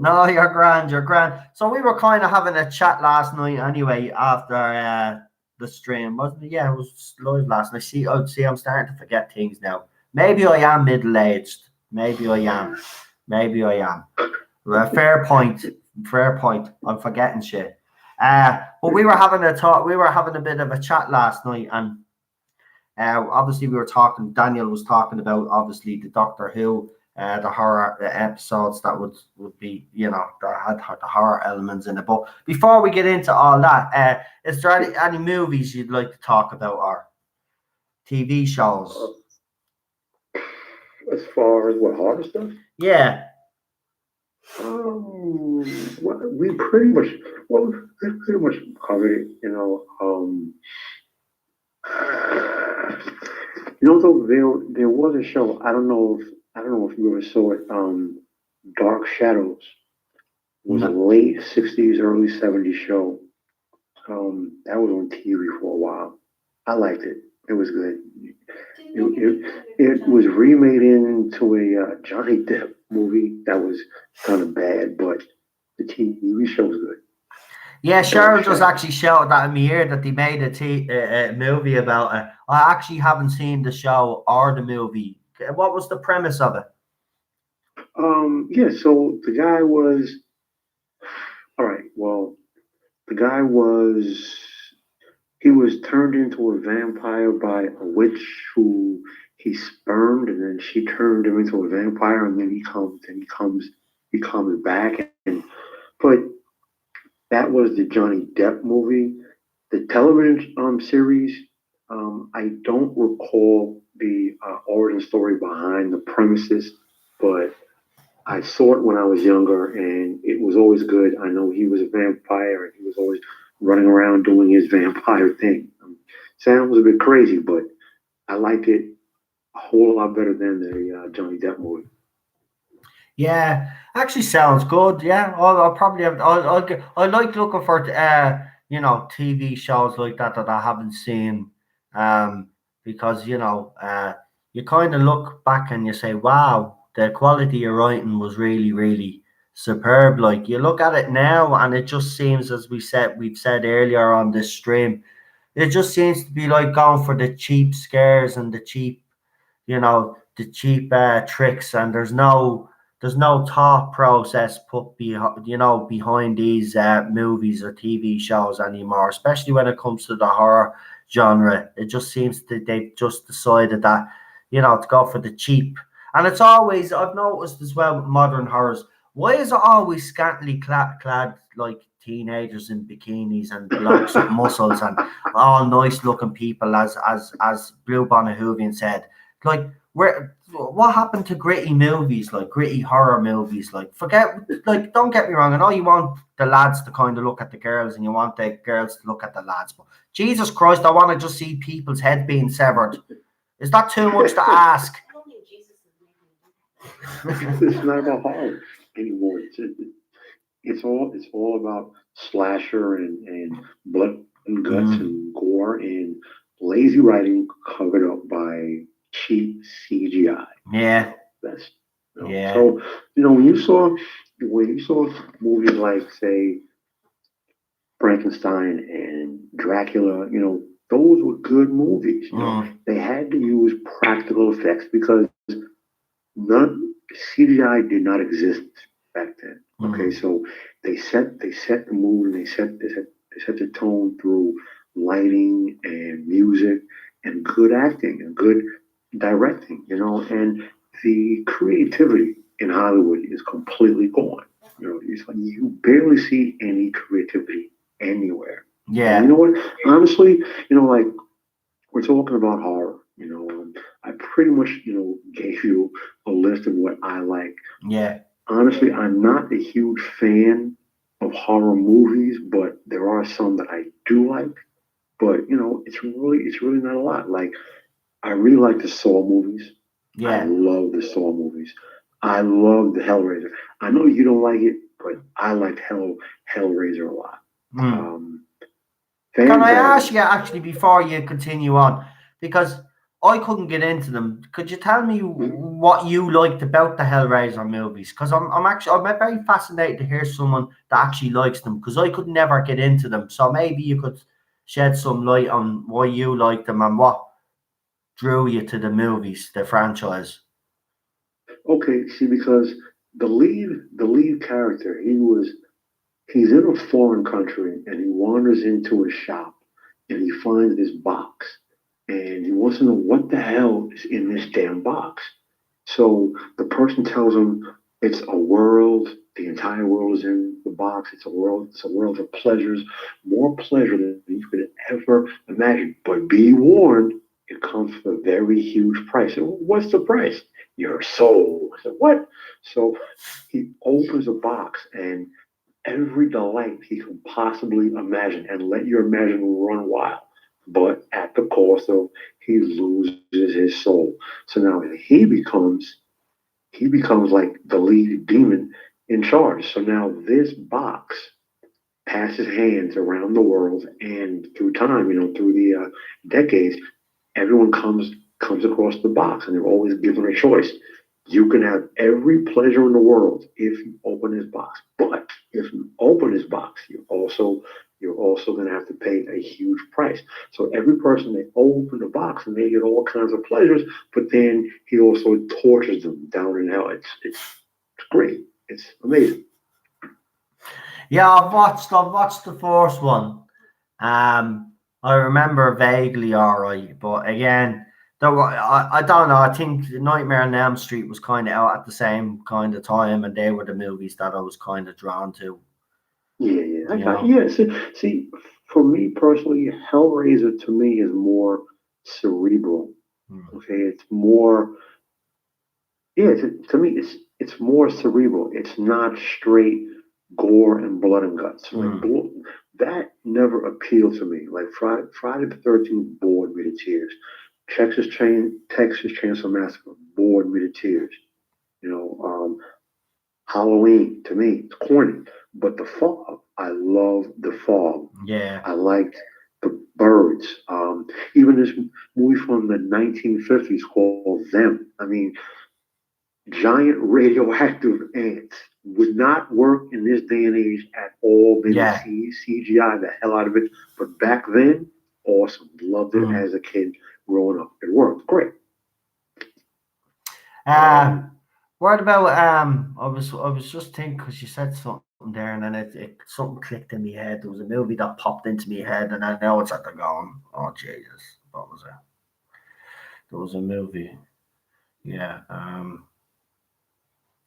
No, you're grand. So we were kind of having a chat last night anyway after the stream, wasn't it? Yeah, it was live last night. See, I'm starting to forget things now. Maybe I am middle-aged. Maybe I am. Well, fair point. I'm forgetting shit. But we were having a talk. We were having a bit of a chat last night, and obviously we were talking. Daniel was talking about obviously the Doctor Who, the horror episodes that would be, that had the horror elements in it. But before we get into all that, is there any movies you'd like to talk about or TV shows? As far as what horror stuff? Yeah. We pretty much covered it, though there was a show. I don't know if you ever saw it. Dark Shadows was a late '60s, early '70s show. That was on TV for a while. I liked it. It was good. It was remade into a Johnny Depp movie that was kind of bad, but the TV show was good. Yeah, Cheryl just actually shouted that in my ear that they made a movie about it. I actually haven't seen the show or the movie. What was the premise of it? Yeah, so the guy was all right. Well, the guy he was turned into a vampire by a witch who he spermed, and then she turned him into a vampire, and then he comes back, but that was the Johnny Depp movie. The television series, I don't recall the origin story behind the premises, but I saw it when I was younger, and it was always good. I know he was a vampire, and he was always running around doing his vampire thing. Sounds a bit crazy, but I liked it a whole lot better than the Johnny Depp movie. Yeah, actually sounds good. Yeah, I'll probably have. I like looking for TV shows like that I haven't seen, because you kind of look back and you say, wow, the quality of writing was really really superb. Like you look at it now and it just seems, as we've said earlier on this stream, it just seems to be like going for the cheap scares and the cheap tricks, and there's no thought process put behind these movies or TV shows anymore, especially when it comes to the horror genre. It just seems that they've just decided that to go for the cheap. And it's always, I've noticed as well with modern horrors, why is it always scantily clad like teenagers in bikinis and blocks of muscles and all nice looking people, as Blue Bonnet Hoovian said. Like, what happened to gritty movies, like gritty horror movies? Like, don't get me wrong, I know you want the lads to kind of look at the girls and you want the girls to look at the lads, but Jesus Christ, I want to just see people's head being severed. Is that too much to ask? I don't think Jesus is It's not about horror anymore. It's all about slasher and blood and guts and gore and lazy writing covered up by cheap CGI. Yeah. That's Yeah. So when you saw movies like, say, Frankenstein and Dracula, those were good movies. They had to use practical effects because none CGI did not exist back then. Okay, so they set the mood, and they set the tone through lighting and music and good acting and good directing, and the creativity in Hollywood is completely gone. It's like you barely see any creativity anywhere. Yeah. And you know what? Honestly, like, we're talking about horror. I pretty much, gave you a list of what I like. Yeah. Honestly, I'm not a huge fan of horror movies, but there are some that I do like. But it's really not a lot. Like, I really like the Saw movies. I Yeah. love the Saw movies. I love the Hellraiser. I know you don't like it, but I liked Hellraiser a lot. Can I Phantasm. ask you actually before you continue on, because I couldn't get into them. Could you tell me what you liked about the Hellraiser movies? Because I'm very fascinated to hear someone that actually likes them, because I could never get into them. So maybe you could shed some light on why you liked them and what drew you to the movies, the franchise. Okay, see, because the lead character, he's in a foreign country, and he wanders into a shop, and he finds this box, and he wants to know what the hell is in this damn box. So the person tells him it's a world. The entire world is in the box. It's a world. It's a world of pleasures, more pleasure than you could ever imagine. But be warned, it comes with a very huge price. And what's the price? Your soul. I said, what? So he opens a box, and every delight he can possibly imagine, and let your imagination run wild, but at the cost of he loses his soul. So now he becomes like the lead demon in charge. So now this box passes hands around the world, and through time, through the decades, everyone comes across the box, and they're always given a choice. You can have every pleasure in the world if you open this box, but if you open this box, you're also going to have to pay a huge price. So every person, they open the box and they get all kinds of pleasures, but then he also tortures them down in hell. It's great. It's amazing. Yeah, I've watched the first one. I remember vaguely all right, but again, I don't know. I think Nightmare on Elm Street was kind of out at the same kind of time, and they were the movies that I was kind of drawn to. Yeah. Yeah. See, for me personally, Hellraiser to me is more cerebral. Okay, it's more. Yeah, to me, it's more cerebral. It's not straight gore and blood and guts. Like that never appealed to me. Like Friday the 13th bored me to tears. Texas Chainsaw Massacre bored me to tears. You know, Halloween to me it's corny, but The Fog, I love The Fog. Yeah. I liked The Birds. Even this movie from the 1950s called Them. I mean, giant radioactive ants would not work in this day and age at all. They would CGI the hell out of it. But back then, awesome. Loved it as a kid growing up. It worked great. What about I was just thinking because you said something there and then it something clicked in my head. There was a movie that popped into my head and I know it's at the going. Oh Jesus, what was it? There was a movie. Yeah.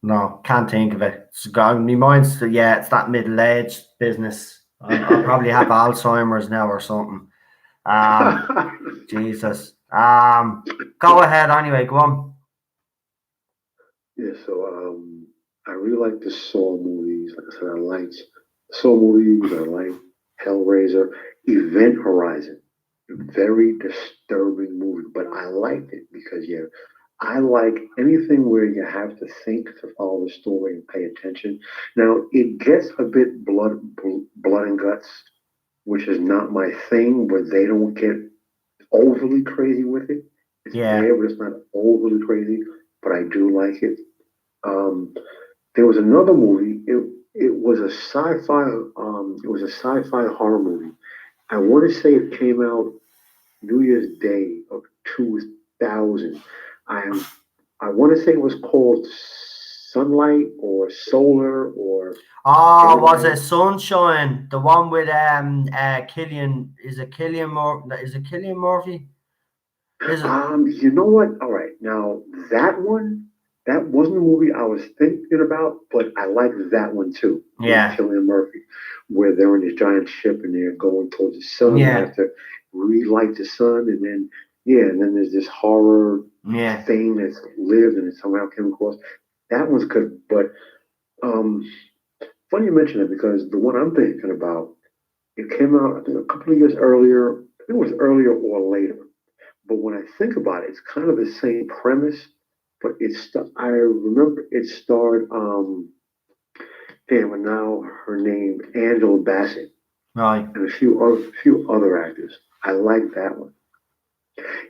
No, can't think of it. It's gone. My mind's still, it's that middle-aged business. I'll probably have Alzheimer's now or something. Jesus. Go ahead anyway. Go on. Yeah, so I really like the Saw movies. Like I said, I liked Saw movies. I like Hellraiser, Event Horizon. Very disturbing movie, but I liked it because I like anything where you have to think to follow the story and pay attention. Now it gets a bit blood and guts, which is not my thing, but they don't get overly crazy with it. It's there, but it's not overly crazy. But I do like it. There was another movie. It was a sci-fi. It was a sci-fi horror movie. I want to say it came out New Year's Day of 2000. I want to say it was called Sunlight or Solar or. Oh, was it Sunshine? The one with Killian? Is it Killian Murphy? Is it? You know what? All right, now that wasn't a movie I was thinking about, but I like that one too. Yeah, Cillian Murphy, where they're in this giant ship and they're going towards the sun. They have to relight the sun, and then there's this horror thing that's lived and it somehow came across. That one's good, but funny you mention it because the one I'm thinking about, it came out I think a couple of years earlier. I think it was earlier or later. But when I think about it, it's kind of the same premise, but I remember it starred and now her name Angela Bassett, right, and a few other actors. I like that one.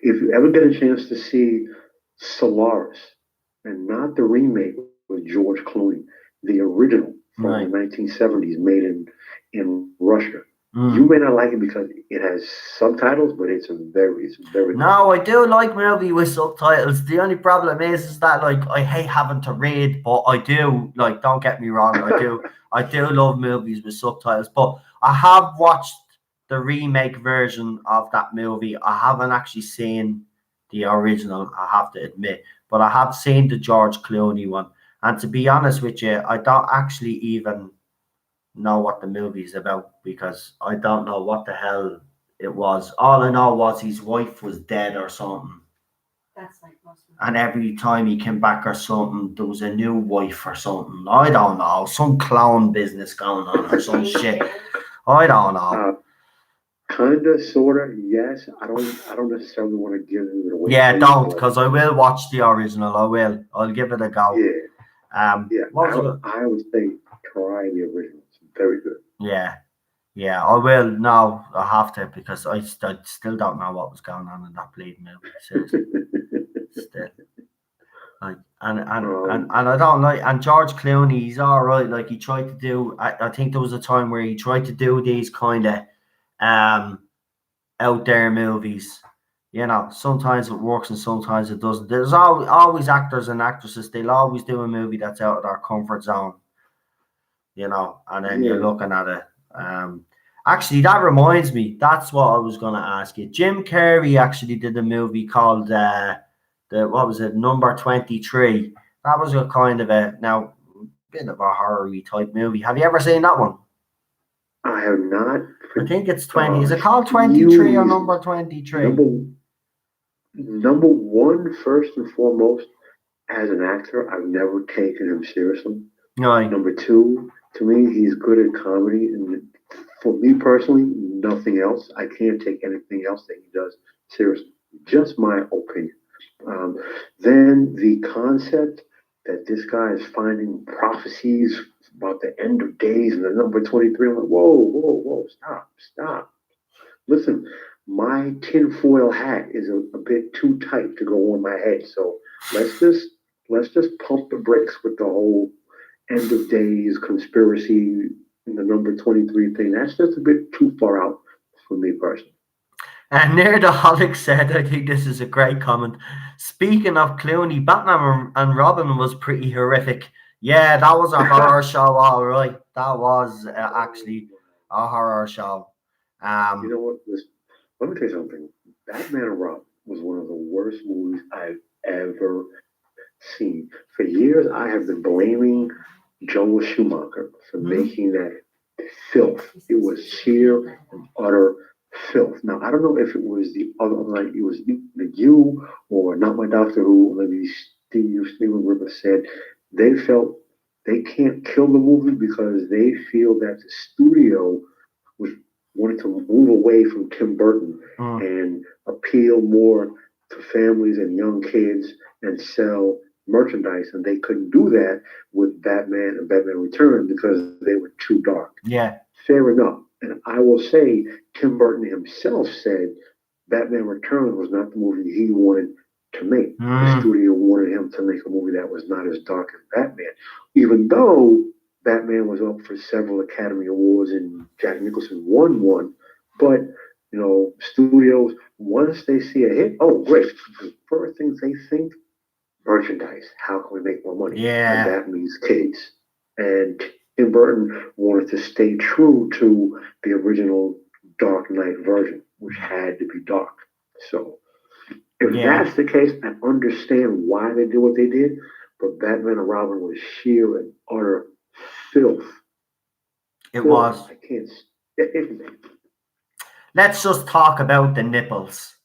If you ever get a chance to see Solaris, and not the remake with George Clooney, the original from the 1970s, made in Russia. You may not like it because it has subtitles, but it's very No, I do like movie with subtitles. The only problem is that like I hate having to read, but I do like. Don't get me wrong, I do love movies with subtitles. But I have watched the remake version of that movie. I haven't actually seen the original, I have to admit, but I have seen the George Clooney one. And to be honest with you, I don't actually even know what the movie is about because I don't know what the hell it was. All I know was his wife was dead or something. That's like most of and every time he came back or something, there was a new wife or something. I don't know, some clown business going on or some shit. I don't know. Kinda, sorta, yes. I don't necessarily want to give it away. Yeah, don't, because I will watch the original. I'll give it a go. Yeah. I would say try the original. It's very good. Yeah, I will. No, I have to because I still don't know what was going on in that bleeding movie. Seriously, still. Like and I don't like, and George Clooney, he's all right. Like he tried to do. I think there was a time where he tried to do these kind of out there movies. You know, sometimes it works and sometimes it doesn't. There's always actors and actresses. They'll always do a movie that's out of their comfort zone. You know, and then you're looking at it. Actually, that reminds me. That's what I was going to ask you. Jim Carrey actually did a movie called what was it? Number 23. That was a kind of a bit of a horror-y type movie. Have you ever seen that one? I have not. I think it's 20. Is it called 23 or number 23? Number one, first and foremost, as an actor, I've never taken him seriously. No. Number two, to me, he's good at comedy, and for me personally, nothing else. I can't take anything else that he does seriously. Just my opinion. Then the concept that this guy is finding prophecies about the end of days and the number 23. I'm like, whoa, stop. Listen, my tinfoil hat is a bit too tight to go on my head. So let's just pump the brakes with the whole end of days conspiracy and the number 23 thing. That's just a bit too far out for me personally. And Nerdaholic said, I think this is a great comment. Speaking of Clooney, Batman and Robin was pretty horrific. Yeah, that was a horror show, all right. That was actually a horror show. You know what? Let me tell you something. Batman and Robin was one of the worst movies I've ever seen. For years, I have been blaming Joel Schumacher for making that filth. It was sheer and utter filth. Now, I don't know if it was the other, like it was the you or Not My Doctor Who, maybe Steven River said they felt they can't kill the movie because they feel that the studio was wanted to move away from Tim Burton and appeal more to families and young kids and sell merchandise, and they couldn't do that with Batman and Batman Returns because they were too dark. Yeah. Fair enough. And I will say, Tim Burton himself said Batman Returns was not the movie he wanted to make. The studio wanted him to make a movie that was not as dark as Batman, even though Batman was up for several Academy Awards and Jack Nicholson won one. But, you know, studios, once they see a hit, oh, great. The first things they think, merchandise. How can we make more money? Yeah. And that means kids. And Tim Burton wanted to stay true to the original Dark Knight version, which had to be dark. So if that's the case, I understand why they did what they did, but Batman and Robin was sheer and utter filth. It was. I can't. Let's just talk about the nipples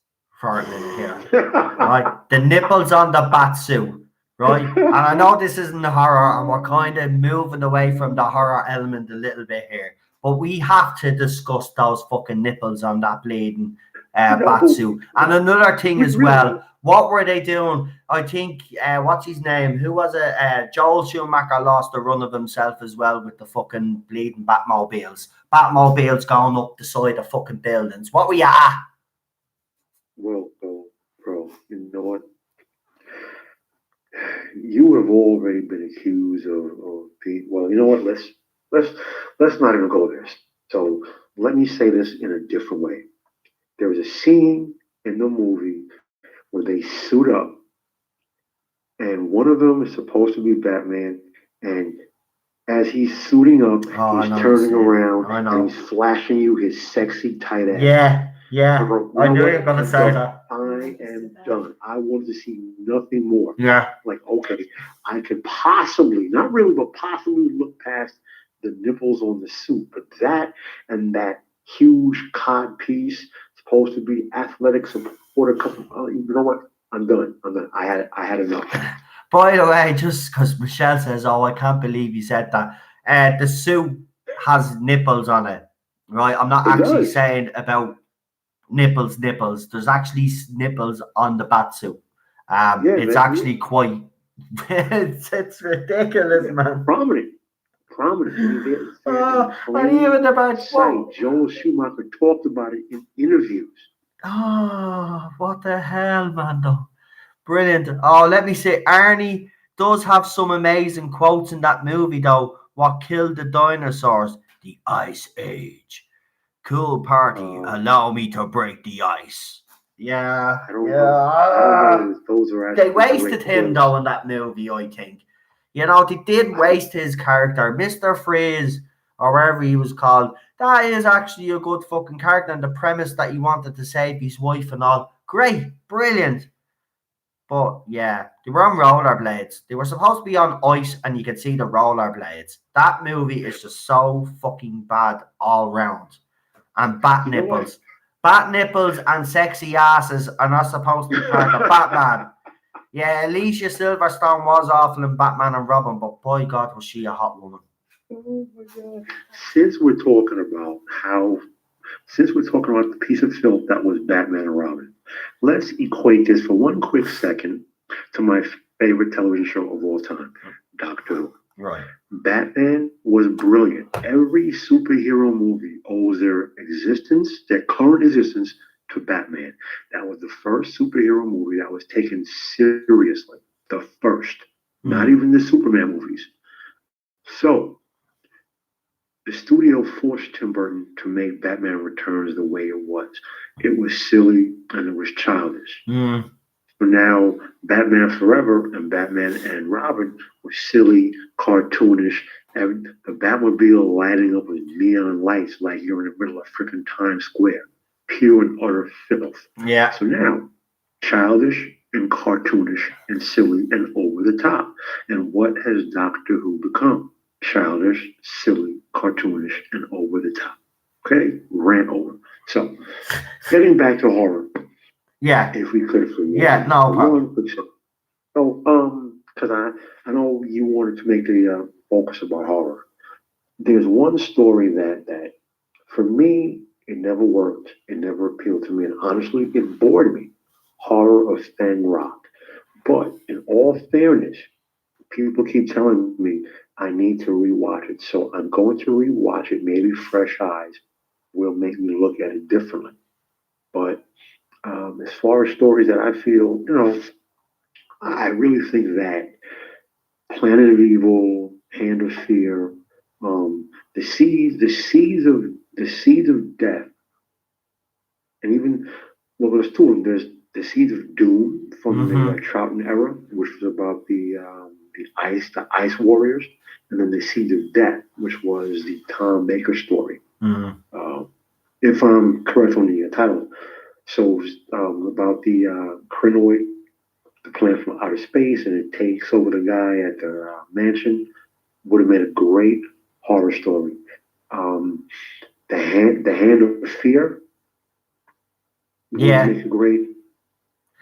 for a minute here. Right? The nipples on the Batsuit. Right? And I know this isn't horror, and we're kind of moving away from the horror element a little bit here. But we have to discuss those fucking nipples on that bleeding Batsuit. And another thing as well, what were they doing? I think, what's his name? Who was it? Joel Schumacher lost the run of himself as well with the fucking bleeding Batmobiles. Batmobiles going up the side of fucking buildings. What were you at? Well, bro, you know what? You have already been accused of being. Well, you know what? Let's not even go there. So let me say this in a different way. There was a scene in the movie where they suit up, and one of them is supposed to be Batman, and as he's suiting up, he's turning around and he's flashing you his sexy tight ass. Yeah. I knew you were going to say that. I am done. I wanted to see nothing more. Yeah. Like, okay, I could possibly, not really, but possibly look past the nipples on the suit. But that and that huge cod piece supposed to be athletic support a couple. You know what? I'm done. I had enough. By the way, just because Michelle says, "Oh, I can't believe you said that." The suit has nipples on it, right? I'm not actually saying about nipples. There's actually nipples on the Batsuit. It's actually quite. it's ridiculous, man. Prominent. And even about Joel Schumacher talked about it in interviews. Oh, what the hell, man! Though, brilliant. Oh, let me say, Arnie does have some amazing quotes in that movie, though. What killed the dinosaurs? The Ice Age. Cool party. Allow me to break the ice. Yeah. I don't know. Those are they wasted him though in that movie, I think. You know, they did waste his character. Mr. Freeze, or whatever he was called. That is actually a good fucking character, and the premise that he wanted to save his wife and all. Great, brilliant. But yeah, they were on rollerblades. They were supposed to be on ice, and you could see the rollerblades. That movie is just so fucking bad all round. And bat nipples. Bat nipples and sexy asses are not supposed to be part of Batman. Yeah, Alicia Silverstone was awful in Batman and Robin, but boy God, was she a hot woman. Oh my God. Since we're talking about the piece of filth that was Batman and Robin, let's equate this for one quick second to my favorite television show of all time, Doctor Who. Right. Batman was brilliant. Every superhero movie owes their current existence, to Batman. That was the first superhero movie that was taken seriously. The first. Not even the Superman movies. So, the studio forced Tim Burton to make Batman Returns the way it was. It was silly and it was childish. So now Batman Forever and Batman and Robin were silly, cartoonish, and the Batmobile lighting up with neon lights like you're in the middle of freaking Times Square. Pure and utter filth. Yeah. So now, childish and cartoonish and silly and over the top. And what has Doctor Who become? Childish, silly, cartoonish, and over the top. Okay, rant over. So, getting back to horror. Yeah. If we could for yeah, no problem. So, because I know you wanted to make the focus about horror. There's one story that for me it never worked. It never appealed to me, and honestly, it bored me. Horror of Fang Rock. But in all fairness, people keep telling me I need to rewatch it, so I'm going to rewatch it. Maybe fresh eyes will make me look at it differently. But as far as stories that I feel, I really think that Planet of Evil, Hand of Fear, the seeds of death, and even there's two of them. There's the Seeds of Doom from the Troughton era, which was about the ice warriors, and then the Seeds of Death, which was the Tom Baker story. If I'm correct on the title. So about the crinoid, the plant from outer space, and it takes over the guy at the mansion. Would have made a great horror story. The hand of fear. Yeah. Make a great.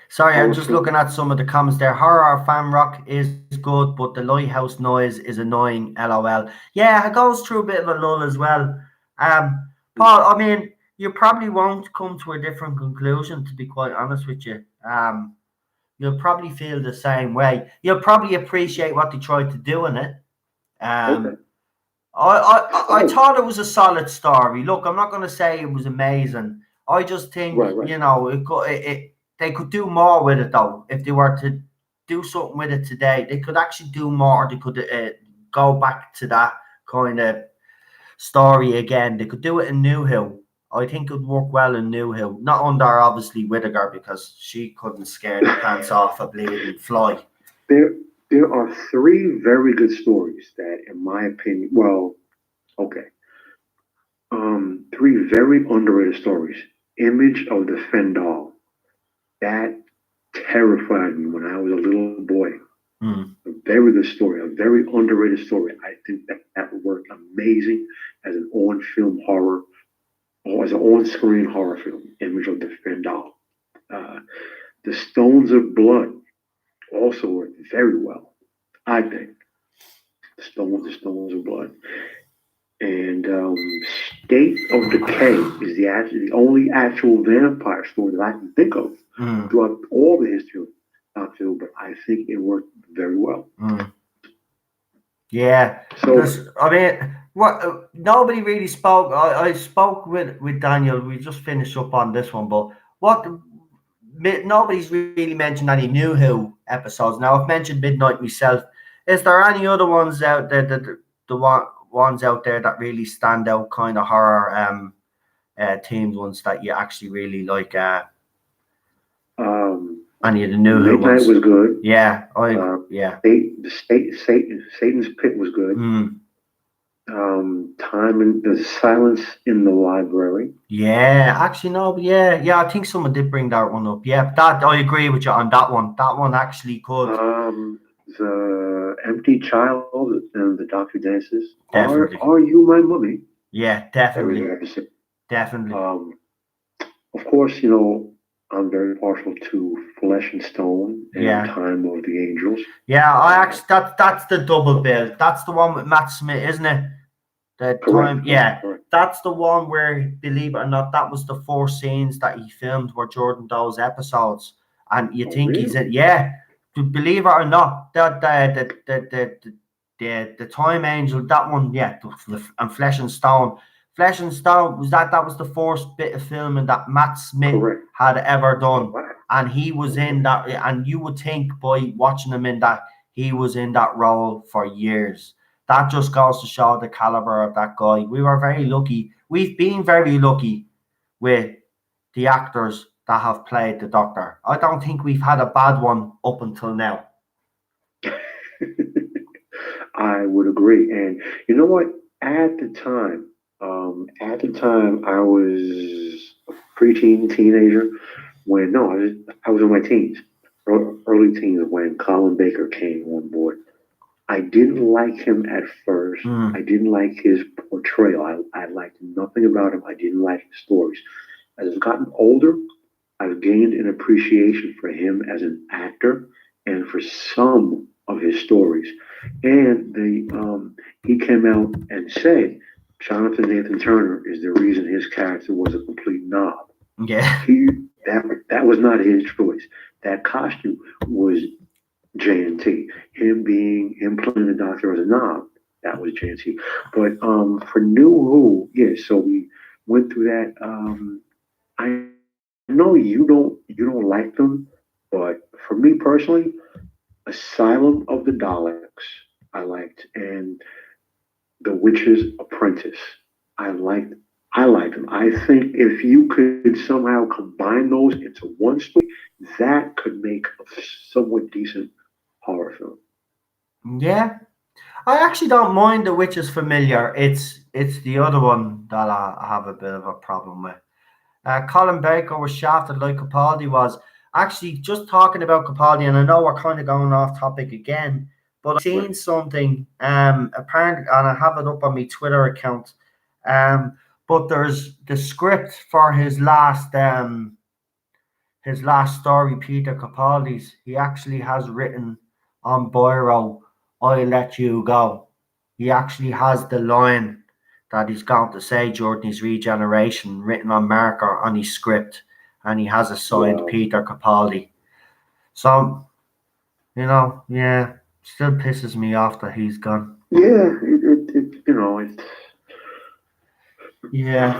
Sorry, I'm just looking at some of the comments there. Horror Fan Rock is good, but the lighthouse noise is annoying. LOL. Yeah, it goes through a bit of a lull as well. Paul, I mean, you probably won't come to a different conclusion, to be quite honest with you. You'll probably feel the same way. You'll probably appreciate what they tried to do in it. Okay. I thought it was a solid story. Look, I'm not going to say it was amazing. I just think, right. They could do more with it, though. If they were to do something with it today, they could actually do more. They could go back to that kind of story again. They could do it in New Who. I think it would work well in New Who. Not under, obviously, Whittaker, because she couldn't scare the pants off a bleeding fly. There are three very good stories that, in my opinion, three very underrated stories. Image of the Fendal. That terrified me when I was a little boy. A very good story, a very underrated story. I think that would work amazing as an on-film horror, or as an on-screen horror film. Image of the Fendal. The Stones of Blood also worked very well, I think. The Stones of Blood. And State of Decay is the only actual vampire story that I can think of throughout all the history of Doctor Who, but I think it worked very well. Yeah. So I mean, what nobody really spoke. I spoke with Daniel. We just finished up on this one, but nobody's really mentioned any New Who episodes. Now I've mentioned Midnight myself. Is there any other ones out there ones out there that really stand out, kind of horror themed ones that you actually really like? Any of the New Who ones? Midnight was good. Yeah, Satan's Pit was good. Time and the silence in the library. Yeah, actually no, but yeah, I think someone did bring that one up. Yeah, that I agree with you on that one. That one actually could The empty child and the doctor dances. definitely. Are you my mummy? Yeah, Every definitely, episode. definitely. Of course, I'm very partial to Flesh and Stone and Yeah. Time of the Angels. Yeah, I actually that's the double bill. That's the one with Matt Smith, isn't it? The time, yeah, Correct. that's the one where, believe it or not, that was the 4 scenes that he filmed were Jordan Doe's episodes, and you think he's really? in, yeah, believe it or not, that the Time Angel, that one, yeah, and Flesh and Stone was that was the first bit of filming that Matt Smith Correct. had ever done, Wow. and he was in that, and you would think by watching him in that he was in that role for years. That just goes to show the caliber of that guy. We were very lucky. We've been very lucky with the actors that have played the Doctor. I don't think we've had a bad one up until now. I would agree. And you know what? At the time, I was a preteen, teenager. When no, I was in my teens, early teens when Colin Baker came on board. I didn't like him at first. Mm. I didn't like his portrayal. I liked nothing about him. I didn't like his stories. As I've gotten older, I've gained an appreciation for him as an actor and for some of his stories. And he came out and said Jonathan Nathan Turner is the reason his character was a complete knob. Yeah. That was not his choice. That costume was JNT. Him playing the Doctor as a knob, that was JNT. But for New Who, yeah. So we went through that. I know you don't like them, but for me personally, Asylum of the Daleks I liked, and The Witch's Apprentice I liked. I liked them. I think if you could somehow combine those into one story, that could make a somewhat decent horror film. Yeah. I actually don't mind The Witch is Familiar. It's the other one that I have a bit of a problem with. Colin Baker was shafted like Capaldi was. Actually, just talking about Capaldi, and I know we're kind of going off topic again, but I've seen Right. something apparently, and I have it up on my Twitter account. But there's the script for his last story, Peter Capaldi's. He actually has written on Biro, "I let you go." He actually has the line that he's going to say during his regeneration written on marker on his script, and he has a signed Wow. Peter Capaldi. So, yeah, still pisses me off that he's gone. Yeah, it's Yeah.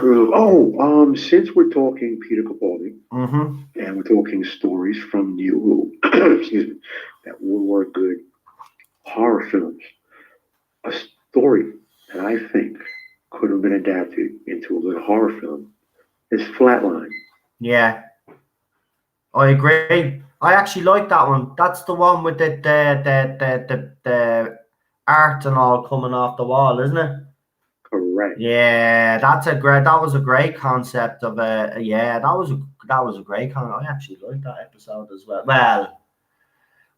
since we're talking Peter Capaldi Mm-hmm. and we're talking stories from New Who, excuse me, that would work good horror films. A story that I think could have been adapted into a good horror film is Flatline. Yeah, I agree. I actually like that one. That's the one with the art and all coming off the wall, isn't it? Correct. Yeah, that was a great concept of yeah, that was a great concept. I actually liked that episode as well.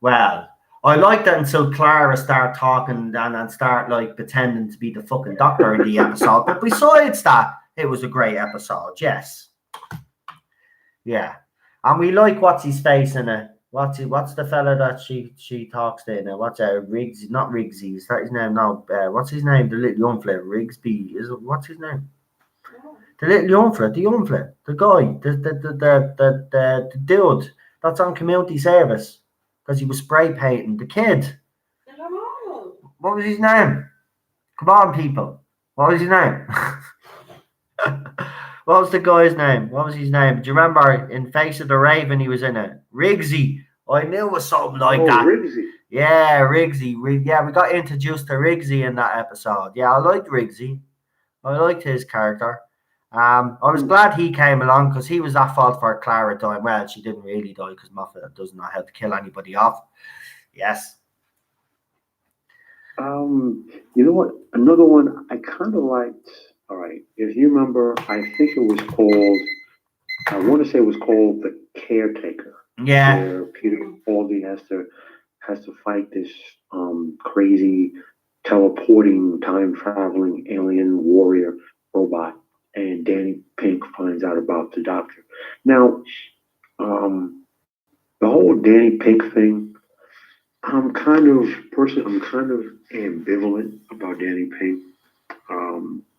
Well, I liked it until Clara started talking and start like pretending to be the fucking doctor in the episode. But besides that, it was a great episode. Yes. Yeah. And we like what's his face in it. What's the fella that she talks to now? What's Riggs? Not Riggsy. Is that his name? No. What's his name? The little young fella. Rigsby. What's his name? The little young fella. The young fella. The guy. The dude that's on community service because he was spray painting the kid. I don't know. What was his name? Come on, people. What was his name? What was the guy's name? What was his name? Do you remember in Face of the Raven he was in it? Rigsy. I knew it was something like that. Riggsy. Yeah, Rigsy. Yeah, we got introduced to Rigsy in that episode. Yeah, I liked Rigsy. I liked his character. I was glad he came along because he was at fault for Clara dying. Well, she didn't really die because Moffat doesn't know how to kill anybody off. Yes. You know what? Another one I kind of liked. All right, if you remember, I think it was called. I want to say it was called The Caretaker, Yeah. where Peter Capaldi has to fight this crazy teleporting time traveling alien warrior robot, and Danny Pink finds out about the Doctor. Now, the whole Danny Pink thing, I'm kind of ambivalent about Danny Pink.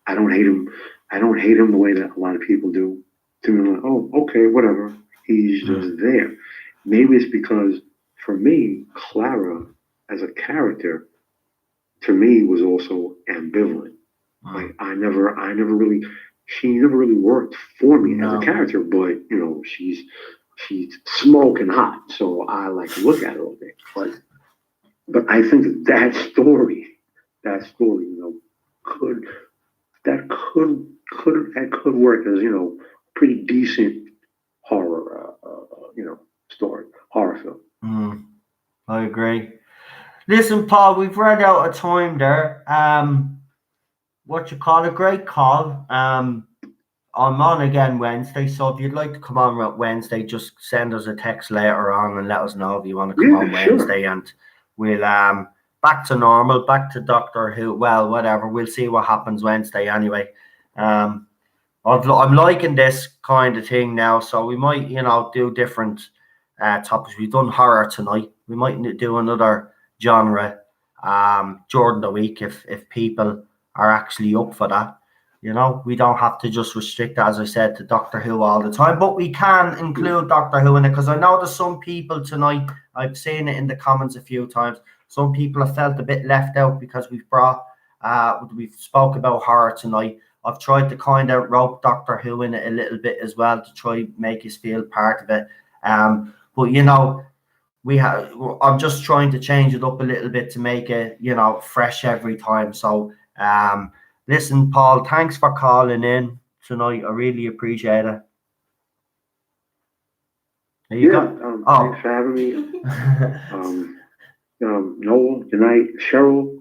I don't hate him. I don't hate him the way that a lot of people do. To me, I'm like, oh, okay, whatever. He's just there. Maybe it's because for me, Clara as a character, to me, was also ambivalent. Like I never really, she never really worked for me as a character. But you know, she's smoking hot, so I like to look at her all day. But I think that story, you know, could that could work as, you know, pretty decent horror, you know, story, horror film. I agree. Listen, Paul, we've run out of time there. What you call a great call. I'm on again Wednesday, so if you'd like to come on Wednesday, just send us a text later on and let us know if you want to come on Wednesday, and we'll back to normal, back to Doctor Who. Well, whatever, we'll see what happens Wednesday anyway. I'm liking this kind of thing now, so we might, you know, do different topics. We've done horror tonight. We might do another genre during the week if people are actually up for that. You know, we don't have to just restrict, as I said, to Doctor Who all the time, but we can include Doctor Who in it, because I know there's some people tonight, I've seen it in the comments a few times, some people have felt a bit left out because we've spoke about horror tonight. I've tried to kind of rope Doctor Who in it a little bit as well to try make us feel part of it. But you know, I'm just trying to change it up a little bit to make it, you know, fresh every time. So listen, Paul, thanks for calling in tonight. I really appreciate it. Thanks for having me. Noel, good night. Cheryl,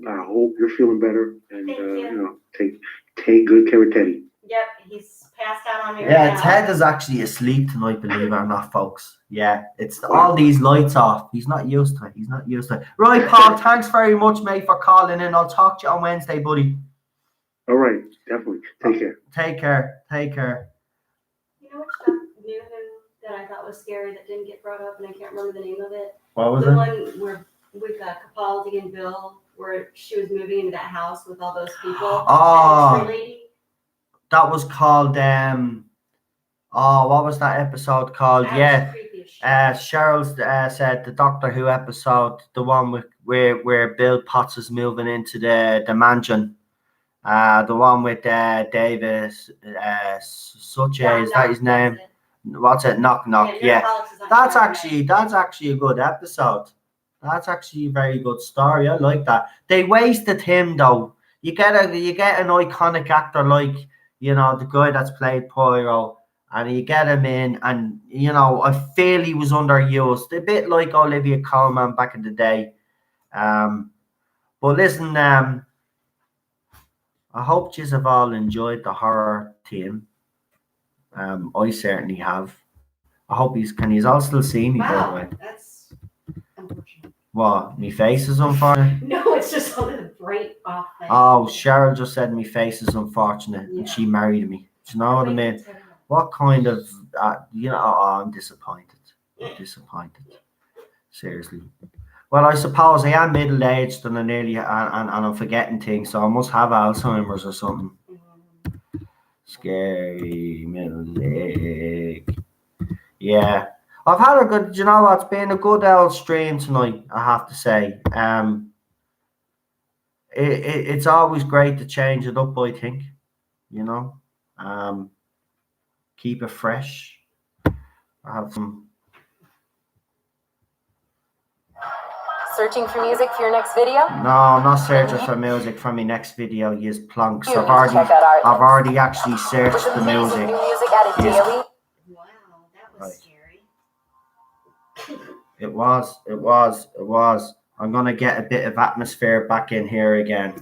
I hope you're feeling better, and you know, take good care of Teddy. Yep, he's passed out on me right Yeah, now. Ted is actually asleep tonight, believe it or not, folks. Yeah, it's all these lights off. He's not used to it. Right, Paul, thanks very much, mate, for calling in. I'll talk to you on Wednesday, buddy. All right, definitely. Take care. Take care. You know which stuff new that I thought was scary that didn't get brought up, and I can't remember the name of it? What was the it? one where with Capaldi and Bill, where she was moving into that house with all those people. Oh, lady. That was called what was that episode called? That Cheryl said the Doctor Who episode, the one with where Bill Potts is moving into the mansion. The one with Davis is that his name? What's it? Knock Knock. Yeah. That's actually a good episode. That's actually a very good story. I like that. They wasted him though. You get an iconic actor like, you know, the guy that's played Poirot, and you get him in, and you know, I feel he was underused, a bit like Olivia Colman back in the day. But listen, I hope you have all enjoyed the horror team. I certainly have. I hope can you all still see me, by the way? That's unfortunate. What? Me face is unfortunate? No, it's just a little bright off. Oh, Cheryl just said me face is unfortunate, and she married me. Do you know what I mean? What kind of, you know, I'm disappointed. Seriously. Well, I suppose I am middle-aged and and I'm forgetting things, so I must have Alzheimer's or something. Scary middle-aged. Yeah. I've had a good, you know what, it's been a good old stream tonight, I have to say. It's always great to change it up, I think, you know. Keep it fresh. I have some. Searching for music for your next video? No, I'm not searching for music for my next video. Use plunks. I've already actually searched the music. New music added daily. Wow, that was scary. It was. I'm going to get a bit of atmosphere back in here again.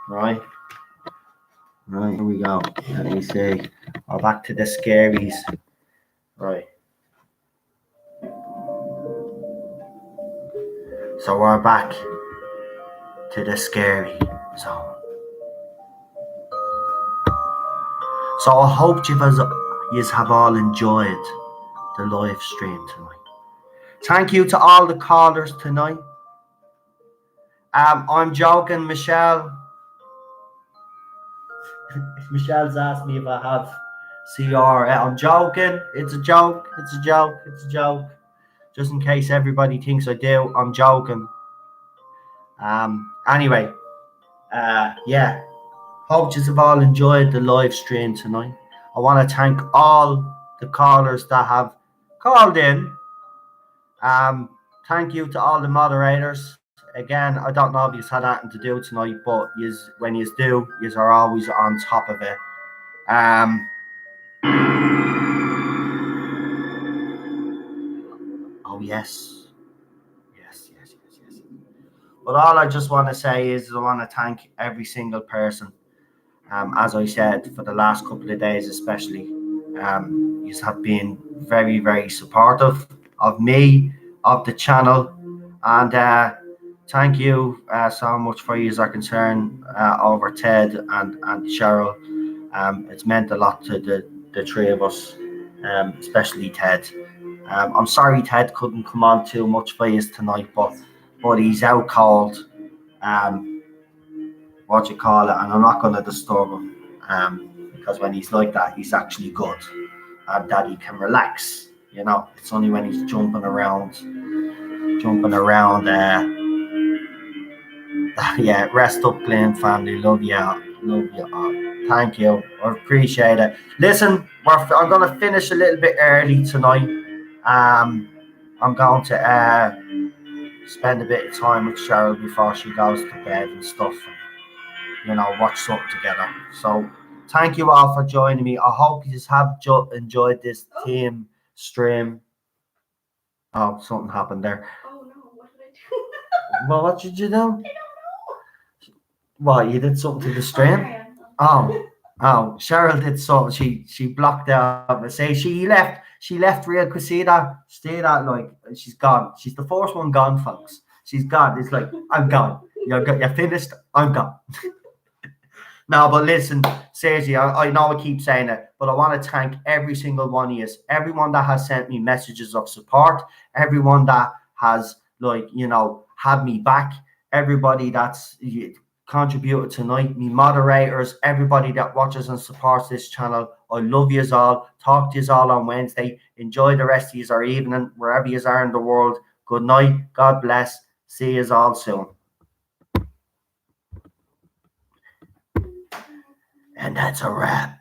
Right, here we go. Let me see. We're back to the scaries. Right. So we're back to the scary zone. So I hope you have all enjoyed the live stream tonight. Thank you to all the callers tonight. I'm joking, Michelle. Michelle's asked me if I have CR. I'm joking. It's a joke. It's a joke. It's a joke. Just in case everybody thinks I do, I'm joking. Anyway, yeah. Hope you have all enjoyed the live stream tonight. I want to thank all the callers that have called in. Thank you to all the moderators. Again, I don't know if you've had anything to do tonight, but when you do, you are always on top of it. Oh yes. Yes. But all I just want to say is I want to thank every single person. As I said, for the last couple of days especially, you have been very, very supportive of me, of the channel, and thank you so much for your concern over Ted and Cheryl. It's meant a lot to the three of us, especially Ted. I'm sorry Ted couldn't come on too much for you tonight, but he's out cold. What you call it, and I'm not going to disturb him because when he's like that, he's actually good and that he can relax. You know, it's only when he's jumping around. Yeah, rest up, Glenn family. Love you all. Thank you. I appreciate it. Listen, I'm going to finish a little bit early tonight. I'm going to spend a bit of time with Cheryl before she goes to bed and stuff. Watch something together. So thank you all for joining me. I hope you just have enjoyed this team stream. Oh, something happened there. Oh no, what did I do? Well, what did you do? I don't know. What, you did something to the stream? Oh, Cheryl did something. She blocked out. Say she left real quick. See that? Like she's gone. She's the first one gone, folks. She's gone. It's like I'm gone. You're finished. I'm gone. No, but listen, seriously, I know I keep saying it, but I want to thank every single one of you, everyone that has sent me messages of support, everyone that has, had me back, everybody that's contributed tonight, me moderators, everybody that watches and supports this channel. I love you all. Talk to you all on Wednesday. Enjoy the rest of your evening, wherever you are in the world. Good night. God bless. See you all soon. And that's a wrap.